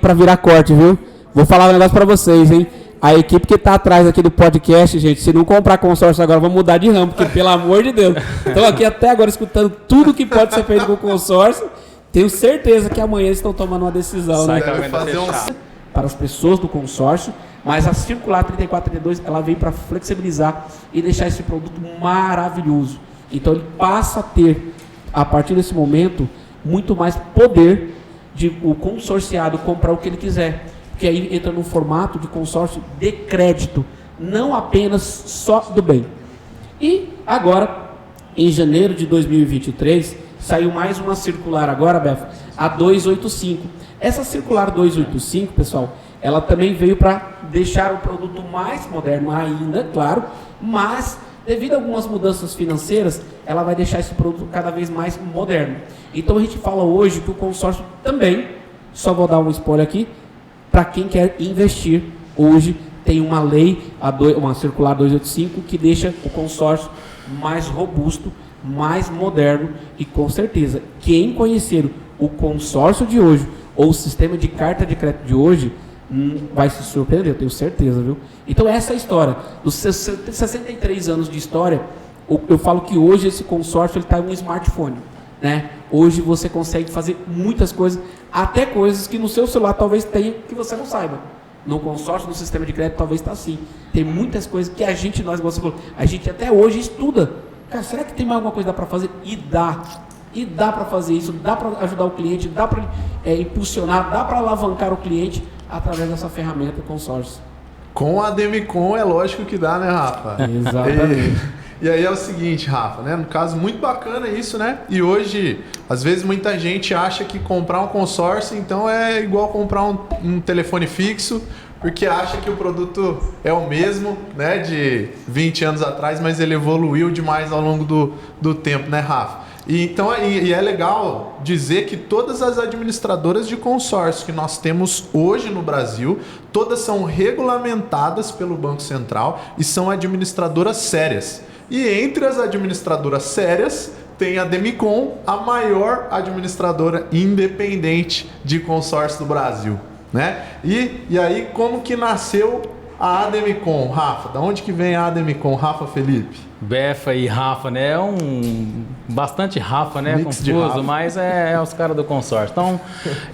para virar corte, viu? Vou falar um negócio para vocês, hein? A equipe que tá atrás aqui do podcast, gente, se não comprar consórcio agora, vamos mudar de ramo, porque pelo amor de Deus. Estão aqui até agora escutando tudo que pode ser feito com o consórcio. Tenho certeza que amanhã eles estão tomando uma decisão, né? Para as pessoas do consórcio, mas a Circular 3432, ela veio para flexibilizar e deixar esse produto maravilhoso. Então ele passa a ter, a partir desse momento, muito mais poder de o consorciado comprar o que ele quiser. Porque aí entra no formato de consórcio de crédito, não apenas só do bem. E agora, em janeiro de 2023, saiu mais uma circular agora, Beth, a 285. Essa circular 285, pessoal, ela também veio para deixar o produto mais moderno ainda, claro, mas devido a algumas mudanças financeiras, ela vai deixar esse produto cada vez mais moderno. Então a gente fala hoje que o consórcio também, só vou dar um spoiler aqui, para quem quer investir, hoje tem uma lei, uma circular 285, que deixa o consórcio mais robusto, mais moderno e com certeza, quem conhecer o consórcio de hoje ou o sistema de carta de crédito de hoje, vai se surpreender, eu tenho certeza, viu? Então essa é a história. Dos 63 anos de história, eu falo que hoje esse consórcio está em um smartphone, né? Hoje você consegue fazer muitas coisas, até coisas que no seu celular talvez tenha que você não saiba. No consórcio, no sistema de crédito, talvez está assim. Tem muitas coisas que nós, você falou, a gente até hoje estuda. Cara, será que tem mais alguma coisa que dá para fazer? E dá para fazer isso, dá para ajudar o cliente, dá para impulsionar, dá para alavancar o cliente através dessa ferramenta consórcio. Com a Demicon é lógico que dá, né, Rafa? Exatamente. E aí é o seguinte, Rafa, né? No caso, muito bacana isso, né? E hoje, às vezes, muita gente acha que comprar um consórcio, então é igual comprar um telefone fixo, porque acha que o produto é o mesmo, né? De 20 anos atrás, mas ele evoluiu demais ao longo do tempo, né, Rafa? E é legal dizer que todas as administradoras de consórcio que nós temos hoje no Brasil, todas são regulamentadas pelo Banco Central e são administradoras sérias. E entre as administradoras sérias, tem a Demicon, a maior administradora independente de consórcio do Brasil, né? E aí, como que nasceu a Ademicon, Rafa? Da onde que vem a Ademicon, Rafa Felipe? Befa e Rafa, né? Bastante Rafa, né? Mix de Confuso, Rafa. mas é os caras do consórcio. Então,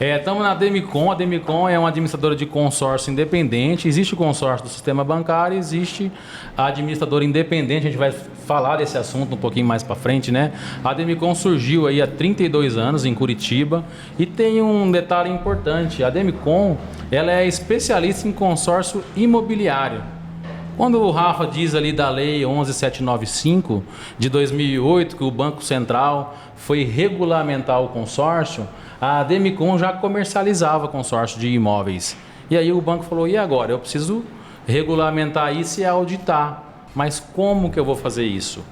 estamos na Demicon. A Demicon é uma administradora de consórcio independente. Existe o consórcio do sistema bancário, existe a administradora independente. A gente vai falar desse assunto um pouquinho mais para frente, né? A Demicon surgiu aí há 32 anos em Curitiba e tem um detalhe importante. A Demicon, ela é especialista em consórcio imobiliário. Quando o Rafa diz ali da Lei 11795 de 2008, que o Banco Central foi regulamentar o consórcio, a Demicon já comercializava consórcio de imóveis. E aí o banco falou, e agora? Eu preciso regulamentar isso e auditar. Mas como que eu vou fazer isso?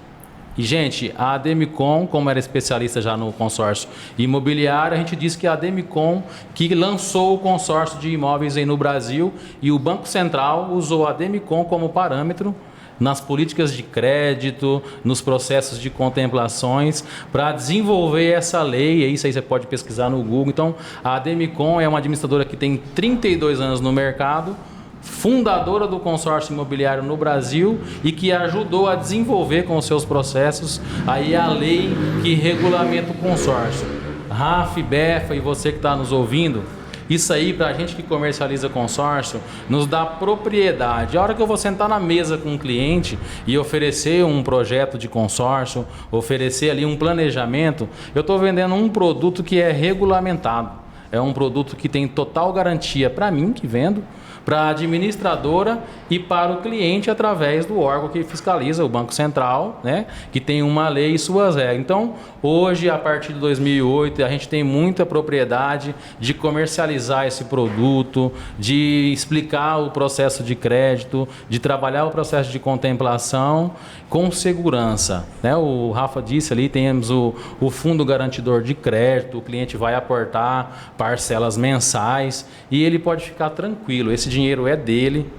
E, gente, a Demicon, como era especialista já no consórcio imobiliário, a gente disse que a Demicon que lançou o consórcio de imóveis aí no Brasil e o Banco Central usou a Demicon como parâmetro nas políticas de crédito, nos processos de contemplações, para desenvolver essa lei. Isso aí você pode pesquisar no Google. Então, a Demicon é uma administradora que tem 32 anos no mercado, fundadora do consórcio imobiliário no Brasil e que ajudou a desenvolver com os seus processos aí a lei que regulamenta o consórcio. Rafa, Befa e você que está nos ouvindo, isso aí para a gente que comercializa consórcio nos dá propriedade. A hora que eu vou sentar na mesa com um cliente e oferecer um projeto de consórcio, oferecer ali um planejamento, eu estou vendendo um produto que é regulamentado. É um produto que tem total garantia para mim que vendo, para a administradora e para o cliente através do órgão que fiscaliza, o Banco Central, né, que tem uma lei e suas regras. Então, hoje, a partir de 2008, a gente tem muita propriedade de comercializar esse produto, de explicar o processo de crédito, de trabalhar o processo de contemplação com segurança, né? O Rafa disse ali, temos o fundo garantidor de crédito, o cliente vai aportar parcelas mensais e ele pode ficar tranquilo, esse dinheiro é dele.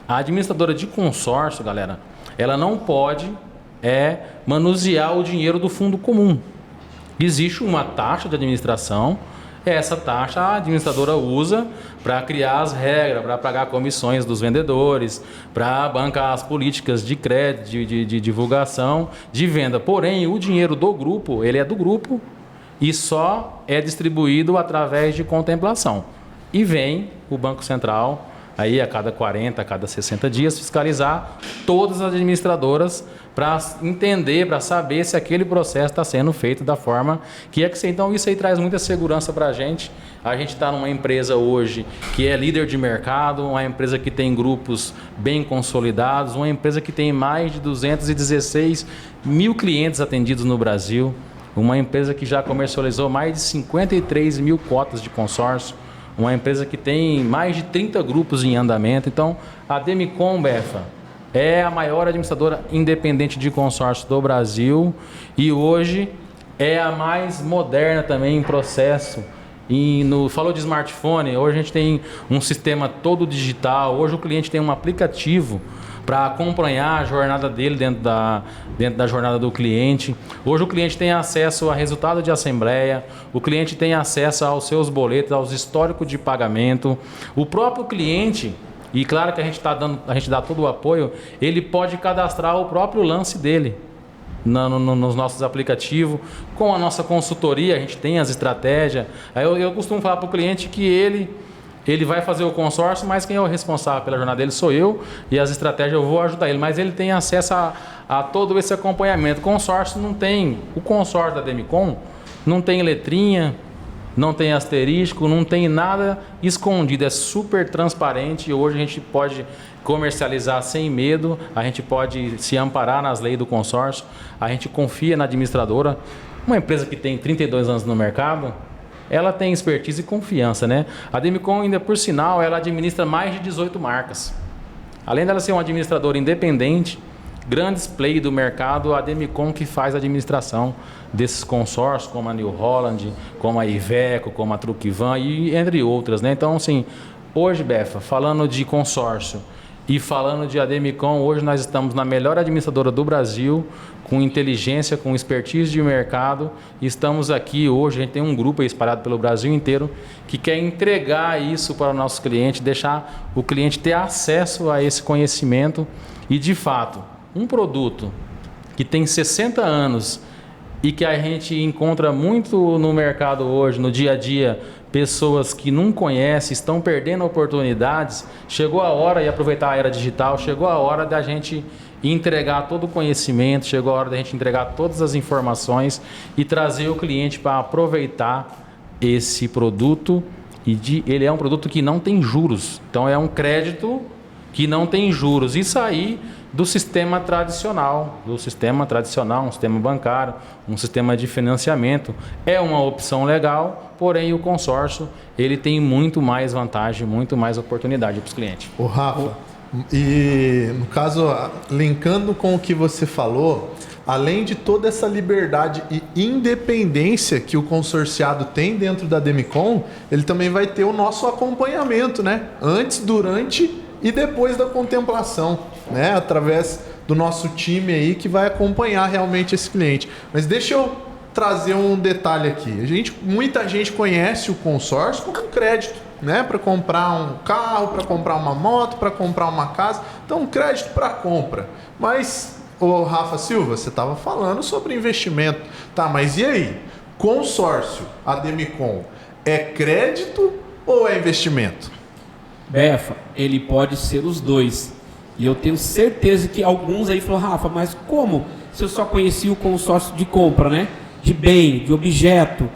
A administradora de consórcio, galera, ela não pode manusear o dinheiro do fundo comum. Existe uma taxa de administração essa taxa a administradora usa para criar as regras, para pagar comissões dos vendedores, para bancar as políticas de crédito, de divulgação, de venda. Porém, o dinheiro do grupo, ele é do grupo e só é distribuído através de contemplação. E vem o Banco Central, aí a cada 40, a cada 60 dias, fiscalizar todas as administradoras para entender, para saber se aquele processo está sendo feito da forma que é que ser. Então, isso aí traz muita segurança para a gente. A gente está numa empresa hoje que é líder de mercado, uma empresa que tem grupos bem consolidados, uma empresa que tem mais de 216 mil clientes atendidos no Brasil, uma empresa que já comercializou mais de 53 mil cotas de consórcio, uma empresa que tem mais de 30 grupos em andamento. Então, a Demicon, Befa, é a maior administradora independente de consórcio do Brasil e hoje é a mais moderna também em processo. Falou de smartphone, hoje a gente tem um sistema todo digital, hoje o cliente tem um aplicativo para acompanhar a jornada dele dentro da jornada do cliente. Hoje o cliente tem acesso a resultado de assembleia, o cliente tem acesso aos seus boletos, aos históricos de pagamento. O próprio cliente, e claro que a gente dá todo o apoio, ele pode cadastrar o próprio lance dele nos nossos aplicativos. Com a nossa consultoria, a gente tem as estratégias. Eu costumo falar para o cliente que ele vai fazer o consórcio, mas quem é o responsável pela jornada dele sou eu, e as estratégias eu vou ajudar ele, mas ele tem acesso a todo esse acompanhamento. O consórcio da Demicon não tem letrinha, não tem asterisco, não tem nada escondido, é super transparente. Hoje a gente pode comercializar sem medo, a gente pode se amparar nas leis do consórcio, a gente confia na administradora. Uma empresa que tem 32 anos no mercado, ela tem expertise e confiança, né? A Demicon, ainda por sinal, ela administra mais de 18 marcas. Além dela ser uma administradora independente, grandes play do mercado, a Demicon que faz a administração desses consórcios, como a New Holland, como a Iveco, como a Truquivan e entre outras, né? Então, assim, hoje, Befa, falando de consórcio e falando de Demicon, hoje nós estamos na melhor administradora do Brasil, com inteligência, com expertise de mercado. Estamos aqui hoje, a gente tem um grupo espalhado pelo Brasil inteiro que quer entregar isso para o nosso cliente, deixar o cliente ter acesso a esse conhecimento e, de fato, um produto que tem 60 anos e que a gente encontra muito no mercado hoje, no dia a dia, pessoas que não conhecem, estão perdendo oportunidades. Chegou a hora, e aproveitar a era digital, chegou a hora da gente entregar todo o conhecimento, chegou a hora da gente entregar todas as informações e trazer o cliente para aproveitar esse produto. Ele é um produto que não tem juros, então é um crédito que não tem juros, e sair do sistema tradicional, um sistema bancário, um sistema de financiamento. É uma opção legal, porém o consórcio ele tem muito mais vantagem, muito mais oportunidade para os clientes. Ô Rafa, e no caso, linkando com o que você falou, além de toda essa liberdade e independência que o consorciado tem dentro da Demicon, ele também vai ter o nosso acompanhamento, né? Antes, durante e depois da contemplação, né? Através do nosso time aí que vai acompanhar realmente esse cliente. Mas deixa eu trazer um detalhe aqui. Muita gente conhece o consórcio como um crédito, né? Para comprar um carro, para comprar uma moto, para comprar uma casa. Então, um crédito para compra. Mas, ô Rafa Silva, você estava falando sobre investimento. Tá, mas e aí? Consórcio, a Demicon, é crédito ou é investimento? Befa, ele pode ser os dois. E eu tenho certeza que alguns aí falaram, Rafa, mas como? Se eu só conhecia o consórcio de compra, né? De bem, de objeto.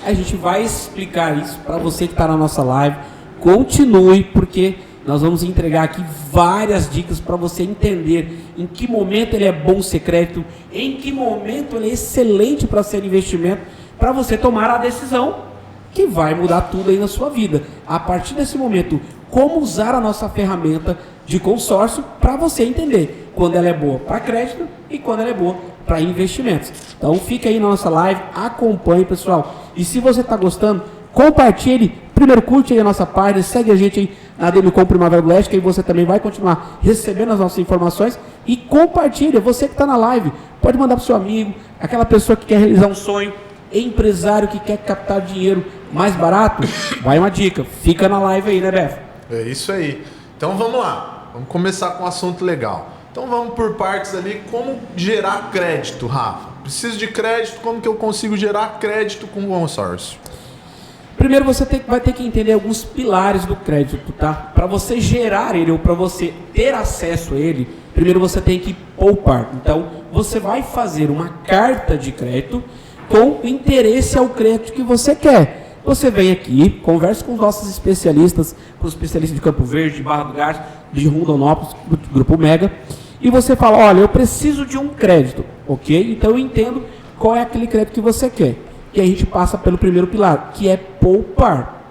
A gente vai explicar isso para você que está na nossa live. Continue, porque nós vamos entregar aqui várias dicas para você entender em que momento ele é bom ser crédito, em que momento ele é excelente para ser investimento, para você tomar a decisão que vai mudar tudo aí na sua vida. A partir desse momento, como usar a nossa ferramenta de consórcio para você entender quando ela é boa para crédito e quando ela é boa para investimentos. Então fica aí na nossa live, acompanhe, pessoal. E se você está gostando, compartilhe. Primeiro, curte aí a nossa página, segue a gente aí na Demicon Primavera do Leste, que aí você também vai continuar recebendo as nossas informações. E compartilha, você que está na live, pode mandar para o seu amigo, aquela pessoa que quer realizar um sonho, empresário que quer captar dinheiro mais barato? Vai uma dica, fica na live aí, né, Beto? É isso aí. Então vamos lá, vamos começar com um assunto legal. Então vamos por partes ali, como gerar crédito, Rafa? Preciso de crédito, como que eu consigo gerar crédito com o consórcio? Primeiro você vai ter que entender alguns pilares do crédito, tá? Para você gerar ele ou para você ter acesso a ele, primeiro você tem que poupar. Então você vai fazer uma carta de crédito com interesse ao crédito que você quer. Você vem aqui, conversa com os nossos especialistas, com os especialistas de Campo Verde, de Barra do Garça, de Rondonópolis, do Grupo Mega, e você fala, olha, eu preciso de um crédito, ok? Então eu entendo qual é aquele crédito que você quer. E a gente passa pelo primeiro pilar, que é poupar.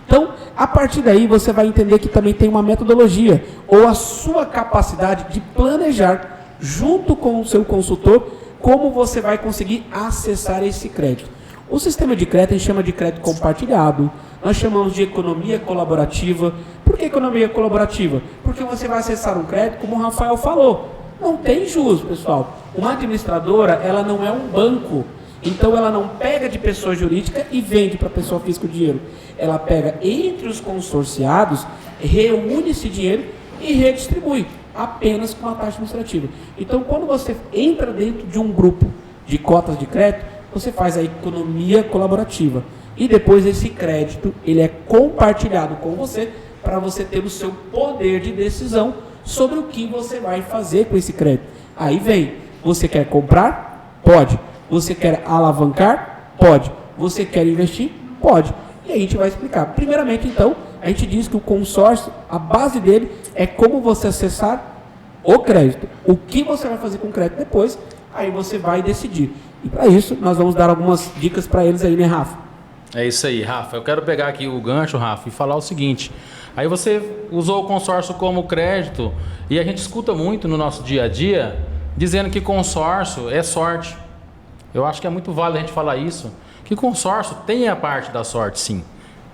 Então, a partir daí você vai entender que também tem uma metodologia, ou a sua capacidade de planejar, junto com o seu consultor, como você vai conseguir acessar esse crédito. O sistema de crédito a gente chama de crédito compartilhado, nós chamamos de economia colaborativa. Por que economia colaborativa? Porque você vai acessar um crédito, como o Rafael falou, não tem juros, pessoal. Uma administradora, ela não é um banco, então ela não pega de pessoa jurídica e vende para pessoa física o dinheiro. Ela pega entre os consorciados, reúne esse dinheiro e redistribui, apenas com uma taxa administrativa. Então quando você entra dentro de um grupo de cotas de crédito, você faz a economia colaborativa. E depois esse crédito, ele é compartilhado com você, para você ter o seu poder de decisão sobre o que você vai fazer com esse crédito. Aí vem, você quer comprar? Pode. Você quer alavancar? Pode. Você quer investir? Pode. E a gente vai explicar. Primeiramente, então, a gente diz que o consórcio, a base dele é como você acessar o crédito. O que você vai fazer com o crédito depois, aí você vai decidir. E para isso, nós vamos dar algumas dicas para eles aí, né, Rafa? É isso aí, Rafa. Eu quero pegar aqui o gancho, Rafa, e falar o seguinte. Aí você usou o consórcio como crédito e a gente escuta muito no nosso dia a dia dizendo que consórcio é sorte. Eu acho que é muito válido a gente falar isso, que consórcio tem a parte da sorte, sim.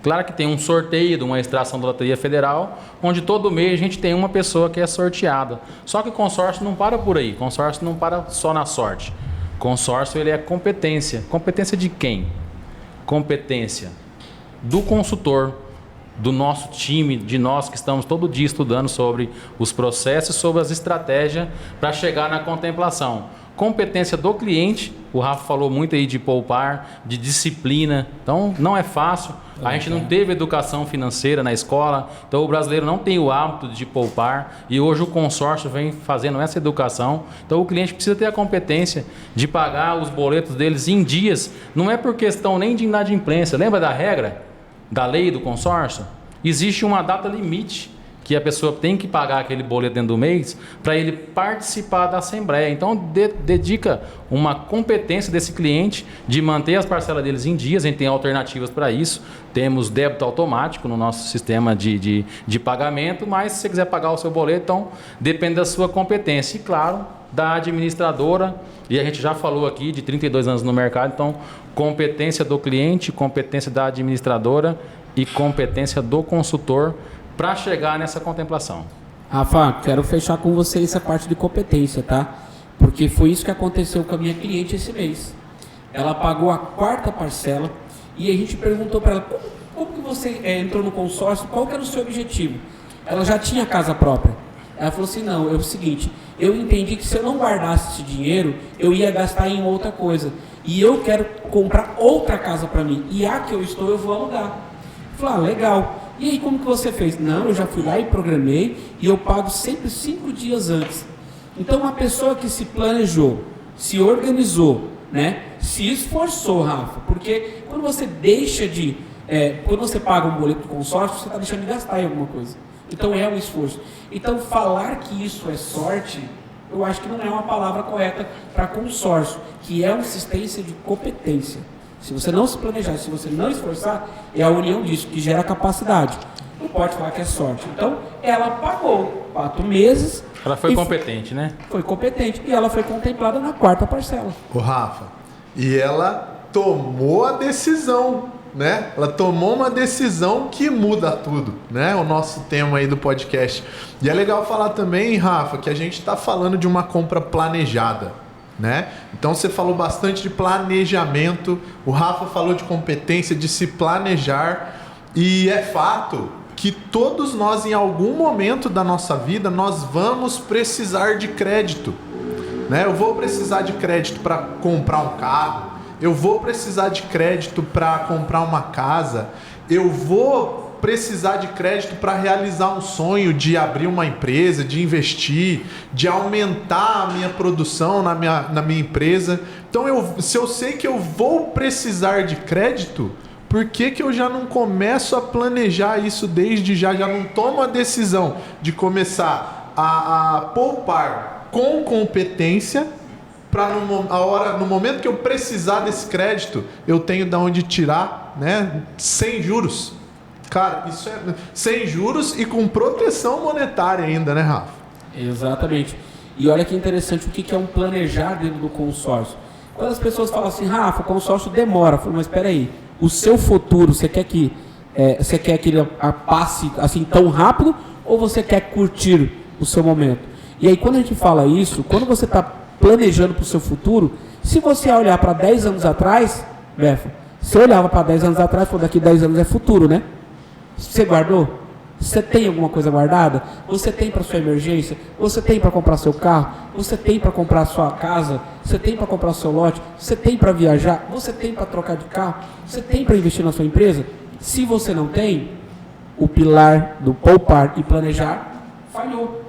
Claro que tem um sorteio de uma extração da Loteria Federal, onde todo mês a gente tem uma pessoa que é sorteada. Só que o consórcio não para por aí, consórcio não para só na sorte. Consórcio, ele é competência. Competência de quem? Competência do consultor, do nosso time, de nós que estamos todo dia estudando sobre os processos, sobre as estratégias para chegar na contemplação. Competência do cliente, o Rafa falou muito aí de poupar, de disciplina, então não é fácil, a gente não teve educação financeira na escola, então o brasileiro não tem o hábito de poupar e hoje o consórcio vem fazendo essa educação, então o cliente precisa ter a competência de pagar os boletos deles em dias, não é por questão nem de inadimplência, lembra da regra, da lei do consórcio? Existe uma data limite que a pessoa tem que pagar aquele boleto dentro do mês para ele participar da assembleia. Então, dedica uma competência desse cliente de manter as parcelas deles em dias. A gente tem alternativas para isso. Temos débito automático no nosso sistema de pagamento, mas se você quiser pagar o seu boleto, então depende da sua competência. E, claro, da administradora, e a gente já falou aqui de 32 anos no mercado, então competência do cliente, competência da administradora e competência do consultor para chegar nessa contemplação. Rafa, quero fechar com você essa parte de competência, tá? Porque foi isso que aconteceu com a minha cliente esse mês. Ela pagou a 4ª parcela e a gente perguntou para ela, como que você entrou no consórcio, qual que era o seu objetivo? Ela já tinha casa própria. Ela falou assim, não, é o seguinte, eu entendi que se eu não guardasse esse dinheiro, eu ia gastar em outra coisa. E eu quero comprar outra casa para mim. E a que eu estou, eu vou alugar. Eu falei, legal. E aí, como que você fez? Não, eu já fui lá e programei e eu pago sempre 5 dias antes. Então, uma pessoa que se planejou, se organizou, né? Se esforçou, Rafa, porque quando você deixa de... quando você paga um boleto do consórcio, você está deixando de gastar em alguma coisa. Então, é um esforço. Então, falar que isso é sorte, eu acho que não é uma palavra correta para consórcio, que é uma assistência de competência. Se você não se planejar, se você não esforçar, é a união disso que gera capacidade. Não pode falar que é sorte. Então, ela pagou 4 meses. Ela foi competente, né? Foi competente. E ela foi contemplada na 4ª parcela. Ô Rafa, e ela tomou a decisão, né? Ela tomou uma decisão que muda tudo, né? O nosso tema aí do podcast. E é legal falar também, Rafa, que a gente está falando de uma compra planejada. né? Então você falou bastante de planejamento, o Rafa falou de competência, de se planejar, e é fato que todos nós em algum momento da nossa vida nós vamos precisar de crédito, né? Eu vou precisar de crédito para comprar um carro, eu vou precisar de crédito para comprar uma casa, eu vou precisar de crédito para realizar um sonho de abrir uma empresa, de investir, de aumentar a minha produção na minha empresa. Então, se eu sei que eu vou precisar de crédito, por que eu já não começo a planejar isso desde já não tomo a decisão de começar a poupar com competência para no momento que eu precisar desse crédito, eu tenho de onde tirar, né, sem juros. Cara, isso é sem juros e com proteção monetária ainda, né, Rafa? Exatamente. E olha que interessante o que é um planejar dentro do consórcio. Quando as pessoas falam assim, Rafa, o consórcio demora. Eu falo, mas espera aí, o seu futuro, você quer que ele passe assim tão rápido ou você quer curtir o seu momento? E aí quando a gente fala isso, quando você está planejando para o seu futuro, se você olhar para 10 anos atrás, Befa, você olhava para 10 anos atrás, falou, daqui 10 anos é futuro, né? Você guardou? Você tem alguma coisa guardada? Você tem para sua emergência? Você tem para comprar seu carro? Você tem para comprar sua casa? Você tem para comprar seu lote? Você tem para viajar? Você tem para trocar de carro? Você tem para investir na sua empresa? Se você não tem, o pilar do poupar e planejar falhou.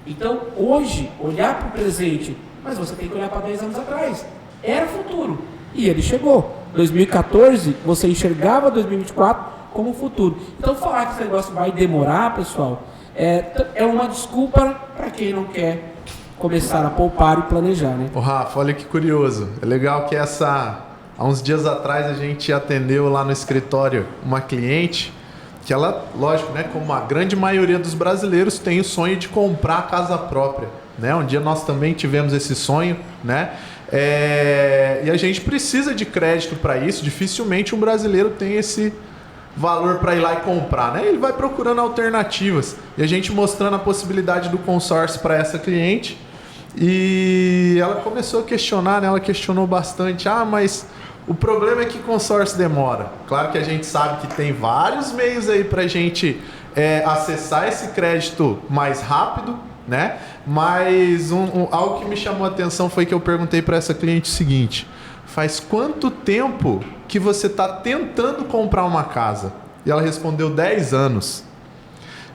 Então, hoje, olhar para o presente, mas você tem que olhar para 10 anos atrás. Era futuro. E ele chegou. 2014, você enxergava 2024 como futuro. Então, falar que esse negócio vai demorar, pessoal, é uma desculpa para quem não quer começar a poupar e planejar, né? Ô Rafa, olha que curioso. É legal que há uns dias atrás a gente atendeu lá no escritório uma cliente que ela, lógico, né, como a grande maioria dos brasileiros, tem o sonho de comprar a casa própria, né? Um dia nós também tivemos esse sonho, né? E a gente precisa de crédito para isso. Dificilmente um brasileiro tem esse valor para ir lá e comprar, né? Ele vai procurando alternativas e a gente mostrando a possibilidade do consórcio para essa cliente, e ela começou a questionar, né? Ela questionou bastante, mas o problema é que consórcio demora. Claro que a gente sabe que tem vários meios aí para a gente acessar esse crédito mais rápido, né? Mas algo que me chamou a atenção foi que eu perguntei para essa cliente o seguinte: faz quanto tempo que você está tentando comprar uma casa? E ela respondeu 10 anos.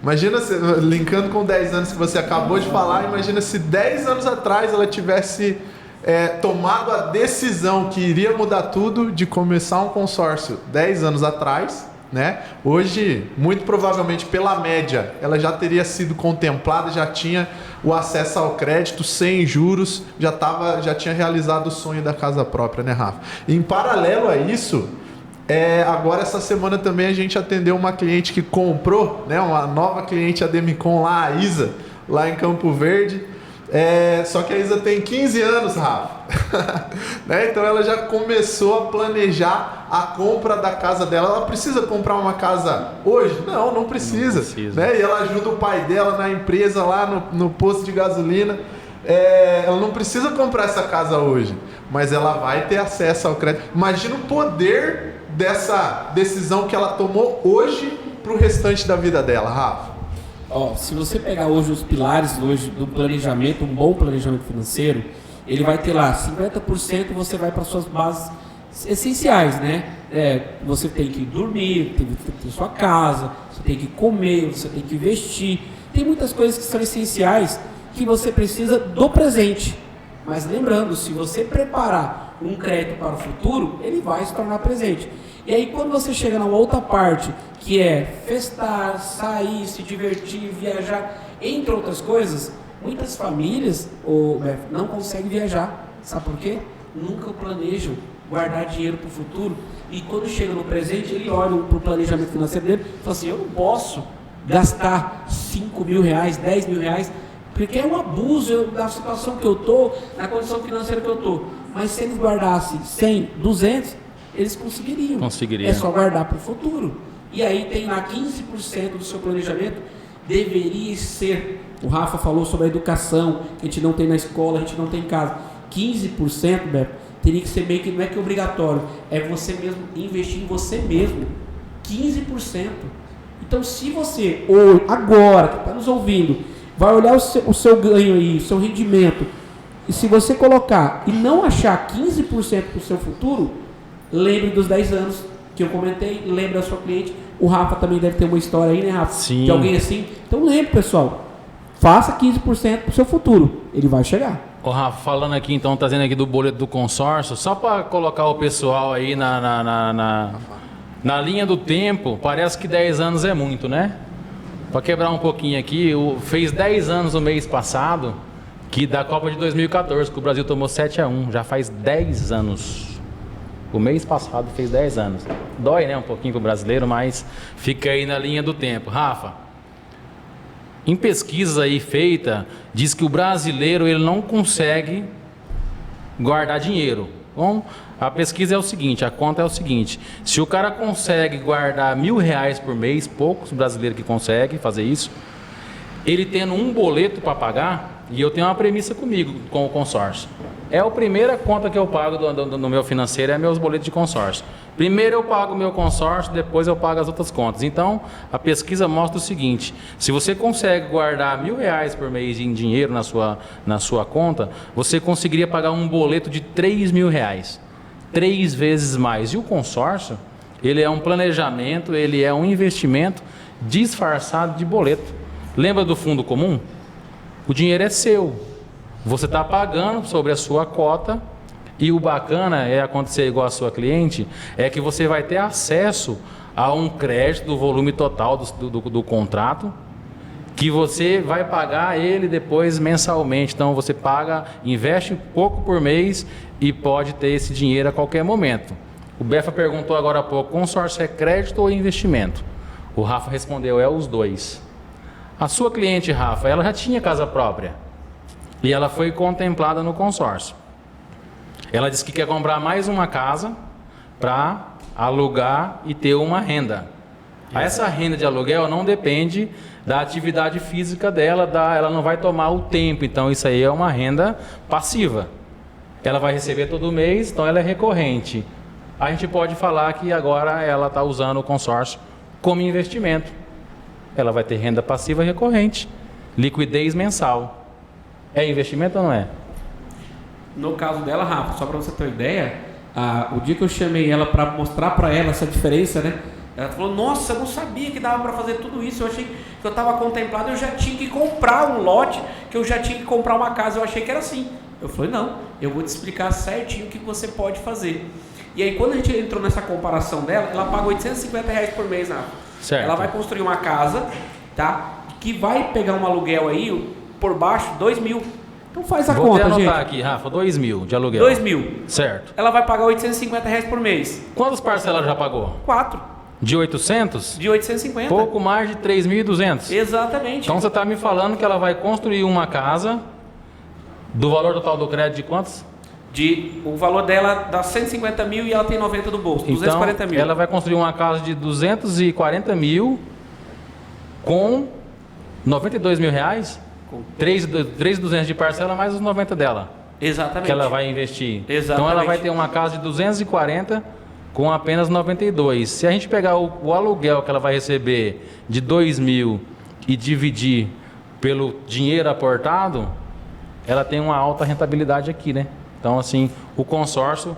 Imagina, linkando com 10 anos que você acabou de falar, imagina se 10 anos atrás ela tivesse tomado a decisão que iria mudar tudo de começar um consórcio 10 anos atrás, né? Hoje, muito provavelmente pela média, ela já teria sido contemplada, já tinha o acesso ao crédito sem juros, já tinha realizado o sonho da casa própria, né, Rafa? E em paralelo a isso, agora essa semana também a gente atendeu uma cliente que comprou, né, uma nova cliente Ademicon lá, a Isa, lá em Campo Verde. Só que a Isa tem 15 anos, Rafa. Né? Então ela já começou a planejar a compra da casa dela. Ela precisa comprar uma casa hoje? Não precisa. Né? E ela ajuda o pai dela na empresa lá no posto de gasolina. Ela não precisa comprar essa casa hoje, mas ela vai ter acesso ao crédito. Imagina o poder dessa decisão que ela tomou hoje para o restante da vida dela, Rafa. Se você pegar hoje os pilares hoje do planejamento, um bom planejamento financeiro, ele vai ter lá 50% você vai para suas bases essenciais, né? Você tem que dormir, tem que ter sua casa, você tem que comer, você tem que investir. Tem muitas coisas que são essenciais que você precisa do presente. Mas lembrando, se você preparar um crédito para o futuro, ele vai se tornar presente. E aí quando você chega na outra parte, que é festar, sair, se divertir, viajar, entre outras coisas, muitas famílias não conseguem viajar. Sabe por quê? Nunca planejam guardar dinheiro para o futuro. E quando chega no presente, ele olha para o planejamento financeiro dele e fala assim: eu não posso gastar 5 mil reais, 10 mil reais, porque é um abuso da situação que eu estou, na condição financeira que eu estou. Mas se eles guardassem 100, 200, eles conseguiriam. É só guardar para o futuro. E aí tem lá 15% do seu planejamento deveria ser. O Rafa falou sobre a educação, que a gente não tem na escola, a gente não tem em casa. 15%, Beto, teria que ser meio que, não é que obrigatório, é você mesmo investir em você mesmo. 15%. Então, se você, ou agora, que está nos ouvindo, vai olhar o seu ganho aí, o seu rendimento, e se você colocar e não achar 15% para o seu futuro, lembre dos 10 anos que eu comentei, lembre da sua cliente. O Rafa também deve ter uma história aí, né, Rafa? Sim. De alguém assim. Então, lembre, pessoal, faça 15% para o seu futuro, ele vai chegar. Ô, Rafa, falando aqui, então, trazendo aqui do boleto do consórcio, só para colocar o pessoal aí na linha do tempo, parece que 10 anos é muito, né? Para quebrar um pouquinho aqui, fez 10 anos no mês passado, que da Copa de 2014, que o Brasil tomou 7-1, já faz 10 anos. O mês passado fez 10 anos. Dói, né, um pouquinho pro brasileiro, mas fica aí na linha do tempo. Rafa, em pesquisa aí feita, diz que o brasileiro ele não consegue guardar dinheiro. Bom, a pesquisa é o seguinte, a conta é o seguinte: se o cara consegue guardar R$1.000 por mês, poucos brasileiros que conseguem fazer isso, ele tendo um boleto para pagar, e eu tenho uma premissa comigo, com o consórcio. É a primeira conta que eu pago no meu financeiro, é meus boletos de consórcio. Primeiro eu pago o meu consórcio, depois eu pago as outras contas. Então, a pesquisa mostra o seguinte: se você consegue guardar R$1.000 por mês em dinheiro na sua conta, você conseguiria pagar um boleto de R$3.000. 3 vezes mais. E o consórcio, ele é um planejamento, ele é um investimento disfarçado de boleto. Lembra do fundo comum? O dinheiro é seu. Você está pagando sobre a sua cota. E o bacana é acontecer igual a sua cliente, é que você vai ter acesso a um crédito do volume total do contrato, que você vai pagar ele depois mensalmente. Então você paga, investe pouco por mês e pode ter esse dinheiro a qualquer momento. O Befa perguntou agora há pouco: consórcio é crédito ou investimento? O Rafa respondeu: é os dois. A sua cliente, Rafa, ela já tinha casa própria e ela foi contemplada no consórcio. Ela disse que quer comprar mais uma casa para alugar e ter uma renda. Essa renda de aluguel não depende da atividade física dela, ela não vai tomar o tempo. Então isso aí é uma renda passiva. Ela vai receber todo mês, então ela é recorrente. A gente pode falar que agora ela está usando o consórcio como investimento. Ela vai ter renda passiva recorrente, liquidez mensal. É investimento ou não é? No caso dela, Rafa, só para você ter uma ideia, o dia que eu chamei ela para mostrar para ela essa diferença, né? Ela falou: nossa, eu não sabia que dava para fazer tudo isso. Eu achei que eu estava contemplado, eu já tinha que comprar um lote, que eu já tinha que comprar uma casa. Eu achei que era assim. Eu falei: não, eu vou te explicar certinho o que você pode fazer. E aí, quando a gente entrou nessa comparação dela, ela paga R$850 por mês, Rafa. Certo. Ela vai construir uma casa, tá? Que vai pegar um aluguel aí por baixo, R$2.000. Então faz a conta, gente. Vou anotar aqui, Rafa, R$2.000 de aluguel. R$2.000. Certo. Ela vai pagar R$850 por mês. Quantas parcelas já pagou? 4. De 800? De 850. Pouco mais de 3.200. Exatamente. Então você está me falando que ela vai construir uma casa do valor total do crédito de quantos? O valor dela dá 150 mil e ela tem 90 do bolso, então, 240 mil. Ela vai construir uma casa de 240 mil com 92 mil reais? 3.200 de parcela mais os 90 dela. Exatamente. Que ela vai investir. Exatamente. Então ela vai ter uma casa de 240 com apenas 92. Se a gente pegar o aluguel que ela vai receber de 2.000 e dividir pelo dinheiro aportado, ela tem uma alta rentabilidade aqui, né? Então, assim, o consórcio,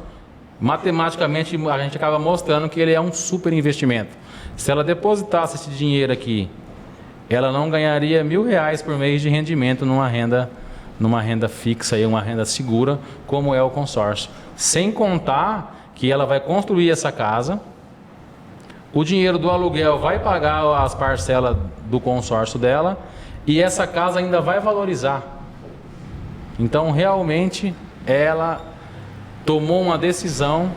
matematicamente, a gente acaba mostrando que ele é um super investimento. Se ela depositasse esse dinheiro aqui, ela não ganharia R$1.000 por mês de rendimento numa renda fixa, uma renda segura, como é o consórcio. Sem contar que ela vai construir essa casa, o dinheiro do aluguel vai pagar as parcelas do consórcio dela e essa casa ainda vai valorizar. Então, realmente, ela tomou uma decisão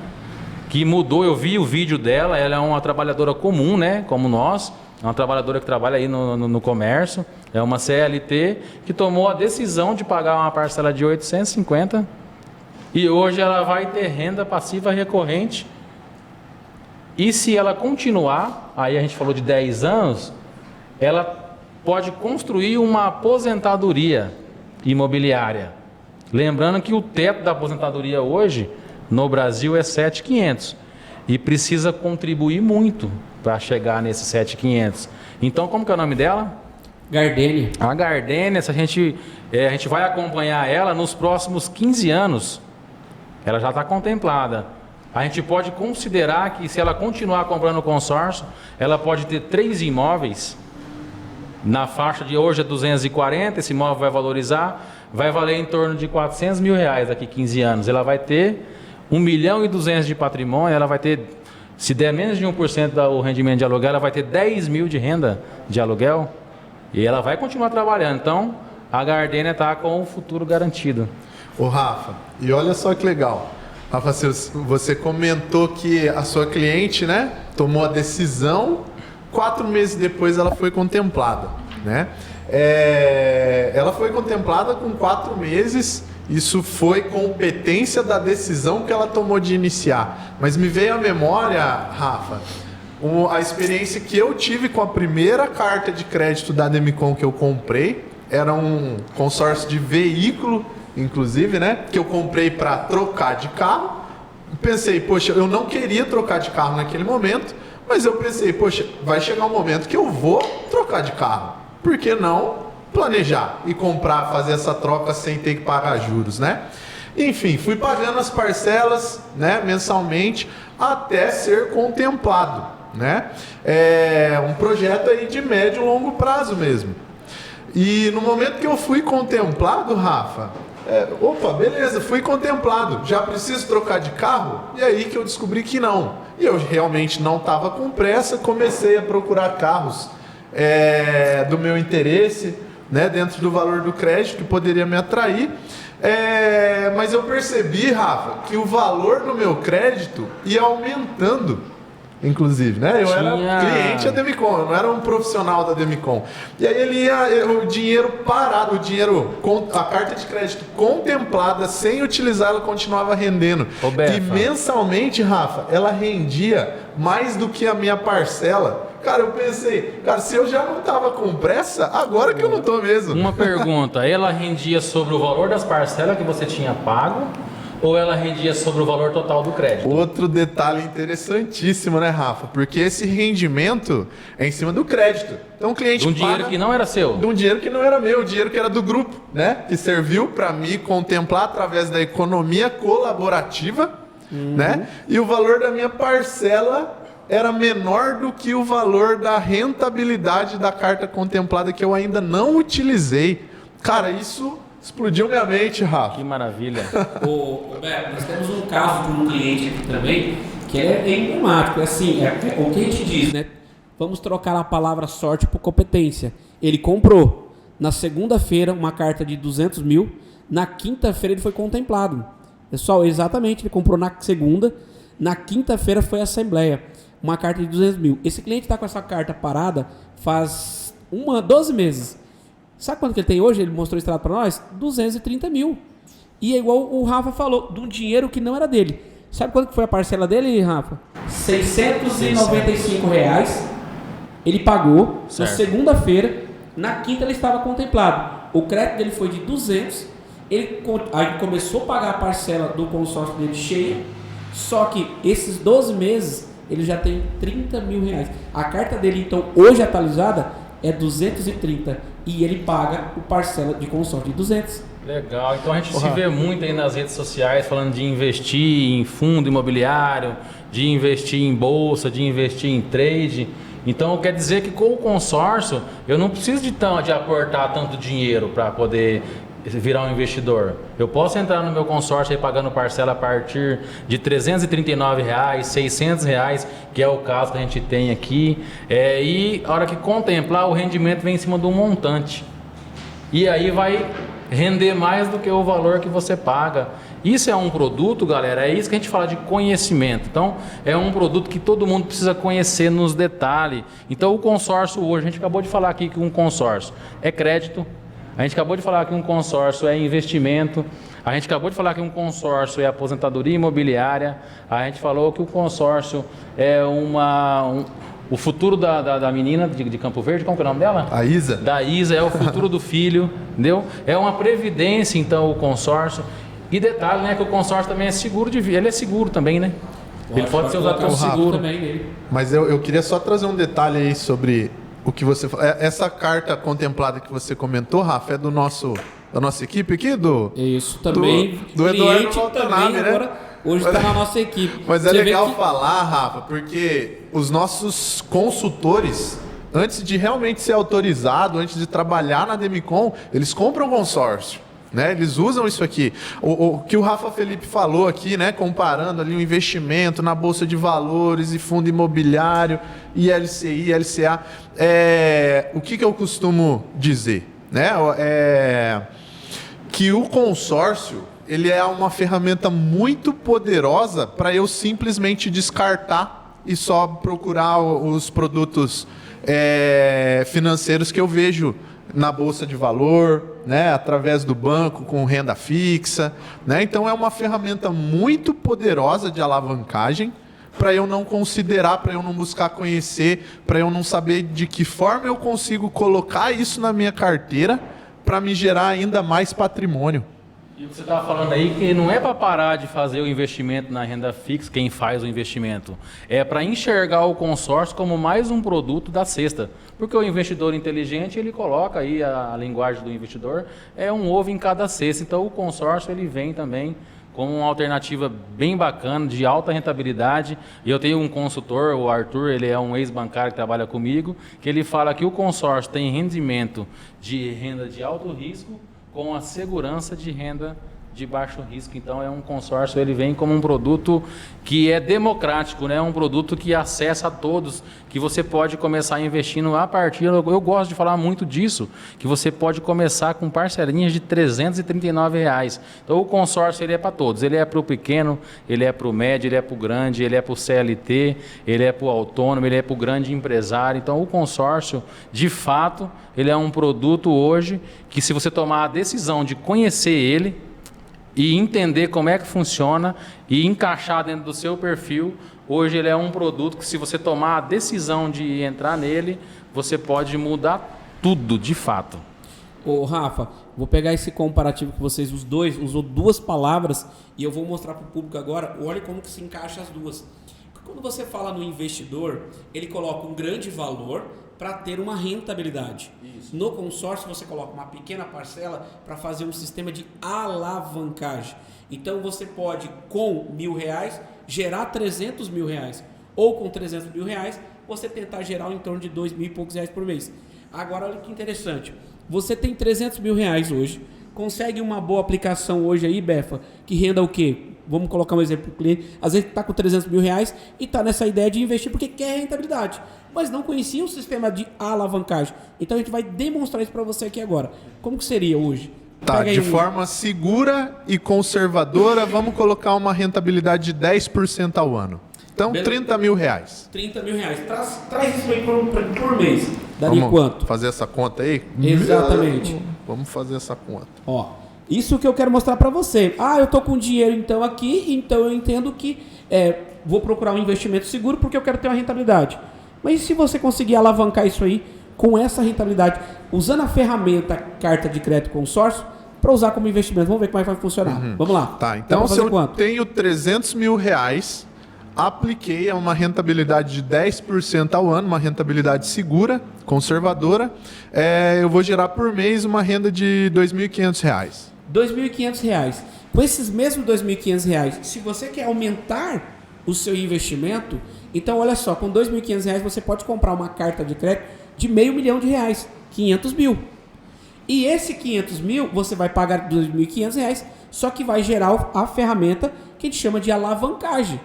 que mudou. Eu vi o vídeo dela, ela é uma trabalhadora comum, né, como nós, é uma trabalhadora que trabalha aí no comércio, é uma CLT, que tomou a decisão de pagar uma parcela de 850 e hoje ela vai ter renda passiva recorrente. E se ela continuar, aí a gente falou de 10 anos, ela pode construir uma aposentadoria imobiliária. Lembrando que o teto da aposentadoria hoje no Brasil é 7.500 e precisa contribuir muito para chegar nesses 7.500. Então, como que é o nome dela? Gardênia. A Gardênia, a gente vai acompanhar ela nos próximos 15 anos. Ela já está contemplada. A gente pode considerar que se ela continuar comprando o consórcio, ela pode ter 3 imóveis. Na faixa de hoje é 240, esse imóvel vai valorizar, vai valer em torno de R$400 mil daqui a 15 anos. Ela vai ter 1.200.000 de patrimônio, ela vai ter, se der menos de 1% do rendimento de aluguel, ela vai ter 10 mil de renda de aluguel e ela vai continuar trabalhando. Então, a Gardênia está com o futuro garantido. Ô Rafa, e olha só que legal. Rafa, você comentou que a sua cliente, né, tomou a decisão, 4 meses depois ela foi contemplada, né? Ela foi contemplada com 4 meses, isso foi competência da decisão que ela tomou de iniciar. Mas me veio à memória, Rafa, a experiência que eu tive com a primeira carta de crédito da Demicon que eu comprei, era um consórcio de veículo, inclusive, né? Que eu comprei para trocar de carro. Pensei, poxa, eu não queria trocar de carro naquele momento, mas eu pensei, poxa, vai chegar um momento que eu vou trocar de carro. Por que não planejar e comprar, fazer essa troca sem ter que pagar juros, né? Enfim, fui pagando as parcelas, né, mensalmente, até ser contemplado, né? É um projeto aí de médio e longo prazo mesmo. E no momento que eu fui contemplado, Rafa, opa, beleza, fui contemplado, já preciso trocar de carro? E aí que eu descobri que não. E eu realmente não estava com pressa, comecei a procurar carros do meu interesse, né, dentro do valor do crédito, que poderia me atrair. Mas eu percebi, Rafa, que o valor do meu crédito ia aumentando. Inclusive, né? Eu era cliente da Demicon, eu não era um profissional da Demicon. E aí o dinheiro parado, a carta de crédito contemplada, sem utilizar, ela continuava rendendo. E mensalmente, Rafa, ela rendia mais do que a minha parcela. Cara, eu pensei, se eu já não estava com pressa, agora que eu não estou mesmo. Uma pergunta, ela rendia sobre o valor das parcelas que você tinha pago? Ou ela rendia sobre o valor total do crédito? Outro detalhe interessantíssimo, né, Rafa? Porque esse rendimento é em cima do crédito. Então o cliente de um dinheiro que não era seu. De um dinheiro que não era meu, dinheiro que era do grupo, né? Que serviu para me contemplar através da economia colaborativa, né? E o valor da minha parcela era menor do que o valor da rentabilidade da carta contemplada que eu ainda não utilizei. Cara, isso explodiu minha mente, Rafa. Que maravilha. Beto, nós temos um caso de um cliente aqui também que é emblemático. Assim, o que a gente diz, né? Vamos trocar a palavra sorte por competência. Ele comprou na segunda-feira uma carta de 200 mil, na quinta-feira ele foi contemplado. Pessoal, exatamente, ele comprou na segunda, na quinta-feira foi a assembleia, uma carta de 200 mil. Esse cliente está com essa carta parada faz 12 meses. Sabe quanto que ele tem hoje? Ele mostrou o extrato para nós? 230 mil. E é igual o Rafa falou, de um dinheiro que não era dele. Sabe quanto que foi a parcela dele, Rafa? R$695. Ele pagou na segunda-feira, na quinta ele estava contemplado. O crédito dele foi de 200. Aí começou a pagar a parcela do consórcio dele cheia. Só que esses 12 meses ele já tem 30 mil reais. A carta dele, então, hoje atualizada, é 230 e ele paga o parcela de consórcio de 200. Legal, então a gente se vê muito aí nas redes sociais falando de investir em fundo imobiliário, de investir em bolsa, de investir em trade. Então quer dizer que com o consórcio eu não preciso de aportar tanto dinheiro para poder virar um investidor. Eu posso entrar no meu consórcio aí pagando parcela a partir de R$339, R$600, que é o caso que a gente tem aqui. E a hora que contemplar, o rendimento vem em cima de um montante. E aí vai render mais do que o valor que você paga. Isso é um produto, galera, é isso que a gente fala de conhecimento. Então, é um produto que todo mundo precisa conhecer nos detalhes. Então, o consórcio hoje, a gente acabou de falar aqui que um consórcio é crédito. A gente acabou de falar que um consórcio é investimento, a gente acabou de falar que um consórcio é aposentadoria imobiliária, a gente falou que o consórcio é o futuro da menina de Campo Verde, como que é o nome dela? A Isa? Da Isa, é o futuro do filho, entendeu? É uma previdência, então, o consórcio. E detalhe, né, que o consórcio também é seguro de vida, ele é seguro também, né? Ele pode ser usado como seguro. Também nele. Mas eu queria só trazer um detalhe aí sobre o que você falou. Essa carta contemplada que você comentou, Rafa, é da nossa equipe aqui? Isso, também. Do Eduardo Watanabe, também, né? agora, hoje está na nossa equipe. Mas é legal falar, Rafa, porque os nossos consultores, antes de realmente ser autorizado, antes de trabalhar na Demicon, eles compram consórcio. Né? Eles usam isso aqui. O que o Rafa Felipe falou aqui, né? Comparando ali o investimento na Bolsa de Valores e fundo imobiliário, ILCI, LCA. O que eu costumo dizer? Né? Que o consórcio ele é uma ferramenta muito poderosa para eu simplesmente descartar e só procurar os produtos financeiros que eu vejo na Bolsa de Valor, né, através do banco com renda fixa, né? Então é uma ferramenta muito poderosa de alavancagem para eu não considerar, para eu não buscar conhecer, para eu não saber de que forma eu consigo colocar isso na minha carteira para me gerar ainda mais patrimônio. E o que você estava falando aí que não é para parar de fazer o investimento na renda fixa, quem faz o investimento. É para enxergar o consórcio como mais um produto da cesta. Porque o investidor inteligente, ele coloca aí a linguagem do investidor, é um ovo em cada cesta. Então o consórcio ele vem também como uma alternativa bem bacana, de alta rentabilidade. E eu tenho um consultor, o Arthur, ele é um ex-bancário que trabalha comigo, que ele fala que o consórcio tem rendimento de renda de alto risco, com a segurança de renda de baixo risco. Então é um consórcio, ele vem como um produto que é democrático, né? Um produto que acessa a todos, que você pode começar investindo a partir, eu gosto de falar muito disso, que você pode começar com parcelinhas de R$339. Então o consórcio ele é para todos, ele é para o pequeno, ele é para o médio, ele é para o grande, ele é para o CLT, ele é para o autônomo, ele é para o grande empresário. Então o consórcio, de fato, ele é um produto hoje que se você tomar a decisão de conhecer ele, e entender como é que funciona e encaixar dentro do seu perfil, hoje ele é um produto que se você tomar a decisão de entrar nele, você pode mudar tudo, de fato. Ô Rafa, vou pegar esse comparativo que vocês, os dois, usou duas palavras e eu vou mostrar para o público agora, olha como que se encaixa as duas. Quando você fala no investidor, ele coloca um grande valor para ter uma rentabilidade. Isso. No consórcio você coloca uma pequena parcela para fazer um sistema de alavancagem. Então você pode com R$1.000 gerar R$300 mil, ou com R$300 mil você tentar gerar em torno de R$2.000 e poucos por mês. Agora olha que interessante, você tem R$300 mil hoje, consegue uma boa aplicação hoje aí, Befa, que renda o quê? Vamos colocar um exemplo para o cliente, às vezes está com R$300 mil e está nessa ideia de investir porque quer rentabilidade, mas não conhecia o sistema de alavancagem. Então a gente vai demonstrar isso para você aqui agora. Como que seria hoje? Tá, de forma segura e conservadora, vamos colocar uma rentabilidade de 10% ao ano. Então, R$30 mil. R$30 mil. Traz isso aí por mês. Daria vamos quanto? Fazer essa conta aí? Exatamente. Vamos fazer essa conta. Ó, isso que eu quero mostrar para você. Ah, eu tô com dinheiro então aqui, então eu entendo que vou procurar um investimento seguro porque eu quero ter uma rentabilidade. Mas e se você conseguir alavancar isso aí com essa rentabilidade, usando a ferramenta carta de crédito consórcio para usar como investimento? Vamos ver como é que vai funcionar. Vamos lá. Tá, então se eu tenho R$300 mil, apliquei a uma rentabilidade de 10% ao ano, uma rentabilidade segura, conservadora, eu vou gerar por mês uma renda de R$2.500. R$2.500. Com esses mesmos R$2.500, se você quer aumentar o seu investimento, então olha só, com R$2.500 você pode comprar uma carta de crédito de R$500 mil, R$500 mil. E esse R$500 mil você vai pagar R$2.500, só que vai gerar a ferramenta que a gente chama de alavancagem.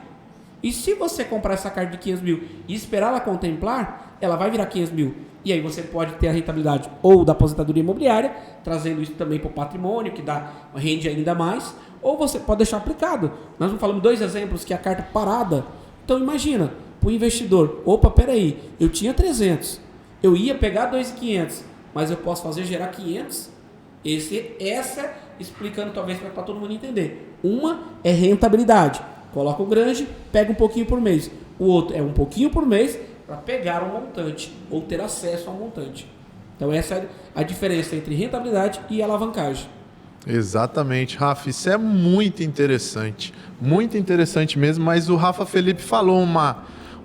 E se você comprar essa carta de R$500 mil e esperar ela contemplar, ela vai virar R$500 mil. E aí você pode ter a rentabilidade ou da aposentadoria imobiliária, trazendo isso também para o patrimônio, que rende ainda mais, ou você pode deixar aplicado. Nós falamos dois exemplos, que é a carta parada. Então imagina, para o investidor, opa, peraí, eu tinha 300, eu ia pegar 2.500, mas eu posso fazer gerar 500? Essa explicando talvez para todo mundo entender. Uma é rentabilidade, coloca o grande, pega um pouquinho por mês. O outro é um pouquinho por mês, para pegar um montante ou ter acesso ao montante. Então essa é a diferença entre rentabilidade e alavancagem. Exatamente, Rafa, isso é muito interessante mesmo, mas o Rafa Felipe falou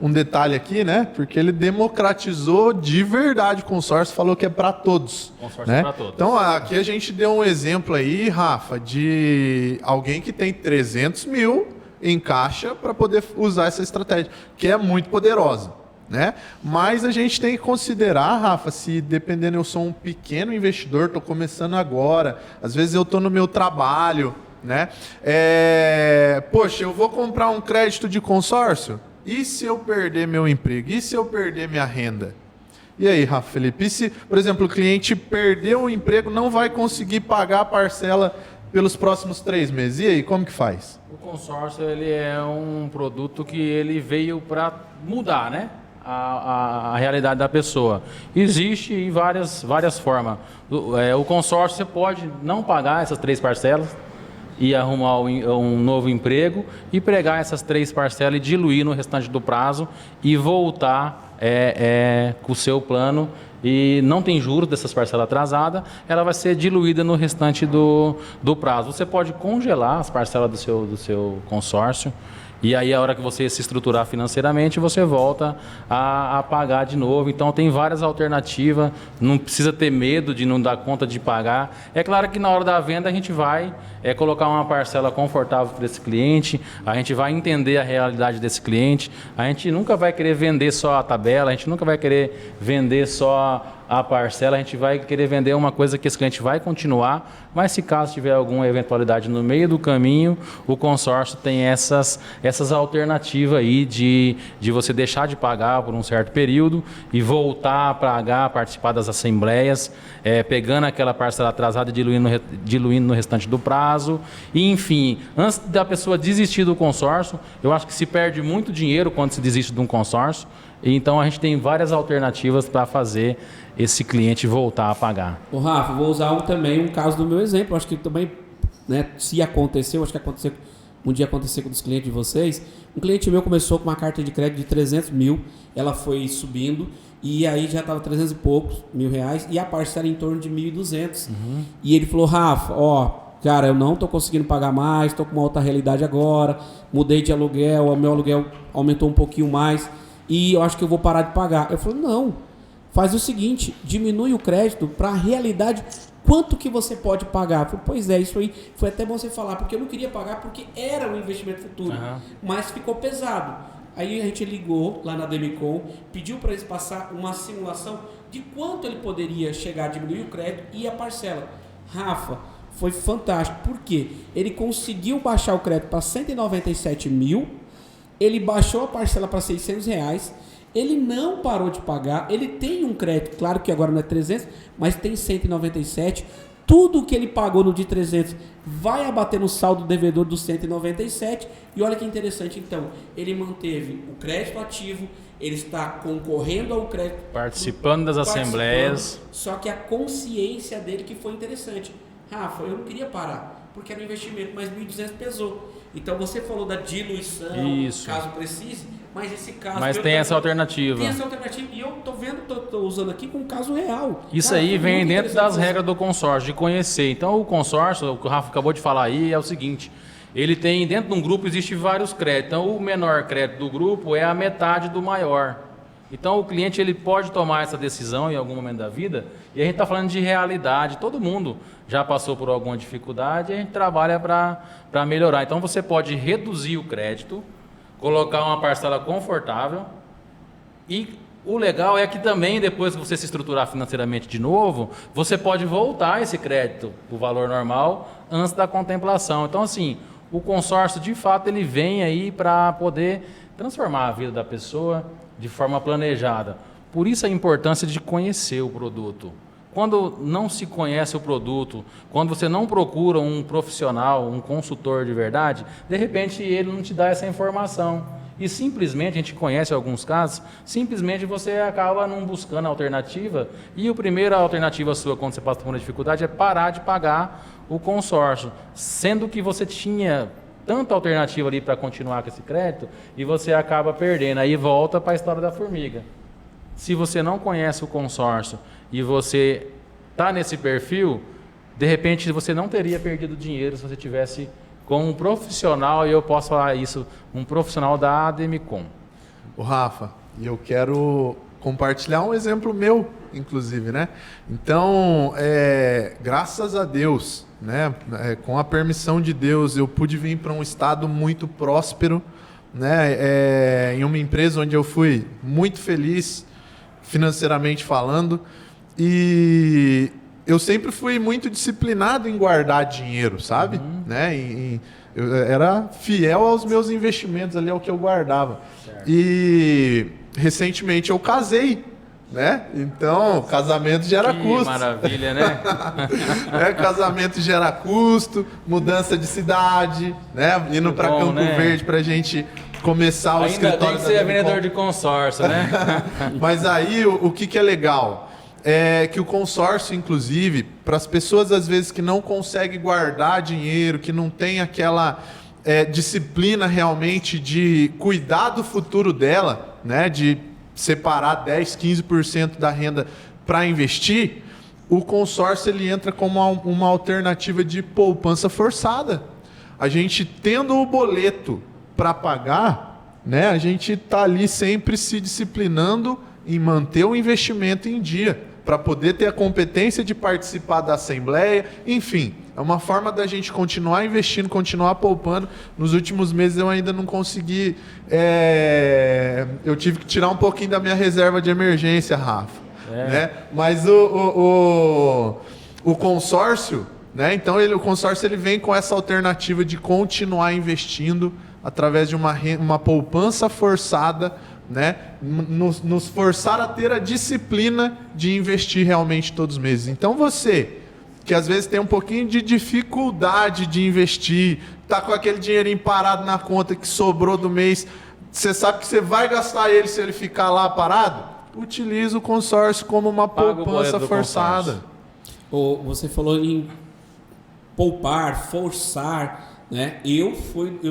um detalhe aqui, né? Porque ele democratizou de verdade o consórcio, falou que é para todos. Consórcio né? é para todos. Então aqui a gente deu um exemplo aí, Rafa, de alguém que tem 300 mil em caixa para poder usar essa estratégia, que é muito poderosa. Né? Mas a gente tem que considerar, Rafa, se dependendo, eu sou um pequeno investidor, estou começando agora, às vezes eu estou no meu trabalho, né? Poxa, eu vou comprar um crédito de consórcio? E se eu perder meu emprego? E se eu perder minha renda? E aí, Rafa Felipe, e se, por exemplo, o cliente perdeu o emprego, não vai conseguir pagar a parcela pelos próximos 3 meses? E aí, como que faz? O consórcio ele é um produto que ele veio para mudar, né? A realidade da pessoa. Existe várias formas. O consórcio você pode não pagar essas 3 parcelas e arrumar um novo emprego e pregar essas 3 parcelas e diluir no restante do prazo e voltar com o seu plano. E não tem juros dessas parcelas atrasadas, ela vai ser diluída no restante do prazo. Você pode congelar as parcelas do seu consórcio. E aí, a hora que você se estruturar financeiramente, você volta a pagar de novo. Então, tem várias alternativas. Não precisa ter medo de não dar conta de pagar. É claro que na hora da venda, a gente vai colocar uma parcela confortável para esse cliente. A gente vai entender a realidade desse cliente. A gente nunca vai querer vender só a tabela. A gente nunca vai querer vender só a parcela. A gente vai querer vender uma coisa que esse cliente vai continuar. Mas se caso tiver alguma eventualidade no meio do caminho, o consórcio tem essas alternativas aí de você deixar de pagar por um certo período e voltar a pagar, participar das assembleias, pegando aquela parcela atrasada e diluindo no restante do prazo. E, enfim, antes da pessoa desistir do consórcio, eu acho que se perde muito dinheiro quando se desiste de um consórcio. Então, a gente tem várias alternativas para fazer esse cliente voltar a pagar. Ô Rafa, vou usar um caso do meu exemplo. Acho que também, né, se aconteceu, acho que aconteceu um dia acontecer com os clientes de vocês. Um cliente meu começou com uma carta de crédito de 300 mil, ela foi subindo e aí já estava 300 e poucos mil reais e a parcela em torno de 1.200. E ele falou, Rafa, cara, eu não estou conseguindo pagar mais, estou com uma outra realidade agora, mudei de aluguel, o meu aluguel aumentou um pouquinho mais e eu acho que eu vou parar de pagar. Eu falei, não, faz o seguinte, diminui o crédito para a realidade. Quanto que você pode pagar? Eu falei, pois é, isso aí foi até bom você falar, porque eu não queria pagar porque era um investimento futuro, mas ficou pesado. Aí a gente ligou lá na Demicon, pediu para eles passar uma simulação de quanto ele poderia chegar a diminuir o crédito e a parcela. Rafa, foi fantástico, porque ele conseguiu baixar o crédito para 197 mil, ele baixou a parcela para 600 reais, ele não parou de pagar, ele tem um crédito, claro que agora não é 300, mas tem 197. Tudo que ele pagou no de 300 vai abater no saldo devedor do 197. E olha que interessante, então, ele manteve o crédito ativo, ele está concorrendo ao crédito, participando das assembleias. Só que a consciência dele que foi interessante. Rafa, eu não queria parar, porque era um investimento, mas 1.200 pesou. Então você falou da diluição, caso precise, mas esse caso... Mas tem essa alternativa. Tem essa alternativa e eu estou usando aqui com um caso real. Isso aí vem dentro das regras do consórcio, de conhecer. Então o consórcio, o que o Rafa acabou de falar aí, é o seguinte, ele tem, dentro de um grupo existe vários créditos. Então o menor crédito do grupo é a metade do maior. Então o cliente ele pode tomar essa decisão em algum momento da vida, e a gente está falando de realidade, todo mundo já passou por alguma dificuldade e a gente trabalha para melhorar. Então você pode reduzir o crédito, colocar uma parcela confortável, e o legal é que também depois que você se estruturar financeiramente de novo, você pode voltar esse crédito para o valor normal antes da contemplação. Então assim, o consórcio de fato ele vem aí para poder transformar a vida da pessoa de forma planejada. Por isso a importância de conhecer o produto. Quando não se conhece o produto, quando você não procura um profissional, um consultor de verdade, de repente ele não te dá essa informação. E simplesmente, a gente conhece alguns casos, simplesmente você acaba não buscando alternativa, e a primeira alternativa sua quando você passa por uma dificuldade é parar de pagar o consórcio, sendo que você tinha tanta alternativa ali para continuar com esse crédito e você acaba perdendo. Aí volta para a história da formiga. Se você não conhece o consórcio e você está nesse perfil, de repente você não teria perdido dinheiro se você tivesse com um profissional, e eu posso falar isso, um profissional da Ademicon. O Rafa, e eu quero compartilhar um exemplo meu, inclusive, né? Então, graças a Deus, né? Com a permissão de Deus, eu pude vir para um estado muito próspero, né? Em uma empresa onde eu fui muito feliz, financeiramente falando, e eu sempre fui muito disciplinado em guardar dinheiro, sabe? Né? Eu era fiel aos meus investimentos ali, ao que eu guardava. Certo. E recentemente eu casei, né? Então, casamento gera custo. Maravilha, né? Casamento gera custo, mudança de cidade, né? Indo para Campo Verde para a gente começar o escritório. Ainda tem que ser vendedor de consórcio, né? Mas aí, o que é legal? É que o consórcio, inclusive, para as pessoas às vezes que não conseguem guardar dinheiro, que não tem aquela disciplina realmente de cuidar do futuro dela, né, de separar 10, 15% da renda para investir, o consórcio ele entra como uma alternativa de poupança forçada. A gente tendo o boleto para pagar, né, a gente está ali sempre se disciplinando em manter o investimento em dia, para poder ter a competência de participar da assembleia, enfim, é uma forma da gente continuar investindo, continuar poupando. Nos últimos meses eu ainda não consegui, eu tive que tirar um pouquinho da minha reserva de emergência, Rafa, né? Mas o consórcio, né? Então o consórcio ele vem com essa alternativa de continuar investindo através de uma poupança forçada, né? Nos forçar a ter a disciplina de investir realmente todos os meses. Então você, que às vezes tem um pouquinho de dificuldade de investir, tá com aquele dinheirinho parado na conta que sobrou do mês, você sabe que você vai gastar ele se ele ficar lá parado? Utiliza o consórcio como uma poupança forçada. Você falou em poupar, forçar, né? Eu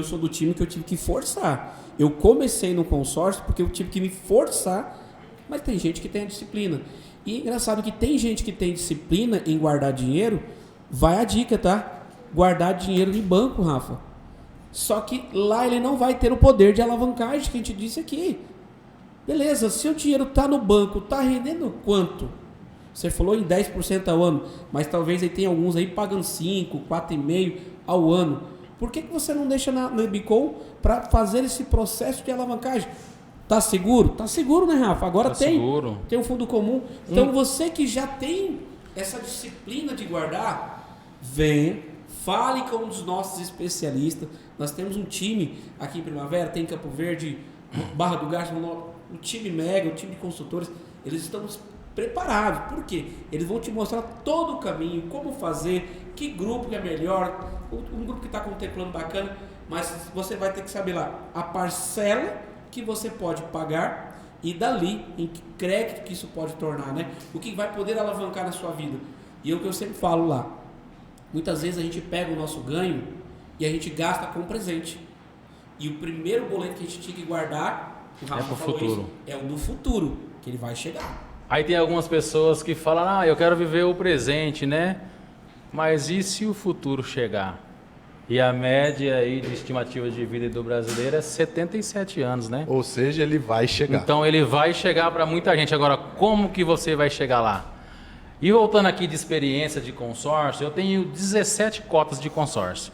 sou do time que eu tive que forçar. Eu comecei no consórcio porque eu tive que me forçar, mas tem gente que tem a disciplina. E é engraçado que tem gente que tem disciplina em guardar dinheiro, vai a dica, tá? Guardar dinheiro em banco, Rafa. Só que lá ele não vai ter o poder de alavancagem que a gente disse aqui. Beleza, se o dinheiro tá no banco, tá rendendo quanto? Você falou em 10% ao ano, mas talvez aí tem alguns aí pagando 5, 4,5% ao ano. Por que você não deixa na Ademicon para fazer esse processo de alavancagem? Tá seguro? Tá seguro, né, Rafa? Agora tem um fundo comum. Então você que já tem essa disciplina de guardar, venha, fale com um dos nossos especialistas. Nós temos um time aqui em Primavera, tem em Campo Verde, Barra do Garça, um time mega, um time de consultores. Eles estão preparados. Por quê? Eles vão te mostrar todo o caminho, como fazer, que grupo que é melhor, um grupo que está com um plano bacana, mas você vai ter que saber lá a parcela que você pode pagar e dali em que crédito que isso pode tornar, né? O que vai poder alavancar na sua vida. E é o que eu sempre falo lá. Muitas vezes a gente pega o nosso ganho e a gente gasta com presente. E o primeiro boleto que a gente tinha que guardar, o Rafa pro futuro. É o do futuro, que ele vai chegar. Aí tem algumas pessoas que falam, eu quero viver o presente, né? Mas e se o futuro chegar? E a média aí de estimativa de vida do brasileiro é 77 anos, né? Ou seja, ele vai chegar. Então ele vai chegar para muita gente. Agora, como que você vai chegar lá? E voltando aqui de experiência de consórcio, eu tenho 17 cotas de consórcio.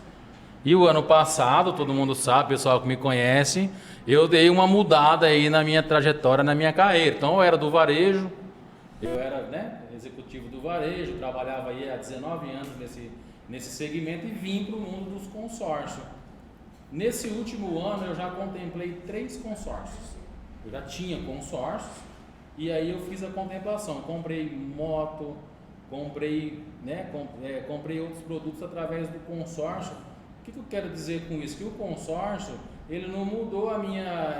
E o ano passado, todo mundo sabe, pessoal que me conhece, eu dei uma mudada aí na minha trajetória, na minha carreira. Então eu era do varejo, eu era, né, executivo do varejo, trabalhava aí há 19 anos nesse segmento e vim para o mundo dos consórcios. Nesse último ano eu já contemplei 3 consórcios. Eu já tinha consórcios e aí eu fiz a contemplação. Comprei moto, comprei outros produtos através do consórcio. O que eu quero dizer com isso? Que o consórcio, ele não mudou a minha...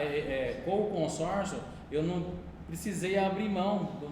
com o consórcio, eu não precisei abrir mão dos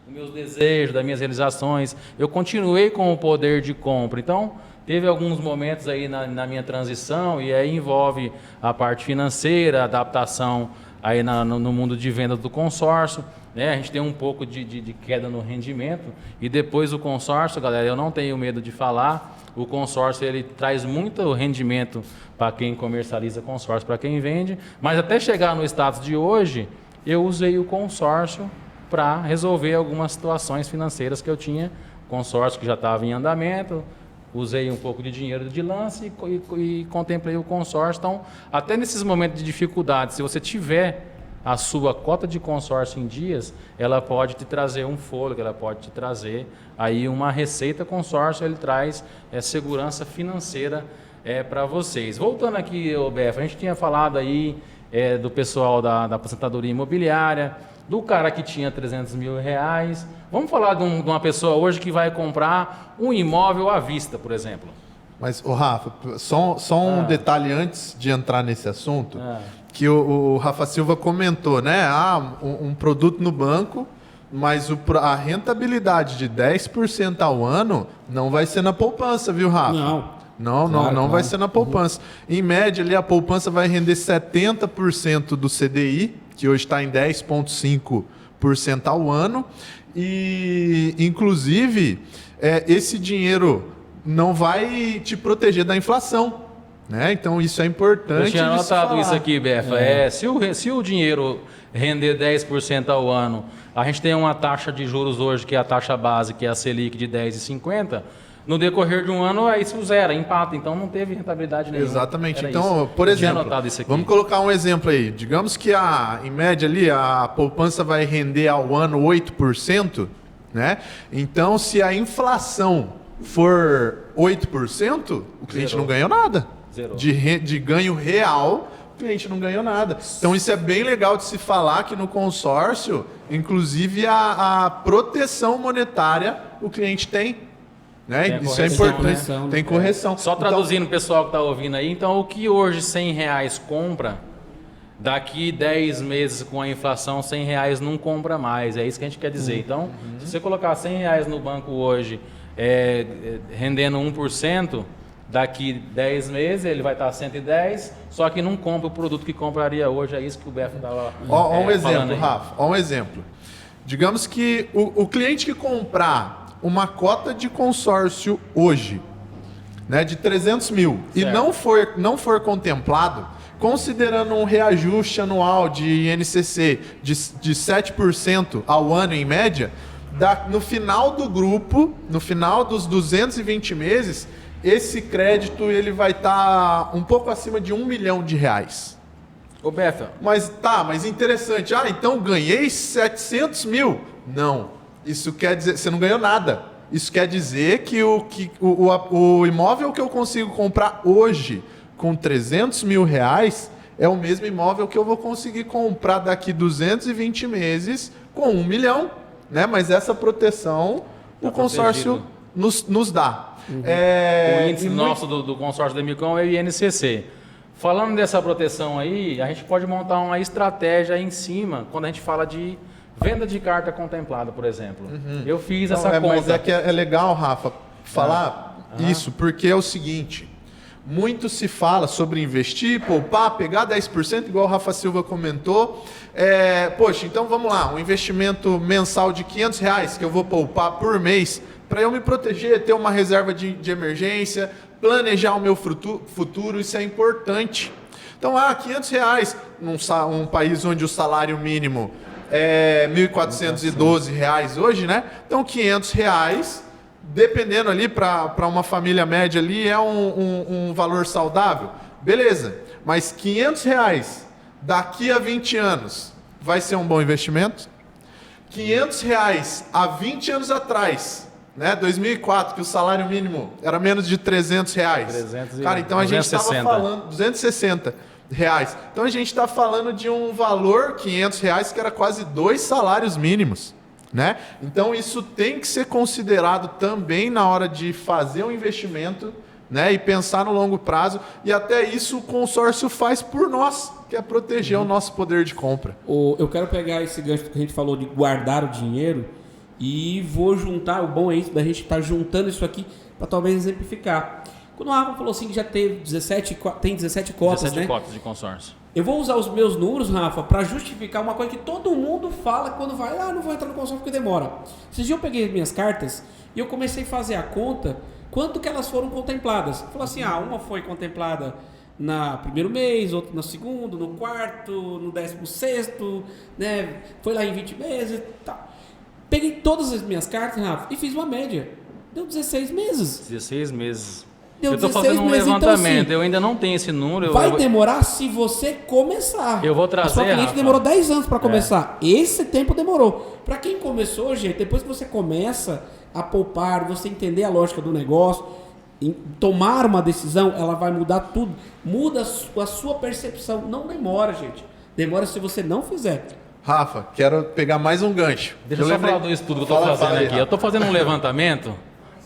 meus desejos, das minhas realizações. Eu continuei com o poder de compra. Então, Teve alguns momentos aí na minha transição, e aí envolve a parte financeira, a adaptação aí no mundo de venda do consórcio, né? A gente tem um pouco de queda no rendimento, e depois o consórcio, galera, eu não tenho medo de falar, o consórcio ele traz muito rendimento para quem comercializa consórcio, para quem vende, mas até chegar no status de hoje, eu usei o consórcio para resolver algumas situações financeiras que eu tinha, consórcio que já estava em andamento, usei um pouco de dinheiro de lance e contemplei o consórcio. Então, até nesses momentos de dificuldade, se você tiver a sua cota de consórcio em dias, ela pode te trazer um fôlego, ela pode te trazer aí uma receita. Consórcio, ele traz segurança financeira para vocês. Voltando aqui, Befa, a gente tinha falado aí do pessoal da aposentadoria imobiliária, do cara que tinha 300 mil reais. Vamos falar de uma pessoa hoje que vai comprar um imóvel à vista, por exemplo. Mas, Rafa, só um detalhe antes de entrar nesse assunto, que o Rafa Silva comentou, né? Um produto no banco, mas a rentabilidade de 10% ao ano não vai ser na poupança, viu, Rafa? Não vai ser na poupança. Em média, ali, a poupança vai render 70% do CDI, que hoje está em 10,5% ao ano. E, inclusive, esse dinheiro não vai te proteger da inflação, né? Então, isso é importante. Eu tinha anotado isso aqui, Befa. Se o dinheiro render 10% ao ano, a gente tem uma taxa de juros hoje, que é a taxa base, que é a Selic de 10,50%. No decorrer de um ano, aí isso zera, empata. Então, não teve rentabilidade nenhuma. Exatamente. Então, por exemplo, vamos colocar um exemplo aí. Digamos que, em média, ali, a poupança vai render ao ano 8%, né? Então, se a inflação for 8%, o cliente não ganhou nada. De ganho real, o cliente não ganhou nada. Então, isso é bem legal de se falar que no consórcio, inclusive, a proteção monetária o cliente tem. Né? Isso é importante. Tem correção. Só traduzindo o pessoal que está ouvindo aí, então o que hoje R$100 compra, daqui 10 meses com a inflação, R$100 não compra mais. É isso que a gente quer dizer. Então, se você colocar R$100 no banco hoje, rendendo 1%, daqui 10 meses ele vai estar 110, só que não compra o produto que compraria hoje. É isso que o Befa estava falando. Um exemplo, Rafa. Um exemplo. Digamos que o cliente que comprar uma cota de consórcio hoje, né, de 300 mil, certo, e não for contemplado, considerando um reajuste anual de INCC de 7% ao ano em média, no final do grupo, no final dos 220 meses, esse crédito ele vai estar um pouco acima de R$1 milhão. Ô, Befa. Mas interessante. Então ganhei 700 mil? Não. Isso quer dizer, você não ganhou nada. Isso quer dizer que o imóvel que eu consigo comprar hoje com 300 mil reais é o mesmo imóvel que eu vou conseguir comprar daqui 220 meses com 1 milhão. Né? Mas essa proteção o consórcio nos dá. O índice nosso do consórcio da Demicon é o INCC. Falando dessa proteção aí, a gente pode montar uma estratégia aí em cima quando a gente fala de venda de carta contemplada, por exemplo. Eu fiz essa conta. Mas é legal, Rafa, falar isso, porque é o seguinte: muito se fala sobre investir, poupar, pegar 10%, igual o Rafa Silva comentou. Poxa, então vamos lá, um investimento mensal de R$500 que eu vou poupar por mês para eu me proteger, ter uma reserva de emergência, planejar o meu futuro, isso é importante. Então, R$500 num país onde o salário mínimo é R$1.412 hoje, né? Então, R$500, dependendo ali para uma família média ali, é um valor saudável. Beleza, mas R$500 daqui a 20 anos vai ser um bom investimento? R$500 há 20 anos atrás, né? 2004, que o salário mínimo era menos de R$300. Cara, então a gente estava falando R$260. Então a gente está falando de um valor, R$500, que era quase 2 salários mínimos, né? Então isso tem que ser considerado também na hora de fazer um investimento, né? E pensar no longo prazo. E até isso o consórcio faz por nós, que é proteger o nosso poder de compra. Eu quero pegar esse gancho que a gente falou de guardar o dinheiro e vou juntar, o bom é isso, da gente estar juntando isso aqui para talvez exemplificar. Quando o Rafa falou assim que já teve tem 17 cotas, 17 né? cotas de consórcio. Eu vou usar os meus números, Rafa, para justificar uma coisa que todo mundo fala quando vai, não vou entrar no consórcio porque demora. Esses dias eu peguei as minhas cartas e eu comecei a fazer a conta, quanto que elas foram contempladas. Falou assim, uma foi contemplada no primeiro mês, outra no segundo, no quarto, no 16º, né? Foi lá em 20 meses e tal. Peguei todas as minhas cartas, Rafa, e fiz uma média. Deu 16 meses. 16 meses. Deu Eu estou 16 fazendo um meses, levantamento, então, assim, eu ainda não tenho esse número. Vai demorar se você começar. Eu vou trazer, a sua cliente Rafa. demorou 10 anos para começar. Esse tempo demorou. Para quem começou, gente, depois que você começa a poupar, você entender a lógica do negócio, tomar uma decisão, ela vai mudar tudo. Muda a sua percepção. Não demora, gente. Demora se você não fizer. Rafa, quero pegar mais um gancho. Deixa eu só falar do estudo que eu estou fazendo aqui. Eu estou fazendo um levantamento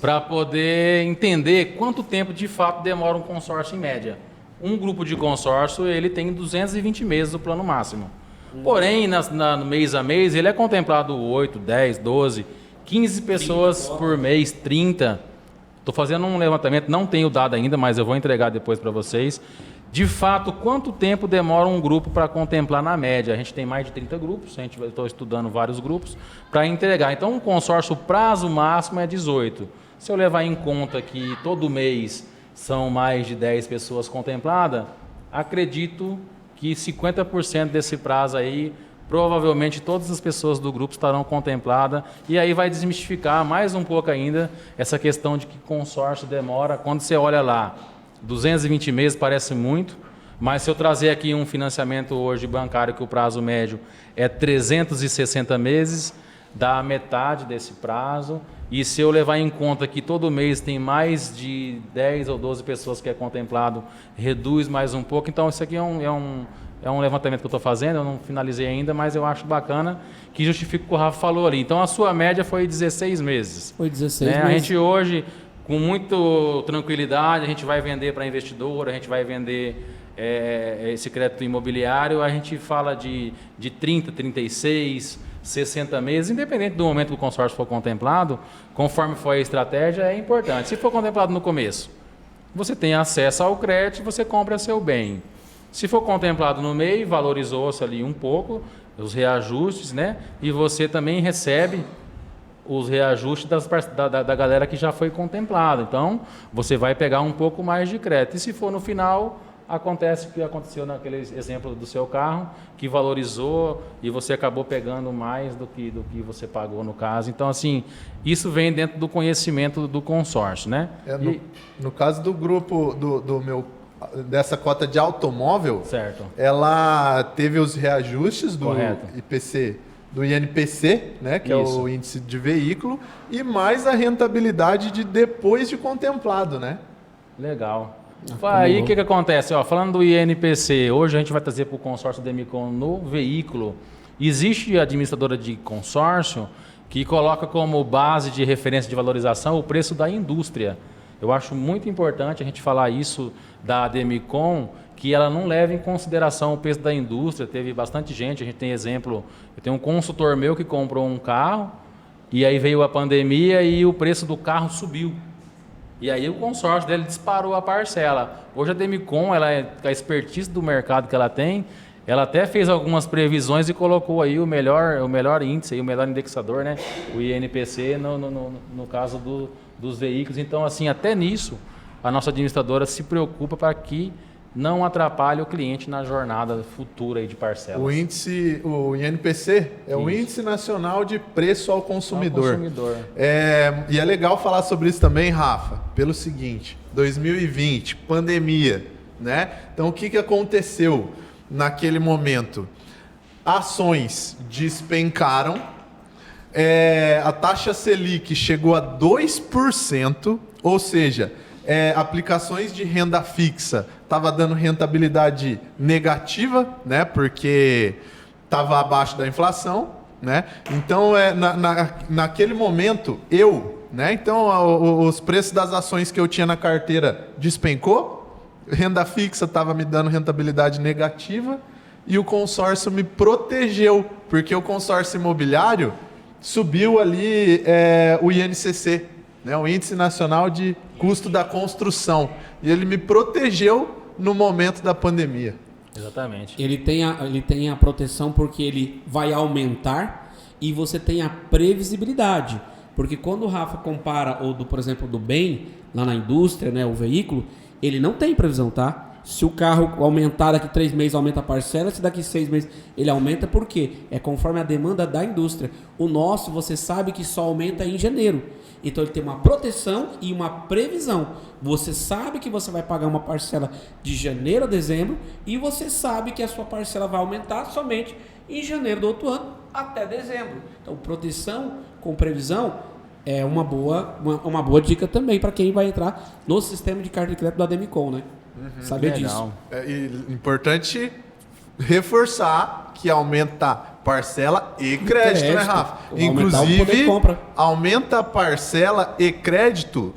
para poder entender quanto tempo de fato demora um consórcio em média. Um grupo de consórcio, ele tem 220 meses do plano máximo. Porém, no mês a mês, ele é contemplado 8, 10, 12, 15 pessoas por mês, 30. Estou fazendo um levantamento, não tenho dado ainda, mas eu vou entregar depois para vocês. De fato, quanto tempo demora um grupo para contemplar na média? A gente tem mais de 30 grupos, estou estudando vários grupos para entregar. Então, um consórcio, o prazo máximo é 18. Se eu levar em conta que todo mês são mais de 10 pessoas contempladas, acredito que 50% desse prazo aí, provavelmente todas as pessoas do grupo estarão contempladas, e aí vai desmistificar mais um pouco ainda essa questão de que consórcio demora. Quando você olha lá, 220 meses parece muito, mas se eu trazer aqui um financiamento hoje bancário que o prazo médio é 360 meses, dá metade desse prazo. E se eu levar em conta que todo mês tem mais de 10 ou 12 pessoas que é contemplado, reduz mais um pouco. Então, isso aqui é um levantamento que eu estou fazendo, eu não finalizei ainda, mas eu acho bacana que justifica o que o Rafa falou ali. Então, a sua média foi 16 meses. Foi 16 meses. A gente hoje, com muita tranquilidade, a gente vai vender para investidor, a gente vai vender esse crédito imobiliário, a gente fala de 30, 36, 60 meses, independente do momento que o consórcio for contemplado, conforme for a estratégia, é importante. Se for contemplado no começo, você tem acesso ao crédito, você compra seu bem. Se for contemplado no meio, valorizou-se ali um pouco, os reajustes, né? E você também recebe os reajustes da galera que já foi contemplada. Então, você vai pegar um pouco mais de crédito. E se for no final, acontece o que aconteceu naquele exemplo do seu carro, que valorizou e você acabou pegando mais do que você pagou no caso. Então, assim, isso vem dentro do conhecimento do consórcio, né? No caso do grupo dessa cota de automóvel, certo, ela teve os reajustes do correto, IPC, do INPC, né, que isso, é o índice de veículo, e mais a rentabilidade depois de contemplado, né? Legal. Aí o que acontece? Falando do INPC, hoje a gente vai trazer para o consórcio Demicon no veículo. Existe a administradora de consórcio que coloca como base de referência de valorização o preço da indústria. Eu acho muito importante a gente falar isso da Demicon, que ela não leva em consideração o preço da indústria. Teve bastante gente, a gente tem exemplo, eu tenho um consultor meu que comprou um carro e aí veio a pandemia e o preço do carro subiu. E aí o consórcio dele disparou a parcela. Hoje a Demicon, com a expertise do mercado que ela tem, ela até fez algumas previsões e colocou aí o melhor índice, o melhor indexador, né? O INPC no caso dos veículos. Então, assim, até nisso, a nossa administradora se preocupa para que não atrapalhe o cliente na jornada futura aí de parcelas. O INPC é o Índice Nacional de Preço ao Consumidor. E é legal falar sobre isso também, Rafa, pelo seguinte, 2020, pandemia, né? Então, o que aconteceu naquele momento? Ações despencaram, a taxa Selic chegou a 2%, ou seja, aplicações de renda fixa estava dando rentabilidade negativa, né? Porque estava abaixo da inflação, né? Então, naquele momento, né? Então, os preços das ações que eu tinha na carteira despencou, renda fixa estava me dando rentabilidade negativa e o consórcio me protegeu, porque o consórcio imobiliário subiu ali o INCC, né? O Índice Nacional de custo da construção. E ele me protegeu no momento da pandemia. Exatamente. Ele tem a proteção porque ele vai aumentar e você tem a previsibilidade. Porque quando o Rafa compara, por exemplo, do bem, lá na indústria, né, o veículo, ele não tem previsão, tá? Se o carro aumentar daqui 3 meses, aumenta a parcela. Se daqui 6 meses ele aumenta, por quê? É conforme a demanda da indústria. O nosso, você sabe que só aumenta em janeiro. Então ele tem uma proteção e uma previsão. Você sabe que você vai pagar uma parcela de janeiro a dezembro e você sabe que a sua parcela vai aumentar somente em janeiro do outro ano até dezembro. Então proteção com previsão é uma boa dica também para quem vai entrar no sistema de carta de crédito da Ademicon, né? Saber disso. Importante reforçar que aumenta parcela e crédito, né, Rafa? Inclusive, aumenta a parcela e crédito,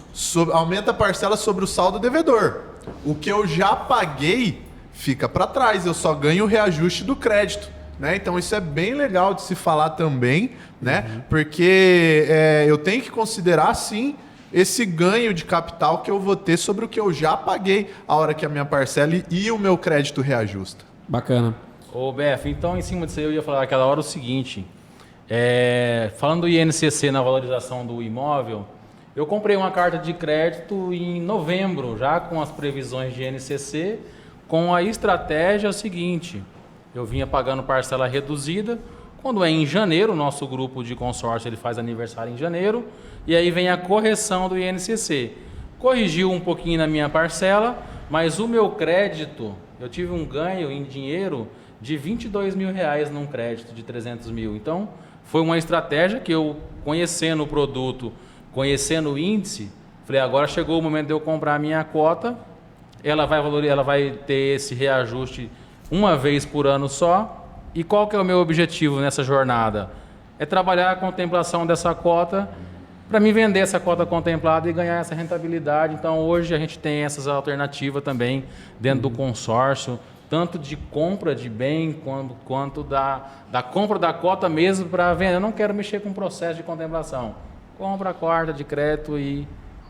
aumenta a parcela sobre o saldo devedor. O que eu já paguei fica para trás, eu só ganho o reajuste do crédito, né? Então isso é bem legal de se falar também, né? Porque eu tenho que considerar, sim, esse ganho de capital que eu vou ter sobre o que eu já paguei a hora que a minha parcela e o meu crédito reajusta. Bacana. Ô, Bef, então em cima disso aí eu ia falar naquela hora o seguinte, falando do INCC na valorização do imóvel, eu comprei uma carta de crédito em novembro, já com as previsões de INCC, com a estratégia seguinte, eu vinha pagando parcela reduzida, quando é em janeiro, o nosso grupo de consórcio ele faz aniversário em janeiro, e aí vem a correção do INCC. Corrigiu um pouquinho na minha parcela, mas o meu crédito, eu tive um ganho em dinheiro de R$22 mil num crédito de 300 mil. Então, foi uma estratégia que eu, conhecendo o produto, conhecendo o índice, falei, agora chegou o momento de eu comprar a minha cota, ela vai ter esse reajuste uma vez por ano só. E qual que é o meu objetivo nessa jornada? É trabalhar a contemplação dessa cota para me vender essa cota contemplada e ganhar essa rentabilidade. Então, hoje a gente tem essas alternativas também dentro do consórcio, tanto de compra de bem quanto da compra da cota mesmo para venda. Eu não quero mexer com o processo de contemplação. Compra a carta de crédito e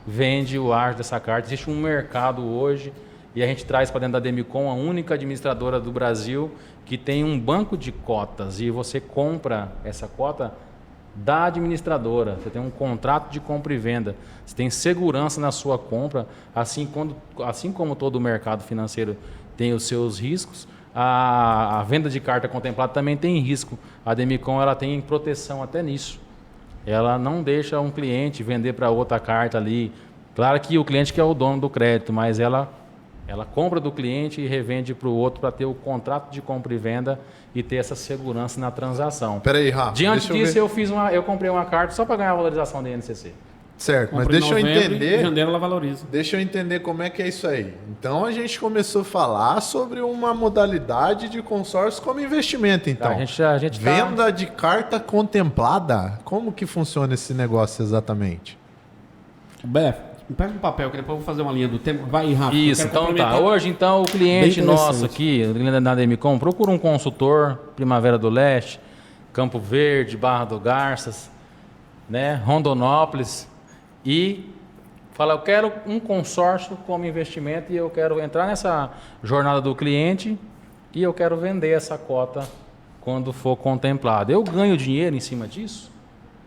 vende o ágio dessa carta. Existe um mercado hoje e a gente traz para dentro da Ademicon a única administradora do Brasil que tem um banco de cotas e você compra essa cota da administradora, você tem um contrato de compra e venda, você tem segurança na sua compra, assim como todo o mercado financeiro tem os seus riscos, a venda de carta contemplada também tem risco. A Ademicon ela tem proteção até nisso. Ela não deixa um cliente vender para outra carta ali. Claro que o cliente que é o dono do crédito, mas ela compra do cliente e revende para o outro para ter o contrato de compra e venda e ter essa segurança na transação. Peraí, Rafa. Diante disso, eu comprei uma carta só para ganhar a valorização da INCC. Certo, mas deixa eu entender. Em janeiro ela valoriza. Deixa eu entender como é que é isso aí. Então a gente começou a falar sobre uma modalidade de consórcio como investimento, então. A gente Venda de carta contemplada. Como que funciona esse negócio exatamente? Bef, pega um papel que depois eu vou fazer uma linha do tempo. Vai, Rafa. Isso, então tá. Hoje, então, o cliente nosso aqui, da Ademicon, procura um consultor, Primavera do Leste, Campo Verde, Barra do Garças, né, Rondonópolis, e fala, eu quero um consórcio como investimento e eu quero entrar nessa jornada do cliente e eu quero vender essa cota quando for contemplado. Eu ganho dinheiro em cima disso?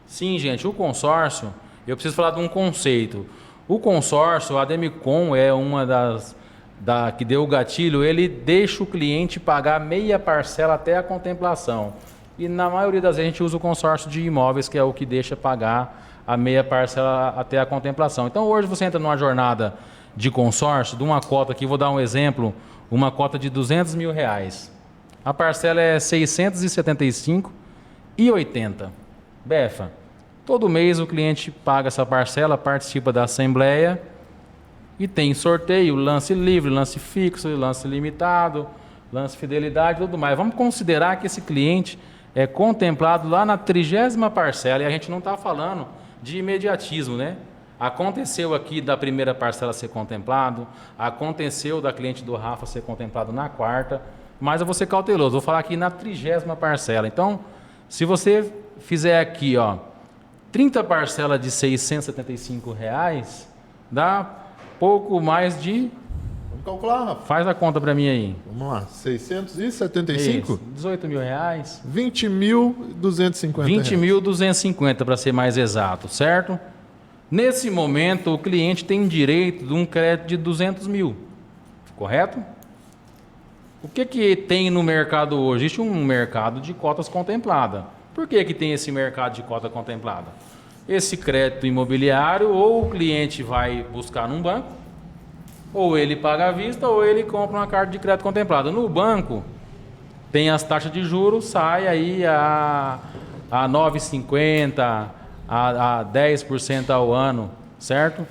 Sim, gente, o consórcio, eu preciso falar de um conceito. O consórcio, a Ademicon é uma que deu o gatilho, ele deixa o cliente pagar meia parcela até a contemplação. E na maioria das vezes a gente usa o consórcio de imóveis, que é o que deixa pagar a meia parcela até a contemplação. Então hoje você entra numa jornada de consórcio, de uma cota aqui, vou dar um exemplo, uma cota de R$200 mil. A parcela é R$ 675,80. Befa, todo mês o cliente paga essa parcela, participa da assembleia e tem sorteio, lance livre, lance fixo, lance limitado, lance fidelidade e tudo mais. Vamos considerar que esse cliente é contemplado lá na 30ª parcela e a gente não está falando de imediatismo, né? Aconteceu aqui da primeira parcela ser contemplado, aconteceu da cliente do Rafa ser contemplado na 4ª, mas eu vou ser cauteloso, vou falar aqui na 30ª parcela. Então, se você fizer aqui, ó, 30 parcelas de R$ 675, Dá pouco mais de... Vamos calcular, Rafa. Faz a conta para mim aí. Vamos lá. 675? Isso, 18 mil reais. 20.250. 20.250 para ser mais exato, certo? Nesse momento, o cliente tem direito de um crédito de 200 mil. Correto? O que tem no mercado hoje? Existe um mercado de cotas contemplada. Por que tem esse mercado de cota contemplada? Esse crédito imobiliário, ou o cliente vai buscar num banco, ou ele paga à vista, ou ele compra uma carta de crédito contemplada. No banco, tem as taxas de juros, sai aí a 9,50%, a 10% ao ano, certo?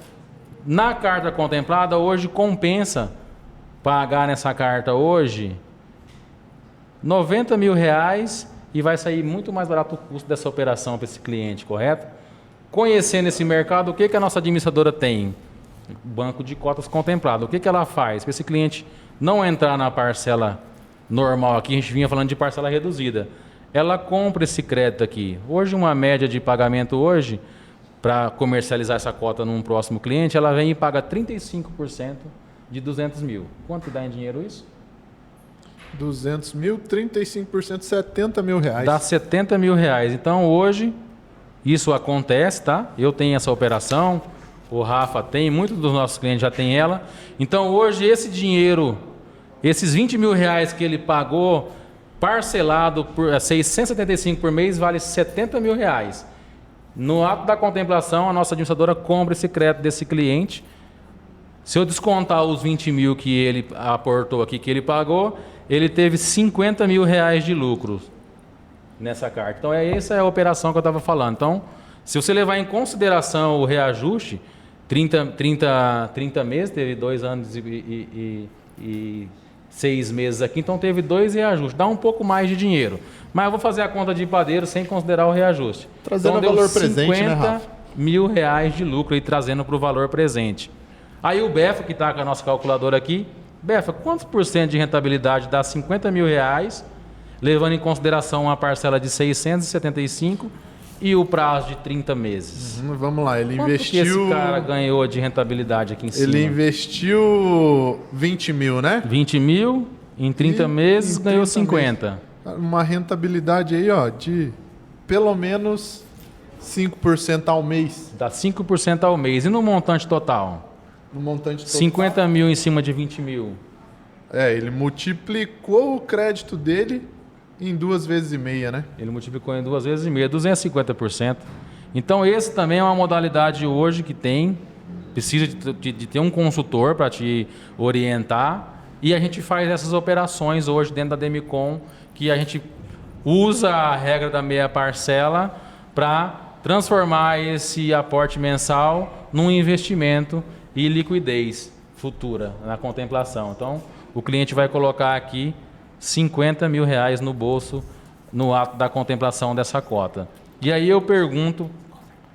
Na carta contemplada, hoje compensa pagar nessa carta hoje 90 mil reais e vai sair muito mais barato o custo dessa operação para esse cliente, correto? Conhecendo esse mercado, o que a nossa administradora tem? Banco de cotas contemplado. O que ela faz? Para esse cliente não entrar na parcela normal, aqui a gente vinha falando de parcela reduzida. Ela compra esse crédito aqui. Hoje, uma média de pagamento hoje, para comercializar essa cota num próximo cliente, ela vem e paga 35% de 200 mil. Quanto dá em dinheiro isso? 200 mil, 35%, 70 mil reais. Dá 70 mil reais. Então, hoje, isso acontece, tá? Eu tenho essa operação, o Rafa tem, muitos dos nossos clientes já têm ela. Então, hoje, esse dinheiro, esses 20 mil reais que ele pagou, parcelado por 675 por mês, vale 70 mil reais. No ato da contemplação, a nossa administradora compra esse crédito desse cliente. Se eu descontar os 20 mil que ele aportou aqui, que ele pagou, ele teve 50 mil reais de lucro nessa carta. Então, essa é a operação que eu estava falando. Então, se você levar em consideração o reajuste, 30 meses, teve 2 anos e 6 meses aqui, então teve 2 reajustes. Dá um pouco mais de dinheiro. Mas eu vou fazer a conta de padeiro sem considerar o reajuste. Trazendo então, o valor presente, né, Rafa? 50 mil reais de lucro e trazendo para o valor presente. Aí o Befa, que está com a nossa calculadora aqui, Befa, quantos por cento de rentabilidade dá 50 mil reais, levando em consideração uma parcela de 675 e o prazo de 30 meses? Vamos lá, ele Quanto investiu... que esse cara ganhou de rentabilidade aqui em cima? Ele investiu 20 mil, né? 20 mil, em 30 meses em ganhou 30 50. meses. Uma rentabilidade aí, ó, de pelo menos 5% ao mês. Dá 5% ao mês. E no montante total? No montante total. 50 mil em cima de 20 mil. Ele multiplicou o crédito dele em 2,5 vezes, né? Ele multiplicou em 2,5 vezes, 250%. Então, esse também é uma modalidade hoje que precisa de ter um consultor para te orientar. E a gente faz essas operações hoje dentro da Demicon, que a gente usa a regra da meia parcela para transformar esse aporte mensal num investimento e liquidez futura na contemplação. Então, o cliente vai colocar aqui 50 mil reais no bolso no ato da contemplação dessa cota. E aí eu pergunto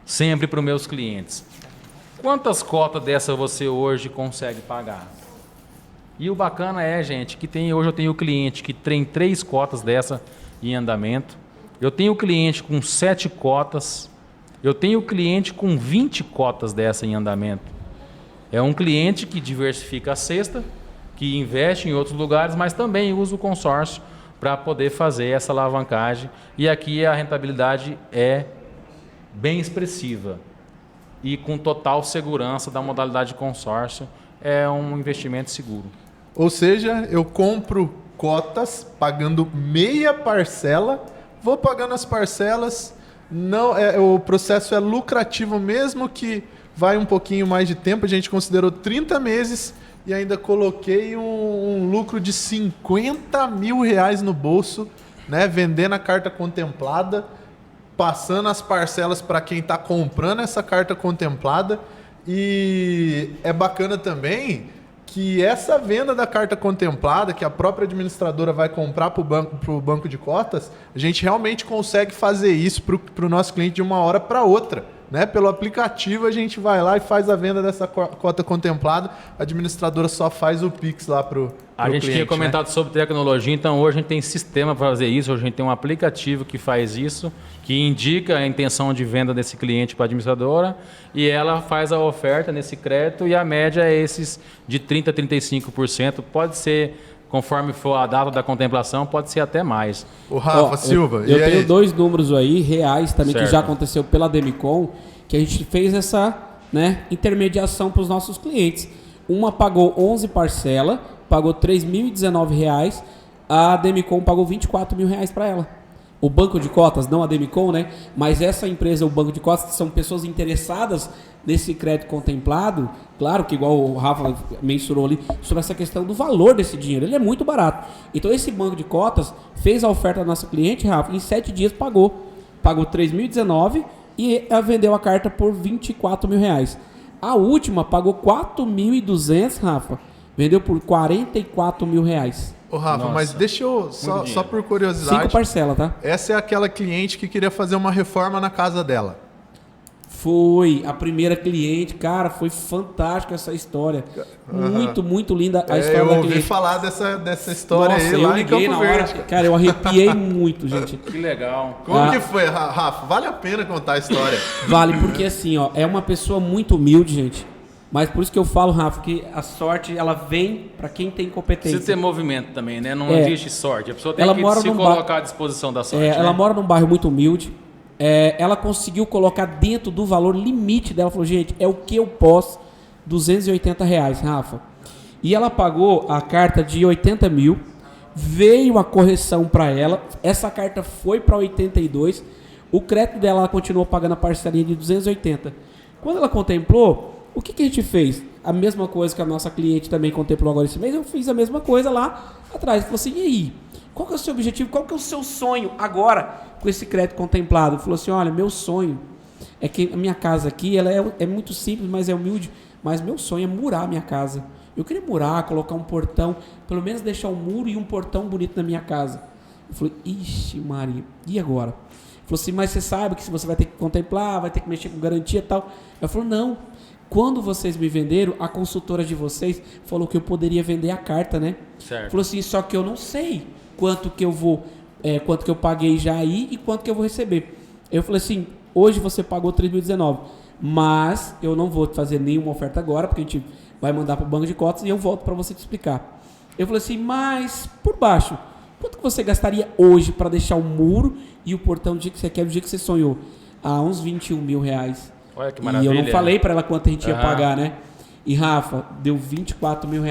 sempre para os meus clientes, quantas cotas dessa você hoje consegue pagar? E o bacana é, gente, que hoje eu tenho cliente que tem 3 cotas dessa em andamento, eu tenho cliente com 7 cotas, eu tenho cliente com 20 cotas dessa em andamento. É um cliente que diversifica a cesta, que investe em outros lugares, mas também usa o consórcio para poder fazer essa alavancagem. E aqui a rentabilidade é bem expressiva e com total segurança da modalidade de consórcio. É um investimento seguro. Ou seja, eu compro cotas pagando meia parcela, vou pagando as parcelas, o processo é lucrativo mesmo que vai um pouquinho mais de tempo, a gente considerou 30 meses e ainda coloquei um lucro de 50 mil reais no bolso, né? Vendendo a carta contemplada, passando as parcelas para quem está comprando essa carta contemplada. E é bacana também que essa venda da carta contemplada, que a própria administradora vai comprar para o banco de cotas, a gente realmente consegue fazer isso para o nosso cliente de uma hora para outra. Né? Pelo aplicativo a gente vai lá e faz a venda dessa cota contemplada, a administradora só faz o Pix lá pro A gente tinha comentado sobre tecnologia, então hoje a gente tem sistema para fazer isso, hoje a gente tem um aplicativo que faz isso, que indica a intenção de venda desse cliente para a administradora e ela faz a oferta nesse crédito e a média é esses de 30% a 35%, pode ser, conforme for a data da contemplação, pode ser até mais. O Rafa Silva, eu tenho 2 números aí, reais também, certo, que já aconteceu pela Demicon, que a gente fez essa, né, intermediação para os nossos clientes. Uma pagou 11 parcelas, pagou R$ 3.019, a Demicon pagou R$ 24.000 para ela. O banco de cotas, não a Demicon, né? Mas essa empresa, o banco de cotas, são pessoas interessadas nesse crédito contemplado. Claro que igual o Rafa mensurou ali, sobre essa questão do valor desse dinheiro. Ele é muito barato. Então esse banco de cotas fez a oferta da nossa cliente, Rafa, em 7 dias pagou. Pagou R$ 3.019 e ela vendeu a carta por R$ 24.000. A última pagou R$ 4.200, Rafa. Vendeu por R$ 44.000. Ô Rafa, Nossa, mas deixa eu, só por curiosidade... 5 parcelas, tá? Essa é aquela cliente que queria fazer uma reforma na casa dela. Foi a primeira cliente, cara, foi fantástica essa história. Muito, muito linda a história da Eu ouvi cliente. falar dessa história. Nossa, aí eu lá em liguei Campo na hora, Verde. cara, eu arrepiei muito, gente. Que legal. Como que foi, Rafa? Vale a pena contar a história. Vale, porque assim, ó, é uma pessoa muito humilde, gente. Mas por isso que eu falo, Rafa, que a sorte, ela vem para quem tem competência. Precisa ter movimento também, né? Não É. existe sorte. A pessoa tem Ela que mora se num colocar à disposição da sorte. né? Ela mora num bairro muito humilde. Ela conseguiu colocar dentro do valor limite dela. Falou, gente, é o que eu posso. R$280, Rafa. E ela pagou a carta de 80 mil. Veio a correção para ela. Essa carta foi para 82. O crédito dela, ela continuou pagando a parcelinha de 280. Quando ela contemplou, o que a gente fez? A mesma coisa que a nossa cliente também contemplou agora esse mês. Eu fiz a mesma coisa lá atrás. Falou assim, e aí? Qual que é o seu objetivo? Qual que é o seu sonho agora com esse crédito contemplado? Falou assim, olha, meu sonho é que a minha casa aqui, ela é muito simples, mas é humilde, mas meu sonho é murar a minha casa. Eu queria murar, colocar um portão, pelo menos deixar um muro e um portão bonito na minha casa. Eu falei, ixi Maria, e agora? Falou assim, mas você sabe que você vai ter que contemplar, vai ter que mexer com garantia e tal. Eu falei, não, quando vocês me venderam, a consultora de vocês falou que eu poderia vender a carta, né? Certo. Falou assim, só que eu não sei quanto que eu paguei já aí e quanto que eu vou receber. Eu falei assim, hoje você pagou 3.019, mas eu não vou fazer nenhuma oferta agora, porque a gente vai mandar para o banco de cotas e eu volto para você te explicar. Eu falei assim, mas por baixo, quanto que você gastaria hoje para deixar o muro e o portão do dia que você quer, do dia que você sonhou? Ah, uns R$21 mil. Olha que maravilha. E eu não falei para ela quanto a gente ia pagar, né? E Rafa, deu R$24 mil.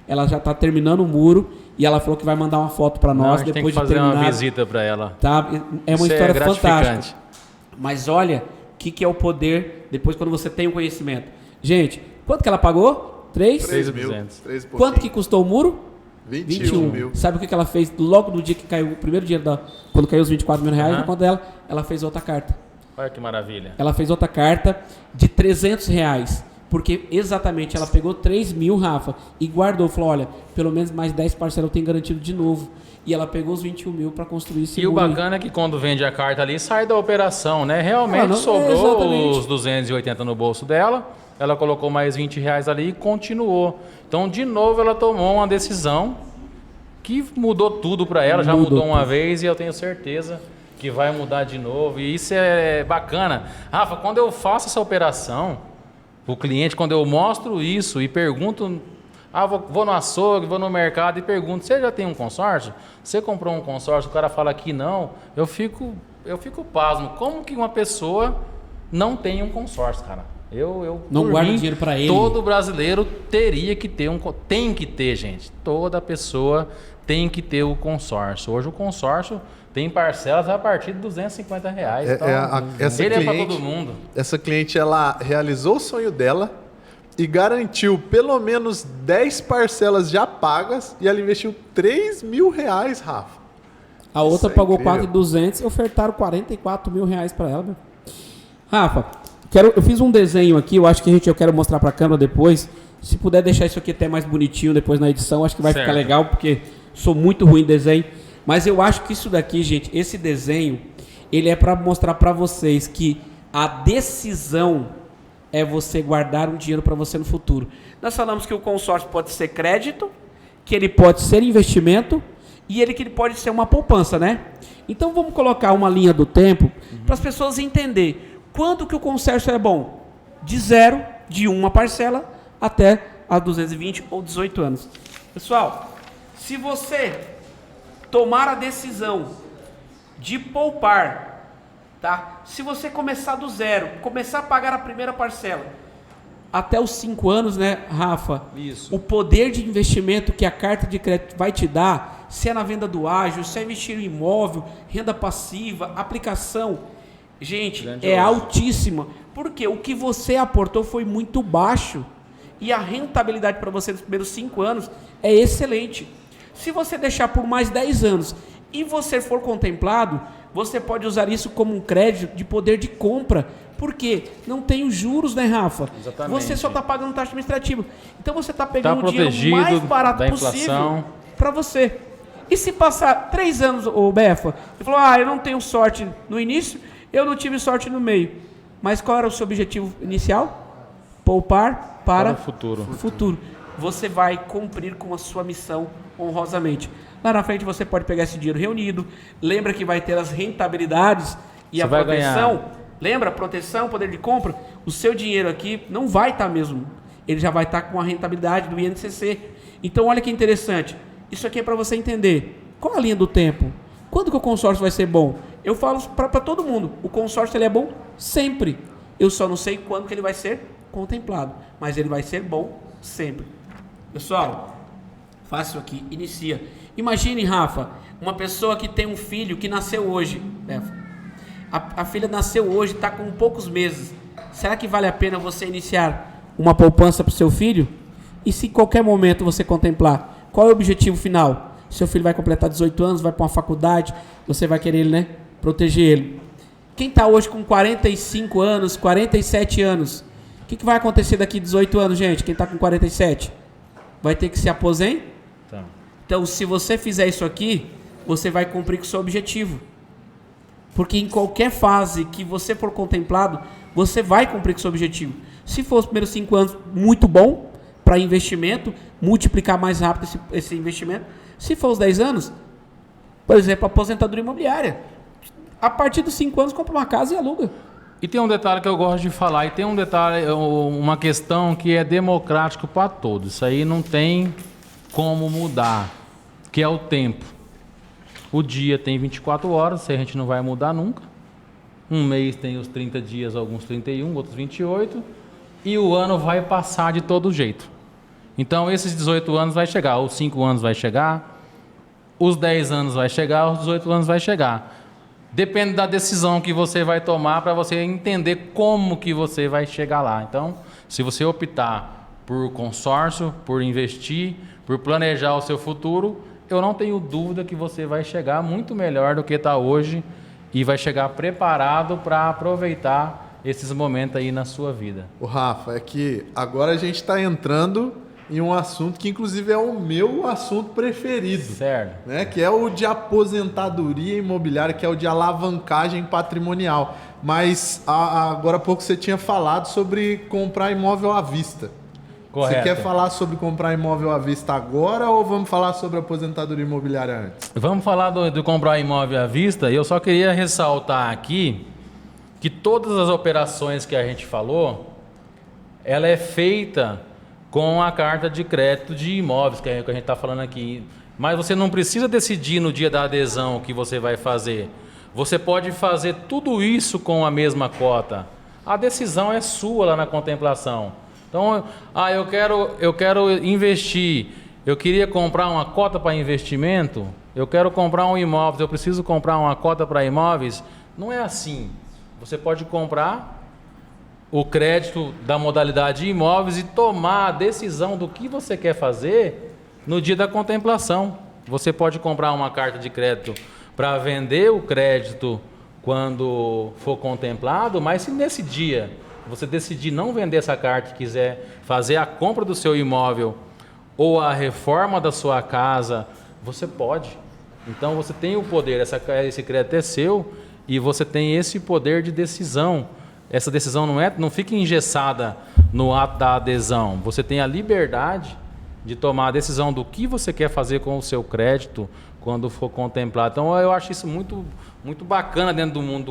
Ela já tá terminando o muro e ela falou que vai mandar uma foto para nós depois depois tem que de terminar. fazer uma visita para ela. Tá? É uma Isso história gratificante. fantástica. Mas olha, o que é o poder depois quando você tem o conhecimento. Gente, quanto que ela pagou? 3? 3.200. Quanto que custou o muro? 21 mil. Sabe o que ela fez logo no dia que caiu, o primeiro dia, quando caiu os R$24 mil, na conta dela? Ela fez outra carta. Olha que maravilha. Ela fez outra carta de R$300, porque exatamente ela pegou 3 mil, Rafa, e guardou. Falou, olha, pelo menos mais 10 parcelas eu tenho garantido de novo. E ela pegou os 21 mil para construir esse E o muro bacana é que quando vende a carta ali, sai da operação, né? Realmente sobrou exatamente. os 280 no bolso dela, ela colocou mais R$20 ali e continuou. Então, de novo, ela tomou uma decisão que mudou tudo para ela. Já mudou uma vez e eu tenho certeza que vai mudar de novo. E isso é bacana. Rafa, quando eu faço essa operação, o cliente, quando eu mostro isso e pergunto... vou no açougue, vou no mercado e pergunto, você já tem um consórcio? Você comprou um consórcio? O cara fala que não. Eu fico pasmo. Como que uma pessoa não tem um consórcio, cara? Eu não guarda dinheiro para ele. Todo brasileiro teria que ter tem que ter, gente. Toda pessoa tem que ter o consórcio. Hoje o consórcio tem parcelas a partir de R$250. Então, ele é para todo mundo. Essa cliente, ela realizou o sonho dela e garantiu pelo menos 10 parcelas já pagas e ela investiu R$3 mil, Rafa. A outra pagou 4.200 e ofertaram R$44 mil para ela. Meu. Rafa, eu fiz um desenho aqui, eu acho que eu quero mostrar para a câmera depois. Se puder deixar isso aqui até mais bonitinho depois na edição, acho que vai ficar legal, porque sou muito ruim em desenho. Mas eu acho que isso daqui, gente, esse desenho, ele é para mostrar para vocês que a decisão é você guardar um dinheiro para você no futuro. Nós falamos que o consórcio pode ser crédito, que ele pode ser investimento e que ele pode ser uma poupança, né? Então vamos colocar uma linha do tempo para as pessoas entenderem quando que o consórcio é bom. De uma parcela até a 220 ou 18 anos. Pessoal, se você tomar a decisão de poupar, tá? Se você começar do zero, começar a pagar a primeira parcela, até os 5 anos, né, Rafa? Isso. O poder de investimento que a carta de crédito vai te dar, se é na venda do ágio, se é investir em imóvel, renda passiva, aplicação, gente, é altíssima. Porque o que você aportou foi muito baixo e a rentabilidade para você nos primeiros 5 anos é excelente. Se você deixar por mais 10 anos e você for contemplado, você pode usar isso como um crédito de poder de compra. Porque não tem os juros, né, Rafa? Exatamente. Você só está pagando taxa administrativa. Então você está pegando o dinheiro protegido mais barato da possível inflação para você. E se passar 3 anos, ô Befa, e falou, eu não tenho sorte no início, eu não tive sorte no meio. Mas qual era o seu objetivo inicial? Poupar para o futuro. Você vai cumprir com a sua missão honrosamente. Lá na frente você pode pegar esse dinheiro reunido. Lembra que vai ter as rentabilidades e você a vai proteção. Ganhar. Lembra? Proteção, poder de compra. O seu dinheiro aqui não vai estar mesmo. Ele já vai estar com a rentabilidade do INCC. Então olha que interessante. Isso aqui é para você entender. Qual a linha do tempo? Quando que o consórcio vai ser bom? Eu falo para todo mundo. O consórcio ele é bom sempre. Eu só não sei quando que ele vai ser contemplado. Mas ele vai ser bom sempre. Pessoal, faça isso aqui. Inicia. Imagine, Rafa, uma pessoa que tem um filho que nasceu hoje. A filha nasceu hoje, está com poucos meses. Será que vale a pena você iniciar uma poupança para o seu filho? E se em qualquer momento você contemplar, qual é o objetivo final? Seu filho vai completar 18 anos, vai para uma faculdade, você vai querer ele, né, proteger ele. Quem está hoje com 45 anos, 47 anos, o que vai acontecer daqui a 18 anos, gente? Quem está com 47? Vai ter que se aposentar? Tá. Então, se você fizer isso aqui, você vai cumprir com o seu objetivo. Porque em qualquer fase que você for contemplado, você vai cumprir com o seu objetivo. Se for os primeiros 5 anos, muito bom para investimento, multiplicar mais rápido esse investimento. Se for os 10 anos, por exemplo, aposentadoria imobiliária. A partir dos 5 anos, compra uma casa e aluga. E tem um detalhe que eu gosto de falar, e tem um detalhe, uma questão que é democrático para todos. Isso aí não tem como mudar, que é o tempo. O dia tem 24 horas, isso a gente não vai mudar nunca. Um mês tem os 30 dias, alguns 31, outros 28. E o ano vai passar de todo jeito. Então, esses 18 anos vai chegar, os 5 anos vai chegar, os 10 anos vai chegar, os 18 anos vai chegar. Depende da decisão que você vai tomar para você entender como que você vai chegar lá. Então, se você optar por consórcio, por investir, por planejar o seu futuro, eu não tenho dúvida que você vai chegar muito melhor do que está hoje e vai chegar preparado para aproveitar esses momentos aí na sua vida. O Rafa, é que agora a gente está entrando em um assunto que inclusive é o meu assunto preferido. Certo. Né? Que é o de aposentadoria imobiliária, que é o de alavancagem patrimonial. Mas agora há pouco você tinha falado sobre comprar imóvel à vista. Correto. Você quer falar sobre comprar imóvel à vista agora ou vamos falar sobre aposentadoria imobiliária antes? Vamos falar do comprar imóvel à vista. Eu só queria ressaltar aqui que todas as operações que a gente falou, ela é feita com a carta de crédito de imóveis, que é o que a gente está falando aqui. Mas você não precisa decidir no dia da adesão o que você vai fazer. Você pode fazer tudo isso com a mesma cota. A decisão é sua lá na contemplação. Então, eu quero investir, eu queria comprar uma cota para investimento, eu quero comprar um imóvel, eu preciso comprar uma cota para imóveis. Não é assim. Você pode comprar o crédito da modalidade de imóveis e tomar a decisão do que você quer fazer no dia da contemplação. Você pode comprar uma carta de crédito para vender o crédito quando for contemplado, mas se nesse dia você decidir não vender essa carta e quiser fazer a compra do seu imóvel ou a reforma da sua casa, você pode. Então você tem o poder, esse crédito é seu e você tem esse poder de decisão. Essa decisão não fica engessada no ato da adesão. Você tem a liberdade de tomar a decisão do que você quer fazer com o seu crédito quando for contemplado. Então, eu acho isso muito, muito bacana dentro do mundo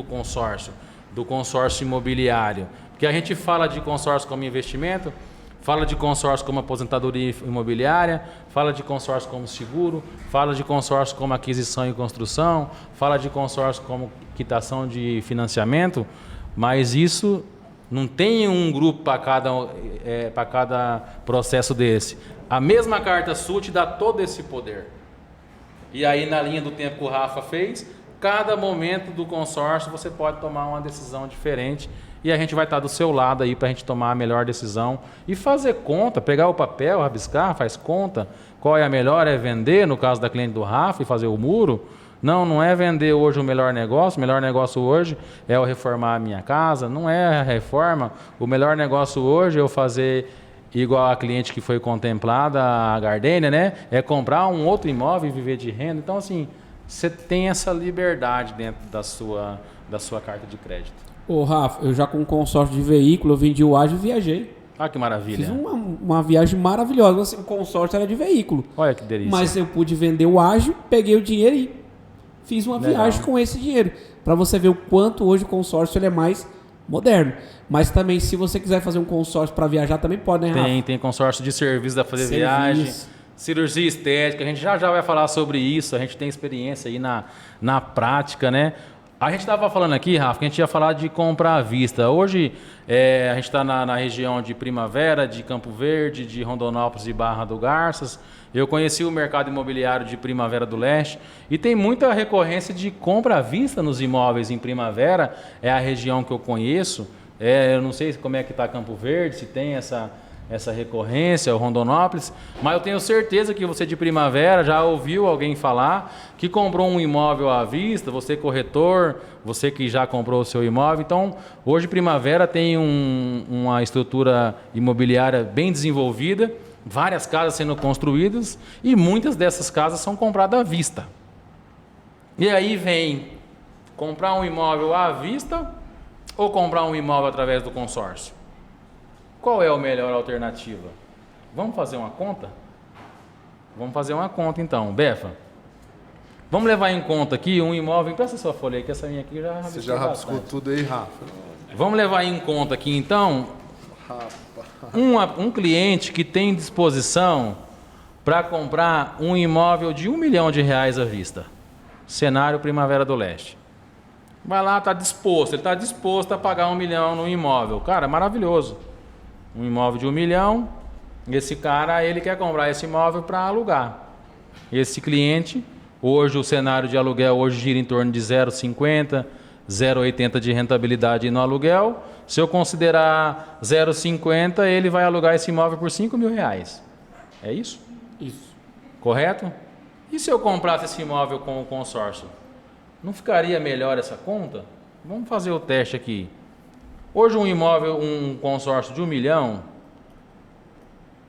do consórcio imobiliário. Porque a gente fala de consórcio como investimento, fala de consórcio como aposentadoria imobiliária, fala de consórcio como seguro, fala de consórcio como aquisição e construção, fala de consórcio como quitação de financiamento, mas isso não tem um grupo para cada processo desse. A mesma carta sua te dá todo esse poder. E aí, na linha do tempo que o Rafa fez, cada momento do consórcio você pode tomar uma decisão diferente e a gente vai estar do seu lado aí para a gente tomar a melhor decisão e fazer conta, pegar o papel, rabiscar, faz conta, qual é a melhor, é vender, no caso da cliente do Rafa, e fazer o muro. Não é vender hoje o melhor negócio hoje é eu reformar a minha casa, não é a reforma, o melhor negócio hoje é eu fazer igual a cliente que foi contemplada, a Gardênia, né? É comprar um outro imóvel e viver de renda. Então, assim, você tem essa liberdade dentro da sua carta de crédito. Ô, Rafa, eu já com um consórcio de veículo, eu vendi o ágio e viajei. Ah, que maravilha. Fiz uma viagem maravilhosa. Assim, o consórcio era de veículo. Olha que delícia. Mas eu pude vender o ágio, peguei o dinheiro e fiz uma viagem com esse dinheiro. Para você ver o quanto hoje o consórcio ele é mais moderno. Mas também, se você quiser fazer um consórcio para viajar, também pode, né, Rafa? Tem consórcio de serviço da fazer viagem, cirurgia estética, a gente já vai falar sobre isso, a gente tem experiência aí na prática, né? A gente estava falando aqui, Rafa, que a gente ia falar de compra à vista. Hoje a gente está na região de Primavera, de Campo Verde, de Rondonópolis e Barra do Garças. Eu conheci o mercado imobiliário de Primavera do Leste e tem muita recorrência de compra à vista nos imóveis em Primavera, é a região que eu conheço. Eu não sei como é que está Campo Verde, se tem essa recorrência, o Rondonópolis, mas eu tenho certeza que você de Primavera já ouviu alguém falar que comprou um imóvel à vista, você corretor, você que já comprou o seu imóvel. Então, hoje Primavera tem uma estrutura imobiliária bem desenvolvida, várias casas sendo construídas e muitas dessas casas são compradas à vista. E aí vem comprar um imóvel à vista ou comprar um imóvel através do consórcio? Qual é a melhor alternativa? Vamos fazer uma conta? Vamos fazer uma conta então. Befa, vamos levar em conta aqui um imóvel... Empresta sua folha aí, que essa minha aqui já rabiscou. Você já rabiscou tudo aí, Rafa? Vamos levar em conta aqui então um cliente que tem disposição para comprar um imóvel de R$1 milhão à vista. Cenário Primavera do Leste. Vai lá, ele está disposto a pagar R$1 milhão no imóvel. Cara, maravilhoso. Um imóvel de R$1 milhão, esse cara, ele quer comprar esse imóvel para alugar. Esse cliente, hoje o cenário de aluguel hoje gira em torno de 0,50, 0,80 de rentabilidade no aluguel. Se eu considerar 0,50, ele vai alugar esse imóvel por R$5 mil. É isso? Isso. Correto? E se eu comprasse esse imóvel com o consórcio? Não ficaria melhor essa conta? Vamos fazer o teste aqui. Hoje um imóvel, um consórcio de R$1 milhão,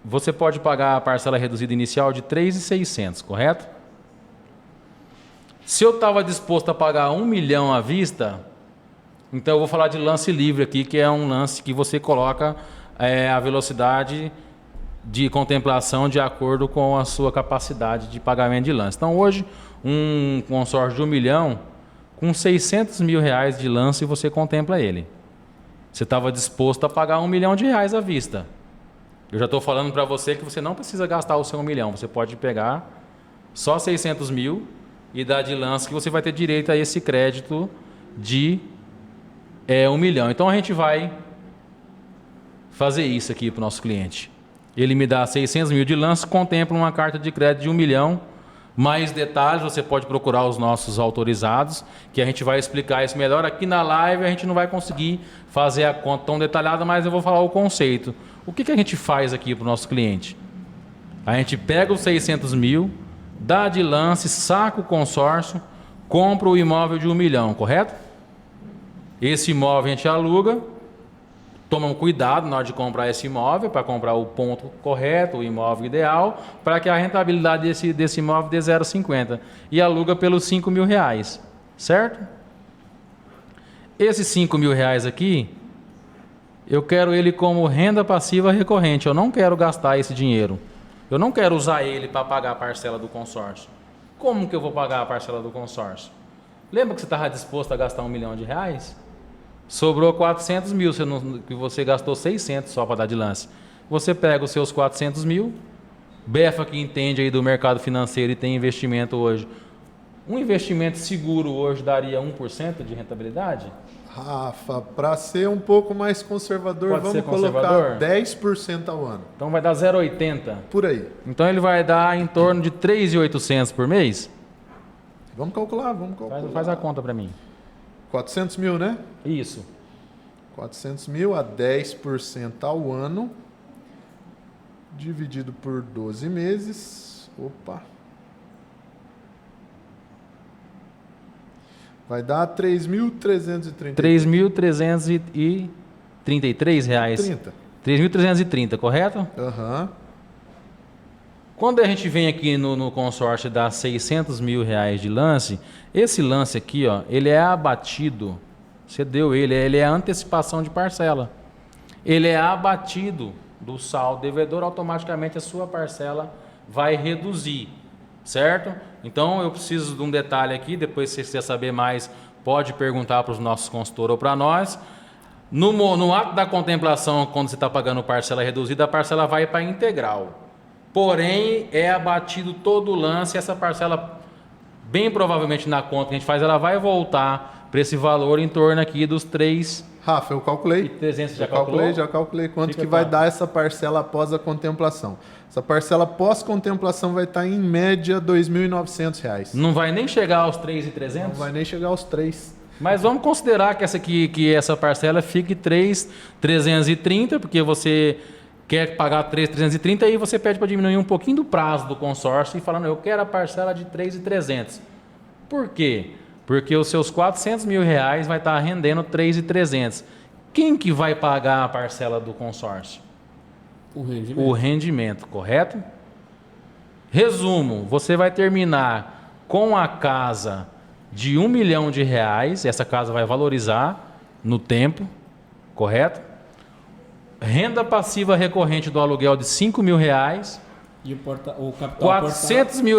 você pode pagar a parcela reduzida inicial de R$ 3.600, correto? Se eu estava disposto a pagar R$1 milhão à vista, então eu vou falar de lance livre aqui, que é um lance que você coloca a velocidade de contemplação de acordo com a sua capacidade de pagamento de lance. Então hoje um consórcio de R$1 milhão, com R$600 mil de lance, você contempla ele. Você estava disposto a pagar R$1 milhão à vista. Eu já estou falando para você que você não precisa gastar o seu R$1 milhão. Você pode pegar só 600 mil e dar de lance que você vai ter direito a esse crédito de R$1 milhão. Então a gente vai fazer isso aqui para o nosso cliente. Ele me dá 600 mil de lance, contempla uma carta de crédito de R$1 milhão. Mais detalhes, você pode procurar os nossos autorizados, que a gente vai explicar isso melhor. Aqui na live a gente não vai conseguir fazer a conta tão detalhada, mas eu vou falar o conceito. O que a gente faz aqui para o nosso cliente? A gente pega os 600 mil, dá de lance, saca o consórcio, compra o imóvel de R$1 milhão, correto? Esse imóvel a gente aluga, toma um cuidado na hora de comprar esse imóvel, para comprar o ponto correto, o imóvel ideal, para que a rentabilidade desse imóvel dê 0,50. E aluga pelos R$5 mil, certo? Esses R$5 mil aqui, eu quero ele como renda passiva recorrente. Eu não quero gastar esse dinheiro. Eu não quero usar ele para pagar a parcela do consórcio. Como que eu vou pagar a parcela do consórcio? Lembra que você estava disposto a gastar R$1 milhão? Sobrou 400 mil, que você gastou 600 só para dar de lance. Você pega os seus 400 mil, Befa que entende aí do mercado financeiro e tem investimento hoje. Um investimento seguro hoje daria 1% de rentabilidade? Rafa, para ser um pouco mais conservador, Pode vamos ser conservador? colocar 10% ao ano. Então vai dar 0,80. Por aí. Então ele vai dar em torno de 3.800 por mês? Vamos calcular. Faz a conta para mim. 400 mil, né? Isso. 400 mil a 10% ao ano, dividido por 12 meses. Opa! Vai dar R$ 3.330. R$ 3.333. 3.330, correto? Aham. Quando a gente vem aqui no consórcio e dá R$600 mil de lance, esse lance aqui, ó, ele é abatido, você deu ele é antecipação de parcela. Ele é abatido do saldo devedor, automaticamente a sua parcela vai reduzir, certo? Então eu preciso de um detalhe aqui, depois se você quiser saber mais, pode perguntar para os nossos consultores ou para nós. No ato da contemplação, quando você está pagando parcela reduzida, a parcela vai para integral. Porém, é abatido todo o lance, essa parcela, bem provavelmente na conta que a gente faz, ela vai voltar para esse valor em torno aqui dos 3... Rafa, eu calculei. 300 já Já calculei quanto Fica que vai claro. dar essa parcela após a contemplação. Essa parcela pós-contemplação vai estar em média R$ 2.900. Não vai nem chegar aos 3.300? Não vai nem chegar aos 3. Mas vamos considerar que essa parcela fique 3.330, porque você quer pagar 3.330 e você pede para diminuir um pouquinho do prazo do consórcio e falando, eu quero a parcela de 3.300. Por quê? Porque os seus R$400 mil vai estar rendendo 3.300. Quem que vai pagar a parcela do consórcio? O rendimento, correto? Resumo, você vai terminar com a casa de R$1 milhão, essa casa vai valorizar no tempo, correto? Renda passiva recorrente do aluguel de R$5 mil, E o capital R$400 mil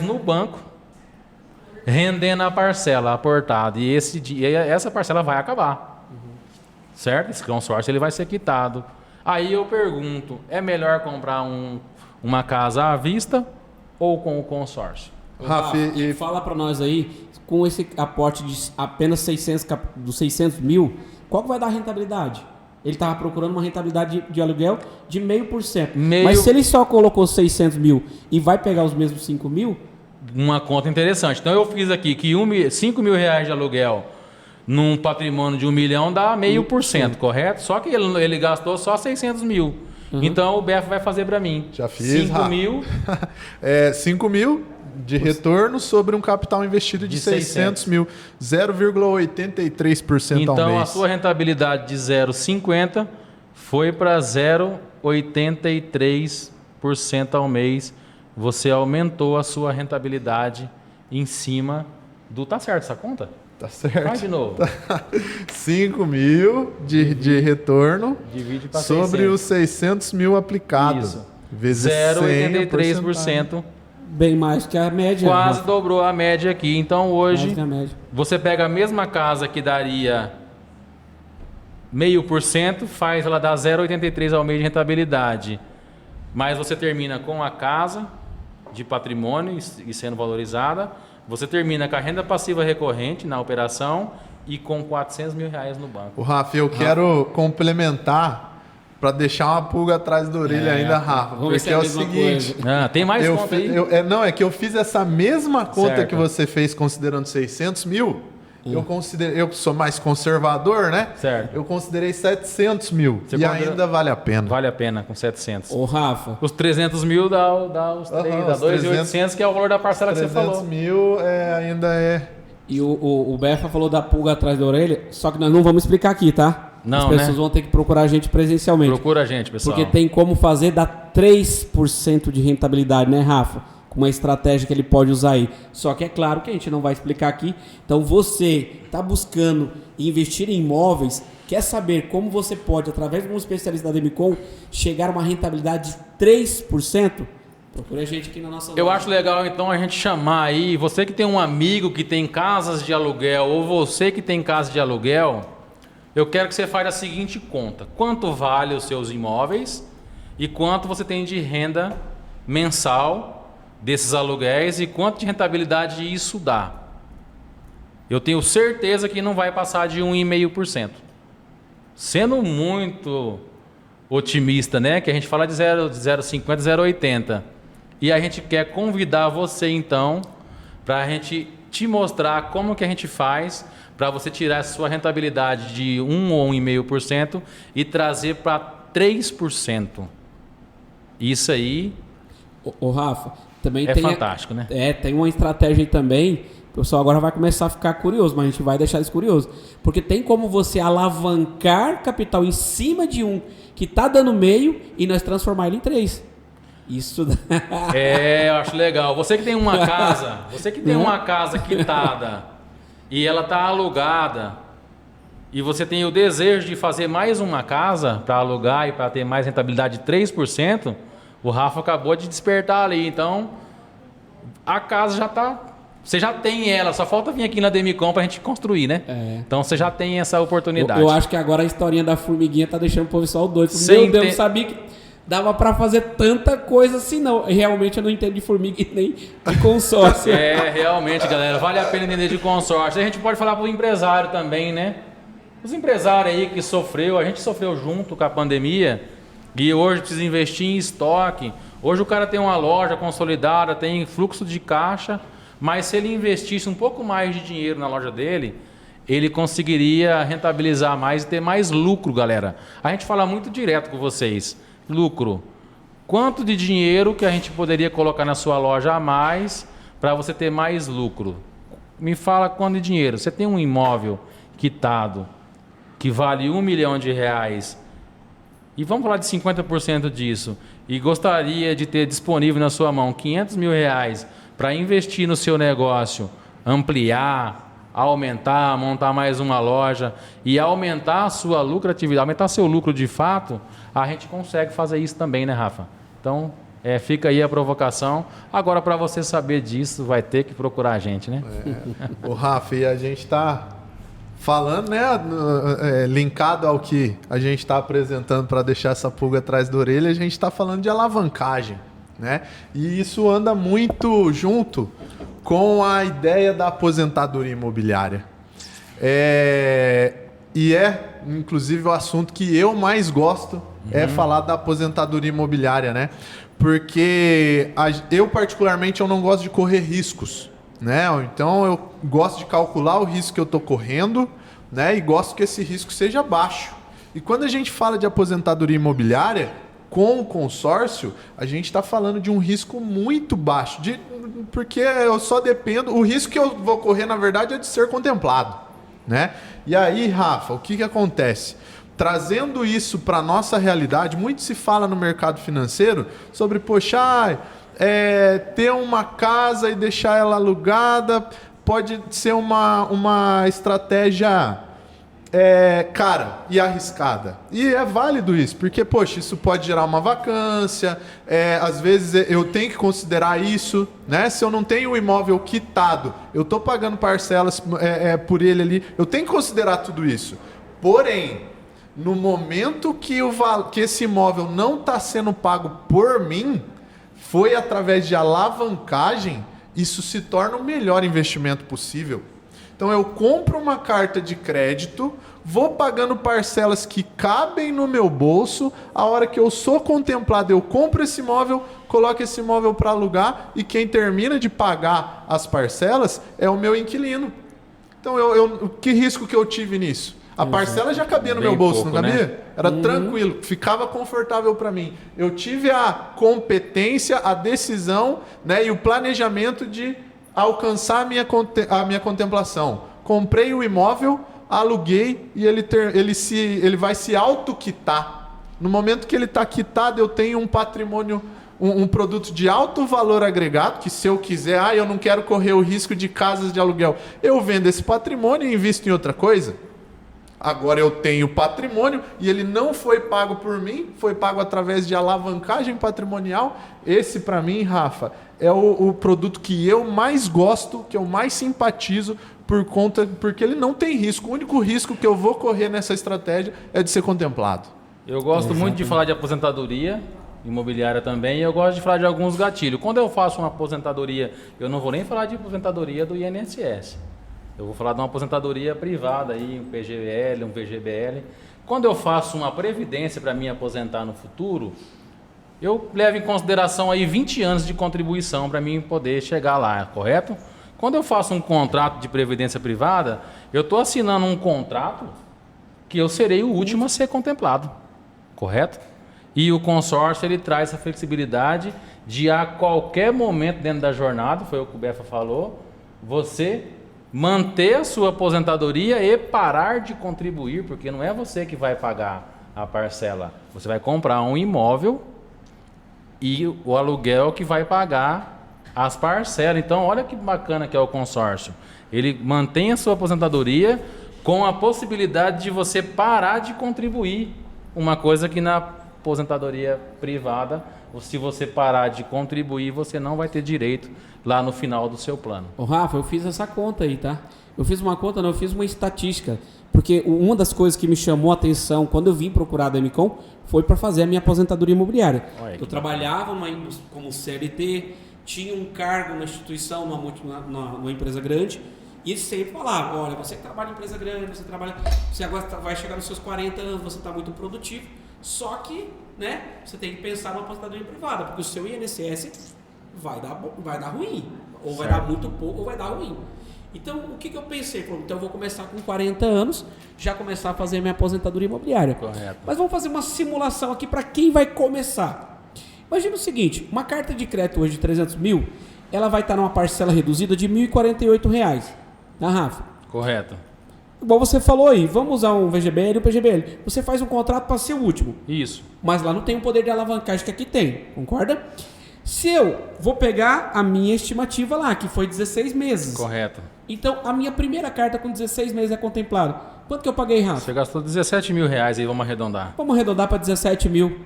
no banco, rendendo a parcela aportada. E essa parcela vai acabar. Certo? Esse consórcio ele vai ser quitado. Aí eu pergunto, é melhor comprar uma casa à vista ou com o consórcio? Rafa, fala para nós aí, com esse aporte de apenas 600 mil, qual que vai dar a rentabilidade? Ele estava procurando uma rentabilidade de aluguel de 0,5%. Mas se ele só colocou 600 mil e vai pegar os mesmos 5 mil... Uma conta interessante. Então eu fiz aqui que R$5 mil de aluguel num patrimônio de R$1 milhão dá 0,5%, correto? Só que ele gastou só 600 mil. Então o BF vai fazer para mim. Já fiz, 5 mil. 5 mil de retorno sobre um capital investido de 600 mil. 0,83% ao mês. Então a sua rentabilidade de 0,50 foi para 0,83% ao mês. Você aumentou a sua rentabilidade em cima do... Tá certo essa conta? Tá certo. Faz de novo. 5 mil de retorno Divide para sobre 600. os 600 mil aplicados. Isso. Vezes 0,83%. Bem mais que a média. Quase dobrou a média aqui. Então hoje Mais que a média. você pega a mesma casa que daria 0,5%, faz ela dar 0,83% ao mês de rentabilidade. Mas você termina com a casa de patrimônio e sendo valorizada, você termina com a renda passiva recorrente na operação e com R$400 mil no banco. O Rafa, eu quero complementar para deixar uma pulga atrás da orelha ainda, Rafa. Vamos ver se Porque é é a o mesma seguinte... coisa. Tem mais conta aí? É que eu fiz essa mesma conta Certo. que você fez considerando 600 mil. Eu sou mais conservador, né? Certo. Eu considerei 700 mil. Você e ainda vale a pena. Vale a pena com 700. Ô, Rafa, Os 300 mil dá os 2.800, que é o valor da parcela que você 300 falou. mil ainda é... e o Befa falou da pulga atrás da orelha, só que nós não vamos explicar aqui, tá? Não, as pessoas né? vão ter que procurar a gente presencialmente. Procura a gente, pessoal. Porque tem como fazer dar 3% de rentabilidade, né, Rafa? Com uma estratégia que ele pode usar aí. Só que é claro que a gente não vai explicar aqui. Então você está buscando investir em imóveis, quer saber como você pode, através de um especialista da Demicon, chegar a uma rentabilidade de 3%? Procura a gente aqui na nossa Eu loja. acho legal, então, a gente chamar aí, você que tem um amigo que tem casas de aluguel, ou você que tem casa de aluguel, eu quero que você faça a seguinte conta. Quanto vale os seus imóveis e quanto você tem de renda mensal desses aluguéis e quanto de rentabilidade isso dá. Eu tenho certeza que não vai passar de 1,5%. Sendo muito otimista, né? Que a gente fala de 0,50, 0,80. E a gente quer convidar você, então, para a gente te mostrar como que a gente faz para você tirar a sua rentabilidade de 1 ou 1,5% e trazer para 3%. Isso aí Ô, Rafa, também é tem fantástico, né? tem uma estratégia aí também. O pessoal agora vai começar a ficar curioso, mas a gente vai deixar isso curioso. Porque tem como você alavancar capital em cima de um que está dando meio e nós transformar ele em 3. Isso. Eu acho legal. Você que tem uma casa, quitada e ela está alugada e você tem o desejo de fazer mais uma casa para alugar e para ter mais rentabilidade de 3%, o Rafa acabou de despertar ali. Então, a casa já está... Você já tem ela, só falta vir aqui na Demicon para a gente construir, né? Então, você já tem essa oportunidade. Eu acho que agora a historinha da formiguinha tá deixando o pessoal doido. Sem Meu Deus, eu sabia que dava para fazer tanta coisa assim, não. Realmente eu não entendo de formiga e nem de consórcio. Realmente, galera, vale a pena entender de consórcio. A gente pode falar para o empresário também, né? Os empresários aí que a gente sofreu junto com a pandemia e hoje precisa investir em estoque. Hoje o cara tem uma loja consolidada, tem fluxo de caixa, mas se ele investisse um pouco mais de dinheiro na loja dele, ele conseguiria rentabilizar mais e ter mais lucro, galera. A gente fala muito direto com vocês. Lucro. Quanto de dinheiro que a gente poderia colocar na sua loja a mais para você ter mais lucro? Me fala quanto de dinheiro. Você tem um imóvel quitado que vale R$1 milhão e vamos falar de 50% disso e gostaria de ter disponível na sua mão R$500 mil para investir no seu negócio, ampliar, aumentar, montar mais uma loja e aumentar a sua lucratividade, aumentar seu lucro de fato, a gente consegue fazer isso também, né, Rafa? Então, fica aí a provocação. Agora, para você saber disso, vai ter que procurar a gente, né? O Rafa, e a gente está falando, né, linkado ao que a gente está apresentando para deixar essa pulga atrás da orelha, a gente está falando de alavancagem, né? E isso anda muito junto com a ideia da aposentadoria imobiliária. Inclusive, o assunto que eu mais gosto é falar da aposentadoria imobiliária, né? Porque eu, particularmente, eu não gosto de correr riscos, né? Então, eu gosto de calcular o risco que eu estou correndo, né? E gosto que esse risco seja baixo. E quando a gente fala de aposentadoria imobiliária, com o consórcio, a gente está falando de um risco muito baixo, porque eu só dependo... O risco que eu vou correr, na verdade, é de ser contemplado, né? E aí, Rafa, o que acontece? Trazendo isso para a nossa realidade, muito se fala no mercado financeiro sobre, ter uma casa e deixar ela alugada pode ser uma estratégia... cara e arriscada. E é válido isso, porque, isso pode gerar uma vacância, às vezes eu tenho que considerar isso, né? Se eu não tenho o imóvel quitado, eu estou pagando parcelas por ele ali, eu tenho que considerar tudo isso. Porém, no momento que esse imóvel não está sendo pago por mim, foi através de alavancagem, isso se torna o melhor investimento possível. Então eu compro uma carta de crédito, vou pagando parcelas que cabem no meu bolso, a hora que eu sou contemplado, eu compro esse imóvel, coloco esse imóvel para alugar e quem termina de pagar as parcelas é o meu inquilino. Então que risco que eu tive nisso? A parcela já cabia no meu bolso, não cabia? Né? Era tranquilo, ficava confortável para mim. Eu tive a competência, a decisão, né, e o planejamento de alcançar a minha contemplação. Comprei o imóvel, aluguei e ele vai se autoquitar. No momento que ele está quitado, eu tenho um patrimônio, um produto de alto valor agregado, que se eu quiser, eu não quero correr o risco de casas de aluguel, eu vendo esse patrimônio e invisto em outra coisa. Agora eu tenho patrimônio e ele não foi pago por mim, foi pago através de alavancagem patrimonial. Esse, para mim, Rafa, é o produto que eu mais gosto, que eu mais simpatizo, porque ele não tem risco. O único risco que eu vou correr nessa estratégia é de ser contemplado. Eu gosto muito de falar de aposentadoria imobiliária também, e eu gosto de falar de alguns gatilhos. Quando eu faço uma aposentadoria, eu não vou nem falar de aposentadoria do INSS. Eu vou falar de uma aposentadoria privada, aí, um PGBL, um VGBL. Quando eu faço uma previdência para me aposentar no futuro, eu levo em consideração aí 20 anos de contribuição para mim poder chegar lá, correto? Quando eu faço um contrato de previdência privada, eu estou assinando um contrato que eu serei o último a ser contemplado, correto? E o consórcio ele traz essa flexibilidade de a qualquer momento dentro da jornada, foi o que o Befa falou, você manter a sua aposentadoria e parar de contribuir, porque não é você que vai pagar a parcela. Você vai comprar um imóvel e o aluguel que vai pagar as parcelas. Então, olha que bacana que é o consórcio. Ele mantém a sua aposentadoria com a possibilidade de você parar de contribuir. Uma coisa que na aposentadoria privada, se você parar de contribuir, você não vai ter direito lá no final do seu plano. Ô Rafa, eu fiz essa conta aí, tá? Eu fiz uma conta, não, eu fiz uma estatística. Porque uma das coisas que me chamou a atenção quando eu vim procurar a Demicon foi para fazer a minha aposentadoria imobiliária. Eu trabalhava como CLT, tinha um cargo na instituição, numa empresa grande, e eles sempre falavam, olha, você que trabalha em empresa grande, você agora vai chegar nos seus 40 anos, você está muito produtivo, só que, né, você tem que pensar numa aposentadoria privada, porque o seu INSS vai dar ruim, ou vai dar muito pouco, ou vai dar ruim. Então, o que eu pensei? Então, eu vou começar com 40 anos, já começar a fazer minha aposentadoria imobiliária. Correto. Mas vamos fazer uma simulação aqui para quem vai começar. Imagina o seguinte, uma carta de crédito hoje de 300 mil, ela vai estar numa parcela reduzida de R$ 1.048, tá, Rafa? Correto. Igual você falou aí, vamos usar um VGBL e um PGBL. Você faz um contrato para ser o último. Isso. Mas lá não tem o poder de alavancagem que aqui tem, concorda? Se eu vou pegar a minha estimativa lá, que foi 16 meses. Correto. Então, a minha primeira carta com 16 meses é contemplada. Quanto que eu paguei, Rafa? Você gastou 17 mil reais aí, vamos arredondar. Vamos arredondar para 17 mil.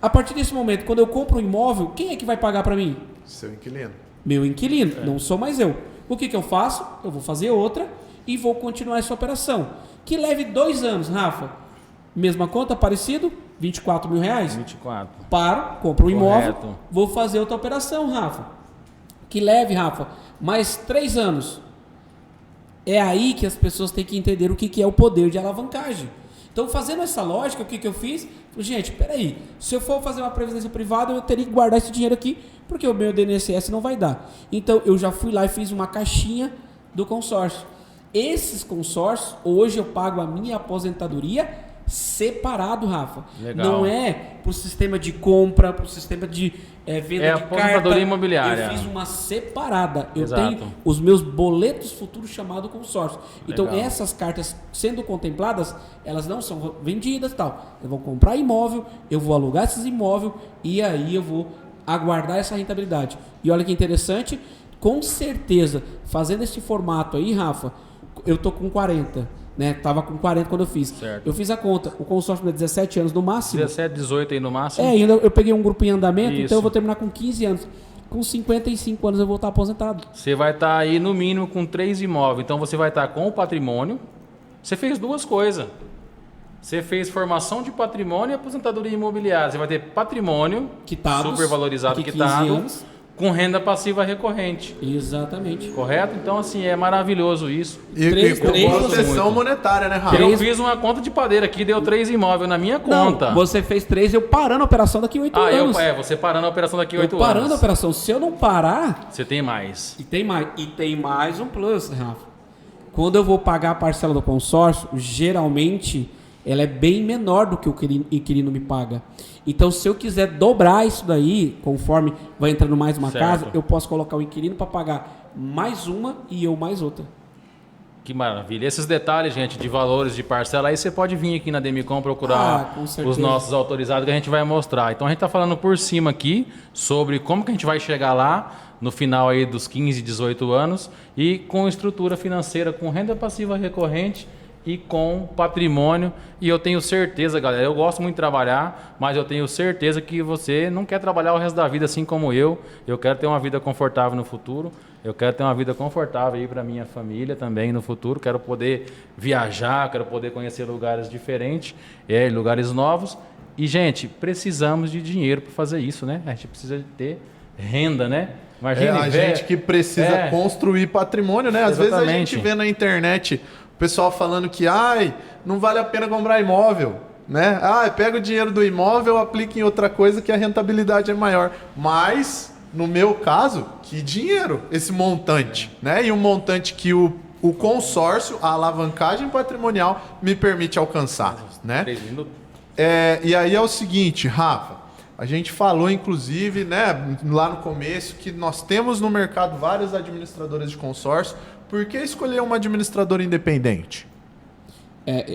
A partir desse momento, quando eu compro um imóvel, quem é que vai pagar para mim? Seu inquilino. Meu inquilino, não sou mais eu. O que eu faço? Eu vou fazer outra e vou continuar essa operação. Que leve 2 anos, Rafa. Mesma conta, parecido? 24 mil reais? 24. Paro, compro um imóvel, Correto. vou fazer outra operação, Rafa. Que leve, Rafa, mais 3 anos. É aí que as pessoas têm que entender o que é o poder de alavancagem. Então, fazendo essa lógica, o que eu fiz? Gente, peraí, se eu for fazer uma previdência privada, eu teria que guardar esse dinheiro aqui, porque o meu INSS não vai dar. Então, eu já fui lá e fiz uma caixinha do consórcio. Esses consórcios, hoje eu pago a minha aposentadoria separado, Rafa. Legal. Não é para o sistema de compra, para o sistema de venda de aposentadoria carta. imobiliária. Eu fiz uma separada. Eu Exato. tenho os meus boletos futuros chamados consórcio. Então, Legal. essas cartas sendo contempladas, elas não são vendidas e tal. Eu vou comprar imóvel, eu vou alugar esses imóveis e aí eu vou aguardar essa rentabilidade. E olha que interessante, com certeza, fazendo esse formato aí, Rafa, eu tô com 40, né? Tava com 40 quando eu fiz. Certo. Eu fiz a conta. O consórcio é 17 anos no máximo. 17, 18 aí no máximo. Ainda eu peguei um grupo em andamento, Isso. então eu vou terminar com 15 anos. Com 55 anos eu vou estar aposentado. Você vai estar aí no mínimo com 3 imóveis. Então você vai estar com o patrimônio. Você fez 2 coisas. Você fez formação de patrimônio e aposentadoria imobiliária. Você vai ter patrimônio Quitados, supervalorizado, daqui 15 quitado, anos. com renda passiva recorrente. Exatamente. Correto? Então, assim, é maravilhoso isso. E com três- proteção muito. monetária, né, Rafa? Eu fiz uma conta de padeiro aqui, deu 3 imóveis na minha conta. Não, você fez 3, eu parando a operação daqui 8 anos. Você parando a operação daqui 8 eu parando anos. a operação. Se eu não parar, Você tem mais. e tem mais um plus, Rafa. Quando eu vou pagar a parcela do consórcio, geralmente ela é bem menor do que o inquilino me paga. Então, se eu quiser dobrar isso daí, conforme vai entrando mais uma Certo. casa, eu posso colocar o inquilino para pagar mais uma e eu mais outra. Que maravilha. Esses detalhes, gente, de valores de parcela, aí você pode vir aqui na Demicon procurar Com certeza. os nossos autorizados que a gente vai mostrar. Então a gente está falando por cima aqui sobre como que a gente vai chegar lá no final aí dos 15, 18 anos e com estrutura financeira, com renda passiva recorrente e com patrimônio. E eu tenho certeza, galera, eu gosto muito de trabalhar, mas eu tenho certeza que você não quer trabalhar o resto da vida assim como eu. Eu quero ter uma vida confortável no futuro. Eu quero ter uma vida confortável aí para minha família também no futuro. Quero poder viajar, quero poder conhecer lugares diferentes, lugares novos. E, gente, precisamos de dinheiro para fazer isso, né? A gente precisa ter renda, né? Imagina, a gente que precisa construir patrimônio, né? Às vezes a gente vê na internet o pessoal falando que não vale a pena comprar imóvel, né? Pega o dinheiro do imóvel, aplica em outra coisa que a rentabilidade é maior. Mas, no meu caso, que dinheiro esse montante, né? E um montante que o consórcio, a alavancagem patrimonial, me permite alcançar, né? 3 minutos. E aí é o seguinte, Rafa, a gente falou inclusive, né, lá no começo, que nós temos no mercado várias administradoras de consórcio. Por que escolher uma administradora independente?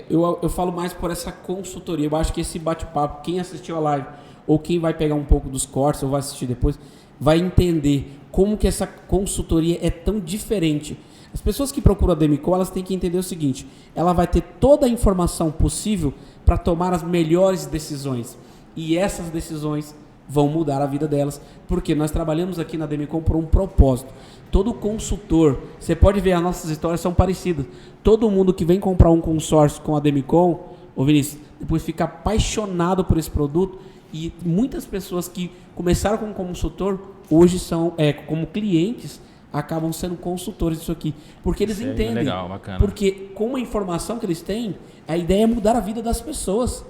Eu falo mais por essa consultoria. Eu acho que esse bate-papo, quem assistiu a live ou quem vai pegar um pouco dos cortes ou vai assistir depois, vai entender como que essa consultoria é tão diferente. As pessoas que procuram a Demicon, elas têm que entender o seguinte: ela vai ter toda a informação possível para tomar as melhores decisões. E essas decisões vão mudar a vida delas, porque nós trabalhamos aqui na Demicon por um propósito. Todo consultor, você pode ver, as nossas histórias são parecidas. Todo mundo que vem comprar um consórcio com a Demicon, ô Vinícius, depois fica apaixonado por esse produto. E muitas pessoas que começaram como consultor, hoje são, como clientes, acabam sendo consultores disso aqui. Porque eles entendem. Legal, bacana. Porque com a informação que eles têm, a ideia é mudar a vida das pessoas.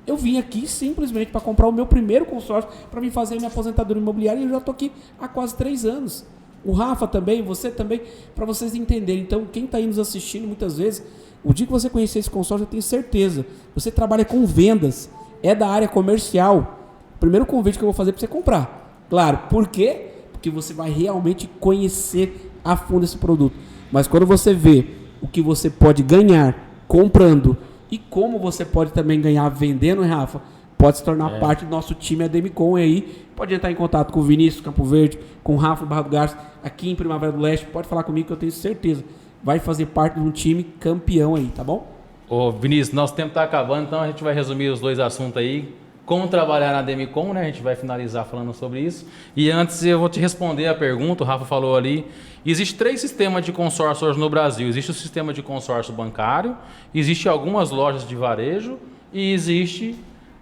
Eu vim aqui simplesmente para comprar o meu primeiro consórcio, para me fazer minha aposentadoria imobiliária, e eu já estou aqui há quase 3 anos. O Rafa também, você também, para vocês entenderem. Então, quem está aí nos assistindo, muitas vezes, o dia que você conhecer esse consórcio, eu tenho certeza, você trabalha com vendas, é da área comercial. O primeiro convite que eu vou fazer para você comprar. Claro, por quê? Porque você vai realmente conhecer a fundo esse produto. Mas quando você vê o que você pode ganhar comprando e como você pode também ganhar vendendo, Rafa, pode se tornar parte do nosso time Demicon. E aí pode entrar em contato com o Vinícius Campo Verde, com o Rafa Barra do Garça, aqui em Primavera do Leste. Pode falar comigo que eu tenho certeza. Vai fazer parte de um time campeão aí, tá bom? Ô Vinícius, nosso tempo está acabando, então a gente vai resumir os 2 assuntos aí. Como trabalhar na Demicon, né? A gente vai finalizar falando sobre isso. E antes eu vou te responder a pergunta, o Rafa falou ali. Existem 3 sistemas de consórcio hoje no Brasil. Existe o sistema de consórcio bancário, existe algumas lojas de varejo e existe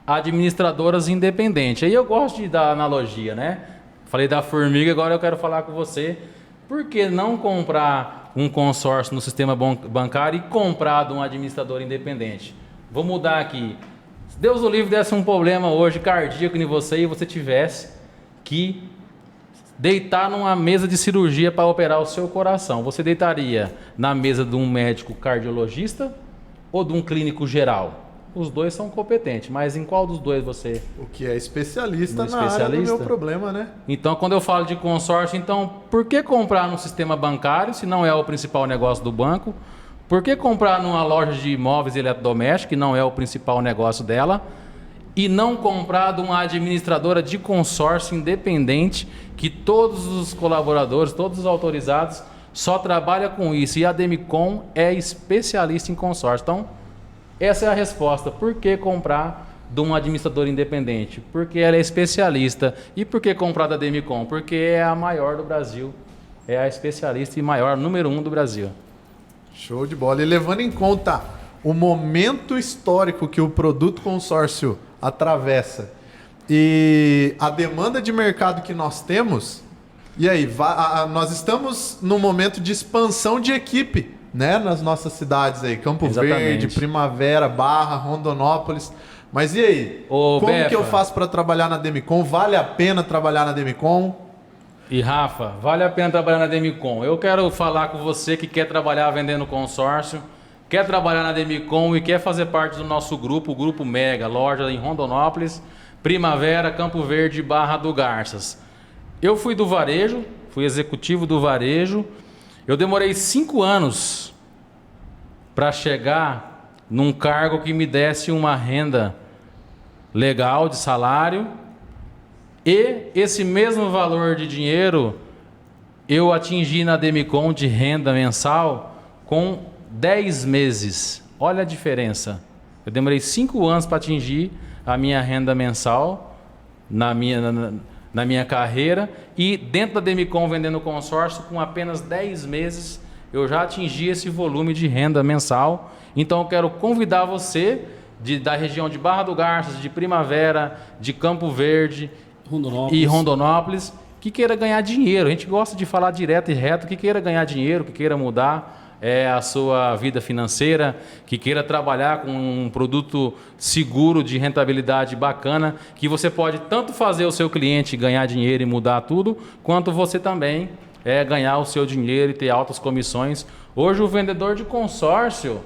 administradoras independentes. Aí eu gosto de dar analogia, né? Falei da formiga, agora eu quero falar com você. Por que não comprar um consórcio no sistema bancário e comprar de um administrador independente? Vou mudar aqui. Se Deus o livre desse um problema hoje cardíaco em você e você tivesse que deitar numa mesa de cirurgia para operar o seu coração, você deitaria na mesa de um médico cardiologista ou de um clínico geral? Os 2 são competentes, mas em qual dos 2 você... O que é especialista na área do meu problema, né? Então, quando eu falo de consórcio, então, por que comprar no sistema bancário, se não é o principal negócio do banco? Por que comprar numa loja de imóveis e eletrodomésticos, que não é o principal negócio dela? E não comprar de uma administradora de consórcio independente, que todos os colaboradores, todos os autorizados, só trabalham com isso. E a Demicon é especialista em consórcio. Então, essa é a resposta. Por que comprar de um administrador independente? Porque ela é especialista. E por que comprar da Demicon? Porque é a maior do Brasil. É a especialista e maior, número 1 do Brasil. Show de bola. E levando em conta o momento histórico que o produto consórcio atravessa e a demanda de mercado que nós temos, e aí, nós estamos num momento de expansão de equipe, né, nas nossas cidades aí, Campo Verde, Primavera, Barra, Rondonópolis. Mas e aí? Como que eu faço para trabalhar na Demicon? Vale a pena trabalhar na Demicon? E Rafa, vale a pena trabalhar na Demicon? Eu quero falar com você que quer trabalhar vendendo consórcio, quer trabalhar na Demicon e quer fazer parte do nosso grupo, o Grupo Mega, loja em Rondonópolis, Primavera, Campo Verde, Barra do Garças. Eu fui do varejo, fui executivo do varejo. Eu demorei 5 anos para chegar num cargo que me desse uma renda legal de salário. E esse mesmo valor de dinheiro eu atingi na Demicon de renda mensal com 10 meses. Olha a diferença. Eu demorei 5 anos para atingir a minha renda mensal na minha carreira, e dentro da Demicon, vendendo consórcio, com apenas 10 meses, eu já atingi esse volume de renda mensal. Então eu quero convidar você da região de Barra do Garças, de Primavera, de Campo Verde e Rondonópolis, que queira ganhar dinheiro. A gente gosta de falar direto e reto, que queira ganhar dinheiro, que queira mudar a sua vida financeira, que queira trabalhar com um produto seguro, de rentabilidade bacana, que você pode tanto fazer o seu cliente ganhar dinheiro e mudar tudo, quanto você também ganhar o seu dinheiro e ter altas comissões. Hoje o vendedor de consórcio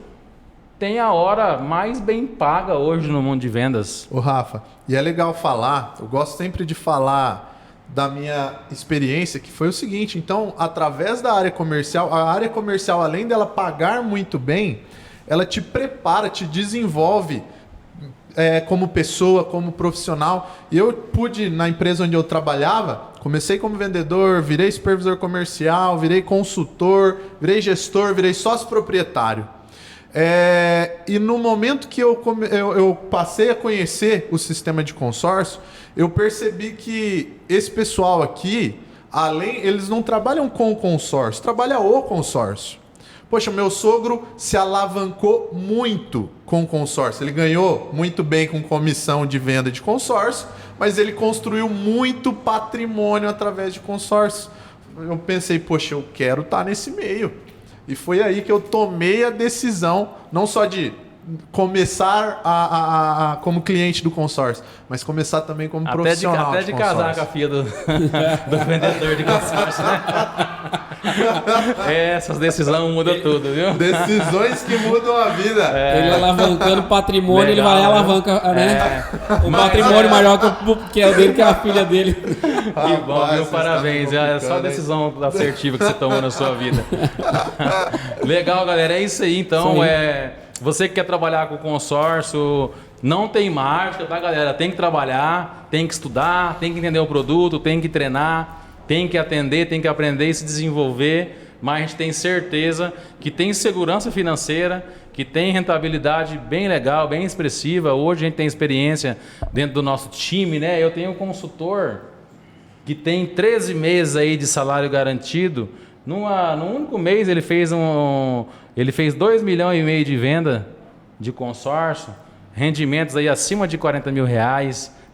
tem a hora mais bem paga hoje no mundo de vendas. Ô Rafa, e é legal falar, eu gosto sempre de falar da minha experiência, que foi o seguinte: então, através da área comercial, a área comercial, além dela pagar muito bem, ela te prepara, te desenvolve como pessoa, como profissional. E eu pude, na empresa onde eu trabalhava, comecei como vendedor, virei supervisor comercial, virei consultor, virei gestor, virei sócio proprietário. E no momento que eu passei a conhecer o sistema de consórcio, eu percebi que esse pessoal aqui, eles não trabalham com o consórcio, trabalham o consórcio. Poxa, meu sogro se alavancou muito com o consórcio. Ele ganhou muito bem com comissão de venda de consórcio, mas ele construiu muito patrimônio através de consórcio. Eu pensei, poxa, eu quero estar nesse meio. E foi aí que eu tomei a decisão, não só de começar como cliente do consórcio, mas começar também como profissional. Até de casar com a filha do vendedor de consórcio, né? Essas decisões mudam tudo, viu? Decisões que mudam a vida. Ele alavancando patrimônio, legal, ele vai lá e alavanca, né? O patrimônio maior que é o dele, que é a filha dele. Que bom, viu? Parabéns. É só a decisão assertiva que você tomou na sua vida. Legal, galera. É isso aí, então. Você que quer trabalhar com consórcio, não tem mágica, tá, galera? Tem que trabalhar, tem que estudar, tem que entender o produto, tem que treinar, tem que atender, tem que aprender e se desenvolver. Mas a gente tem certeza que tem segurança financeira, que tem rentabilidade bem legal, bem expressiva. Hoje a gente tem experiência dentro do nosso time, né? Eu tenho um consultor que tem 13 meses aí de salário garantido. No único mês ele fez 2,5 milhões de venda de consórcio, rendimentos aí acima de R$40 mil.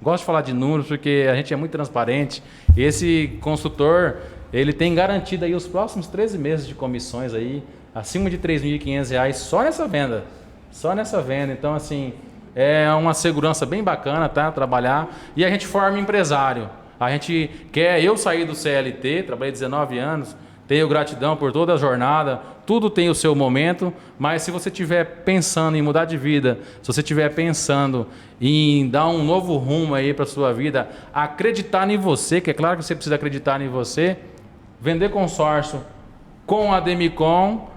Gosto de falar de números porque a gente é muito transparente. Esse consultor, ele tem garantido aí os próximos 13 meses de comissões aí, acima de R$3.500 só nessa venda. Só nessa venda. Então, assim, é uma segurança bem bacana, tá? Trabalhar. E a gente forma empresário. Eu saí do CLT, trabalhei 19 anos, tenho gratidão por toda a jornada, tudo tem o seu momento, mas se você estiver pensando em mudar de vida, se você estiver pensando em dar um novo rumo aí para a sua vida, acreditar em você, que é claro que você precisa acreditar em você, vender consórcio com a Demicon,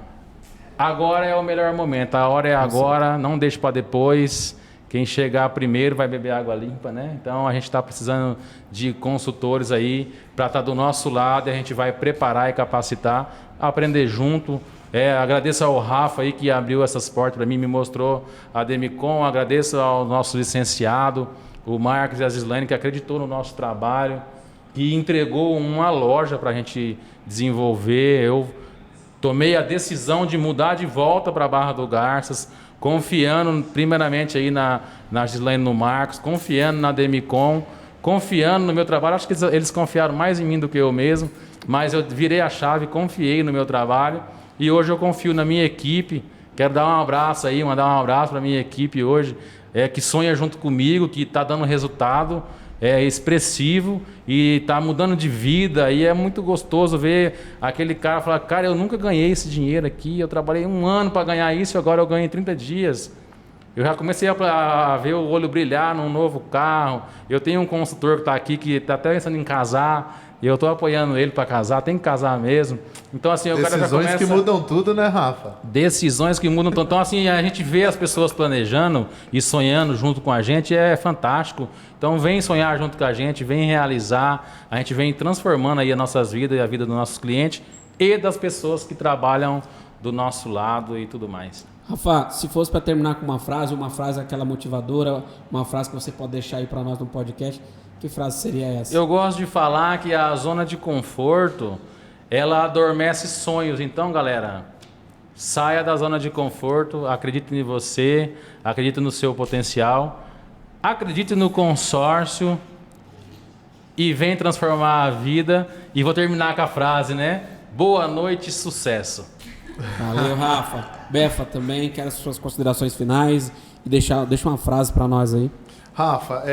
agora é o melhor momento, a hora é agora, não deixe para depois. Quem chegar primeiro vai beber água limpa, né? Então a gente está precisando de consultores aí para estar do nosso lado, e a gente vai preparar e capacitar, aprender junto. Agradeço ao Rafa aí que abriu essas portas para mim, me mostrou a Demicon, agradeço ao nosso licenciado, o Marcos e a Gislaine, que acreditou no nosso trabalho, que entregou uma loja para a gente desenvolver. Eu tomei a decisão de mudar de volta para a Barra do Garças, confiando primeiramente aí na Gislaine e no Marcos, confiando na Demicon, confiando no meu trabalho. Acho que eles confiaram mais em mim do que eu mesmo, mas eu virei a chave, confiei no meu trabalho e hoje eu confio na minha equipe. Quero dar um abraço aí, mandar um abraço para a minha equipe hoje, que sonha junto comigo, que está dando resultado expressivo e está mudando de vida, e é muito gostoso ver aquele cara falar: cara, eu nunca ganhei esse dinheiro aqui, eu trabalhei 1 ano para ganhar isso e agora eu ganho em 30 dias. Eu já comecei a ver o olho brilhar num novo carro. Eu tenho um consultor que está aqui, que está até pensando em casar, e eu estou apoiando ele para casar, tem que casar mesmo. Então, assim, o cara já começa... Decisões que mudam tudo, né, Rafa? Decisões que mudam tudo. Então, assim, a gente vê as pessoas planejando e sonhando junto com a gente, é fantástico. Então, vem sonhar junto com a gente, vem realizar, a gente vem transformando aí as nossas vidas e a vida dos nossos clientes e das pessoas que trabalham do nosso lado e tudo mais. Rafa, se fosse para terminar com uma frase aquela motivadora, uma frase que você pode deixar aí para nós no podcast, que frase seria essa? Eu gosto de falar que a zona de conforto, ela adormece sonhos. Então, galera, saia da zona de conforto, acredite em você, acredite no seu potencial, acredite no consórcio e vem transformar a vida. E vou terminar com a frase, né? Boa noite, sucesso. Valeu, Rafa. Befa também, quero as suas considerações finais e deixa uma frase para nós aí. Rafa,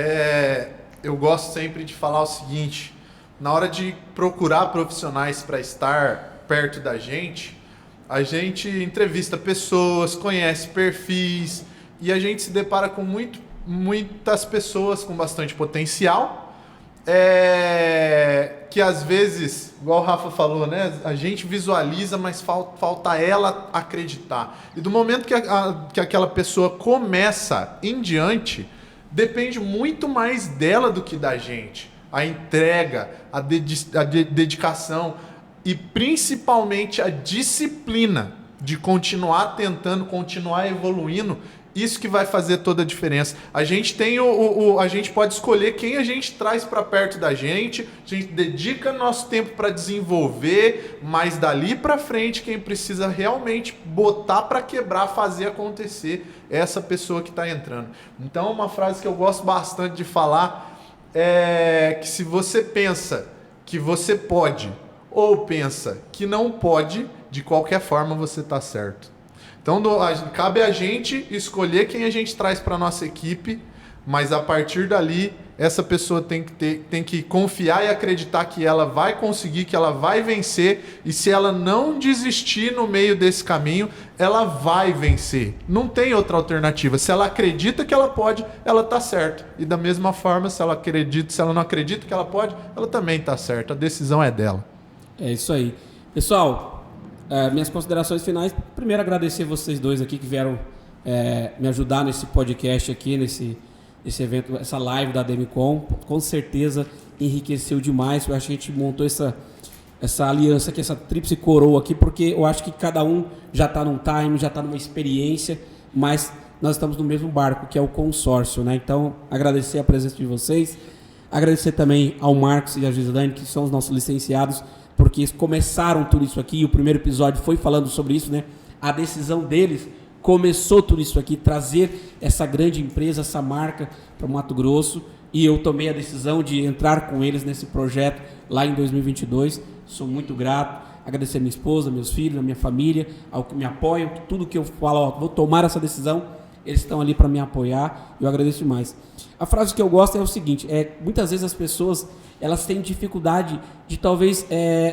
eu gosto sempre de falar o seguinte: na hora de procurar profissionais para estar perto da gente, a gente entrevista pessoas, conhece perfis e a gente se depara com muitas pessoas com bastante potencial. Que às vezes, igual o Rafa falou, né, a gente visualiza, mas falta ela acreditar. E do momento que aquela pessoa começa em diante, depende muito mais dela do que da gente. A entrega, a dedicação e principalmente a disciplina de continuar tentando, continuar evoluindo. Isso que vai fazer toda a diferença. A gente tem a gente pode escolher quem a gente traz para perto da gente. A gente dedica nosso tempo para desenvolver, mas dali para frente quem precisa realmente botar para quebrar, fazer acontecer é essa pessoa que está entrando. Então, uma frase que eu gosto bastante de falar é que se você pensa que você pode ou pensa que não pode, de qualquer forma você está certo. Então, cabe a gente escolher quem a gente traz para a nossa equipe, mas a partir dali, essa pessoa tem que confiar e acreditar que ela vai conseguir, que ela vai vencer, e se ela não desistir no meio desse caminho, ela vai vencer. Não tem outra alternativa. Se ela acredita que ela pode, ela está certa. E da mesma forma, se ela não acredita que ela pode, ela também está certa. A decisão é dela. É isso aí. Pessoal, minhas considerações finais. Primeiro, agradecer vocês dois aqui que vieram me ajudar nesse podcast aqui, nesse evento, essa live da Demicon. Com certeza enriqueceu demais. Eu acho que a gente montou essa aliança aqui, essa tríplice coroa aqui, porque eu acho que cada um já está num time, já está numa experiência, mas nós estamos no mesmo barco, que é o consórcio, né? Então, agradecer a presença de vocês. Agradecer também ao Marcos e à Gislaine, que são os nossos licenciados, porque eles começaram tudo isso aqui. O primeiro episódio foi falando sobre isso, né? A decisão deles começou tudo isso aqui, trazer essa grande empresa, essa marca para o Mato Grosso, e eu tomei a decisão de entrar com eles nesse projeto lá em 2022. Sou muito grato, agradecer a minha esposa, meus filhos, a minha família, ao que me apoiam, tudo que eu falo, vou tomar essa decisão, eles estão ali para me apoiar, eu agradeço demais. A frase que eu gosto é o seguinte: muitas vezes as pessoas elas têm dificuldade de talvez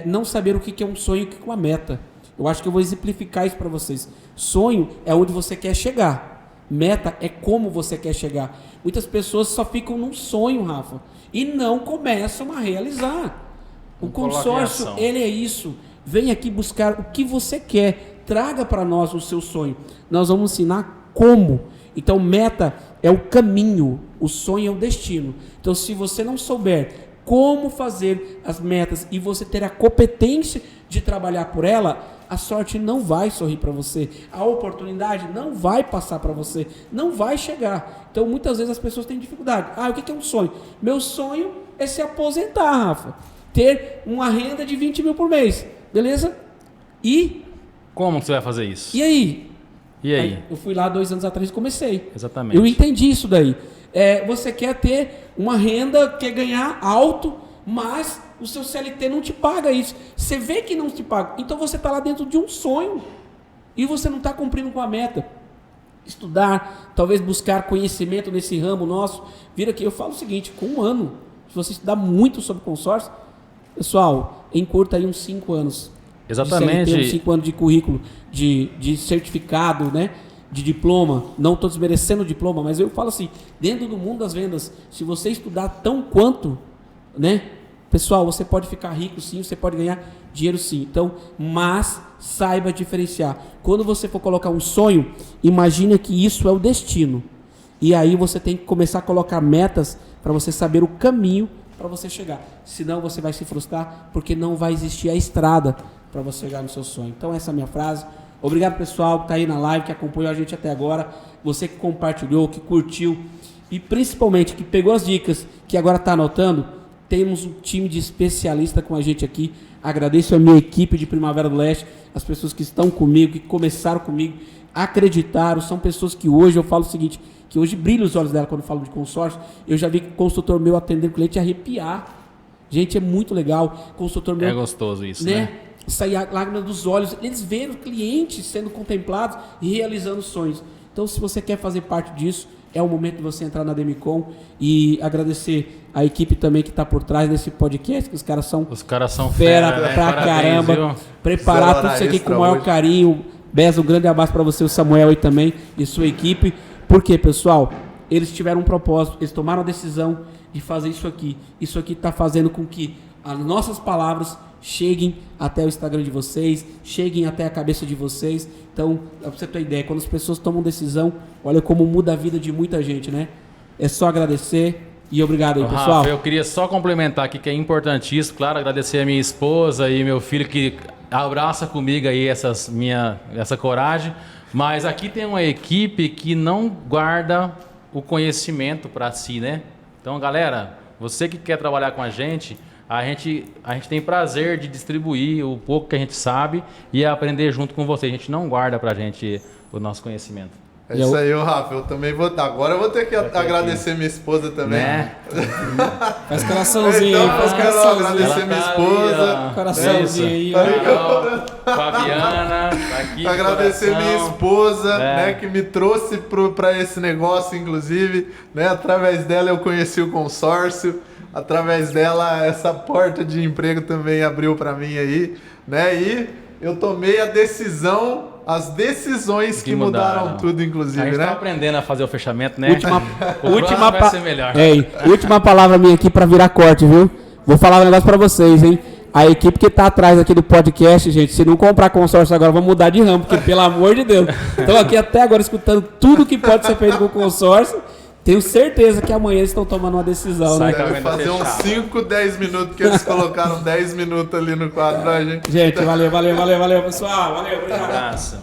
não saber o que é um sonho e o que é uma meta. Eu acho que eu vou exemplificar isso para vocês. Sonho é onde você quer chegar. Meta é como você quer chegar. Muitas pessoas só ficam num sonho, Rafa, e não começam a realizar. O consórcio, ele é isso. Vem aqui buscar o que você quer. Traga para nós o seu sonho. Nós vamos ensinar como. Então, meta é o caminho. O sonho é o destino. Então, se você não souber como fazer as metas e você ter a competência de trabalhar por ela, a sorte não vai sorrir para você, a oportunidade não vai passar para você, não vai chegar. Então muitas vezes as pessoas têm dificuldade. O que é um sonho? Meu sonho é se aposentar, Rafa, ter uma renda de 20 mil por mês, beleza? E como você vai fazer isso? E aí? Eu fui lá 2 anos atrás e comecei. Exatamente. Eu entendi isso daí. Você quer ter uma renda, quer ganhar alto, mas o seu CLT não te paga isso. Você vê que não te paga. Então você está lá dentro de um sonho e você não está cumprindo com a meta. Estudar, talvez buscar conhecimento nesse ramo nosso. Vira aqui, eu falo o seguinte: com 1 ano, se você estudar muito sobre consórcio, pessoal, encurta aí uns 5 anos. Exatamente. De CLT, uns 5 anos de currículo, de certificado, né? De diploma. Não estou desmerecendo o diploma, mas eu falo assim, dentro do mundo das vendas, se você estudar tão quanto, né? Pessoal, você pode ficar rico sim, você pode ganhar dinheiro sim. Então, mas saiba diferenciar. Quando você for colocar um sonho, imagine que isso é o destino. E aí você tem que começar a colocar metas para você saber o caminho para você chegar. Senão você vai se frustrar, porque não vai existir a estrada para você chegar no seu sonho. Então essa é a minha frase. Obrigado, pessoal, que tá aí na live, que acompanhou a gente até agora. Você que compartilhou, que curtiu e principalmente que pegou as dicas, que agora tá anotando. Temos um time de especialista com a gente aqui. Agradeço a minha equipe de Primavera do Leste, as pessoas que estão comigo, que começaram comigo, acreditaram. São pessoas que hoje, eu falo o seguinte, que hoje brilha os olhos dela quando eu falo de consórcio. Eu já vi consultor meu atender cliente arrepiar. Gente, é muito legal. Consultor meu... É gostoso isso, né? Sair a lágrima dos olhos. Eles veem os clientes sendo contemplados e realizando sonhos. Então, se você quer fazer parte disso, é o momento de você entrar na Demicon e agradecer a equipe também que está por trás desse podcast, que os caras são fera né? pra Parabéns, caramba. viu? Preparar tudo isso aqui com o maior carinho. Beza, um grande abraço para você, o Samuel aí também e sua equipe. Por quê, pessoal? Eles tiveram um propósito, eles tomaram a decisão de fazer isso aqui. Isso aqui está fazendo com que as nossas palavras cheguem até o Instagram de vocês, cheguem até a cabeça de vocês. Então, pra você ter ideia, quando as pessoas tomam decisão, olha como muda a vida de muita gente, né? É só agradecer e obrigado aí, pessoal. Rafa, eu queria só complementar aqui que é importantíssimo, claro, agradecer a minha esposa e meu filho que abraça comigo aí essa coragem, mas aqui tem uma equipe que não guarda o conhecimento para si, né? Então, galera, você que quer trabalhar com a gente tem prazer de distribuir o pouco que a gente sabe e aprender junto com você. A gente não guarda pra gente o nosso conhecimento. É isso aí, Rafa. Eu também vou. Agora eu vou ter que agradecer minha esposa também. Né? Faz coraçãozinho então, aí, faz eu quero coraçãozinho. agradecer minha esposa. Coraçãozinho aí, ó. Fabiana, tá aqui. Agradecer coração. minha esposa, né, que me trouxe para esse negócio, inclusive, né? Através dela eu conheci o consórcio. Através dela, essa porta de emprego também abriu para mim aí, né? E eu tomei as decisões que mudaram tudo, inclusive, a gente né? tá aprendendo a fazer o fechamento, né? Última vai ser melhor. Última palavra minha aqui para virar corte, viu? Vou falar um negócio para vocês, hein? A equipe que tá atrás aqui do podcast, gente, se não comprar consórcio agora, vamos mudar de ramo, porque pelo amor de Deus, estão aqui até agora escutando tudo que pode ser feito com o consórcio. Tenho certeza que amanhã eles estão tomando uma decisão, né? Deve fazer uns 5, 10 minutos que eles colocaram 10 minutos ali no quadro pra gente. Gente, valeu, pessoal. Valeu, obrigado. Abraço.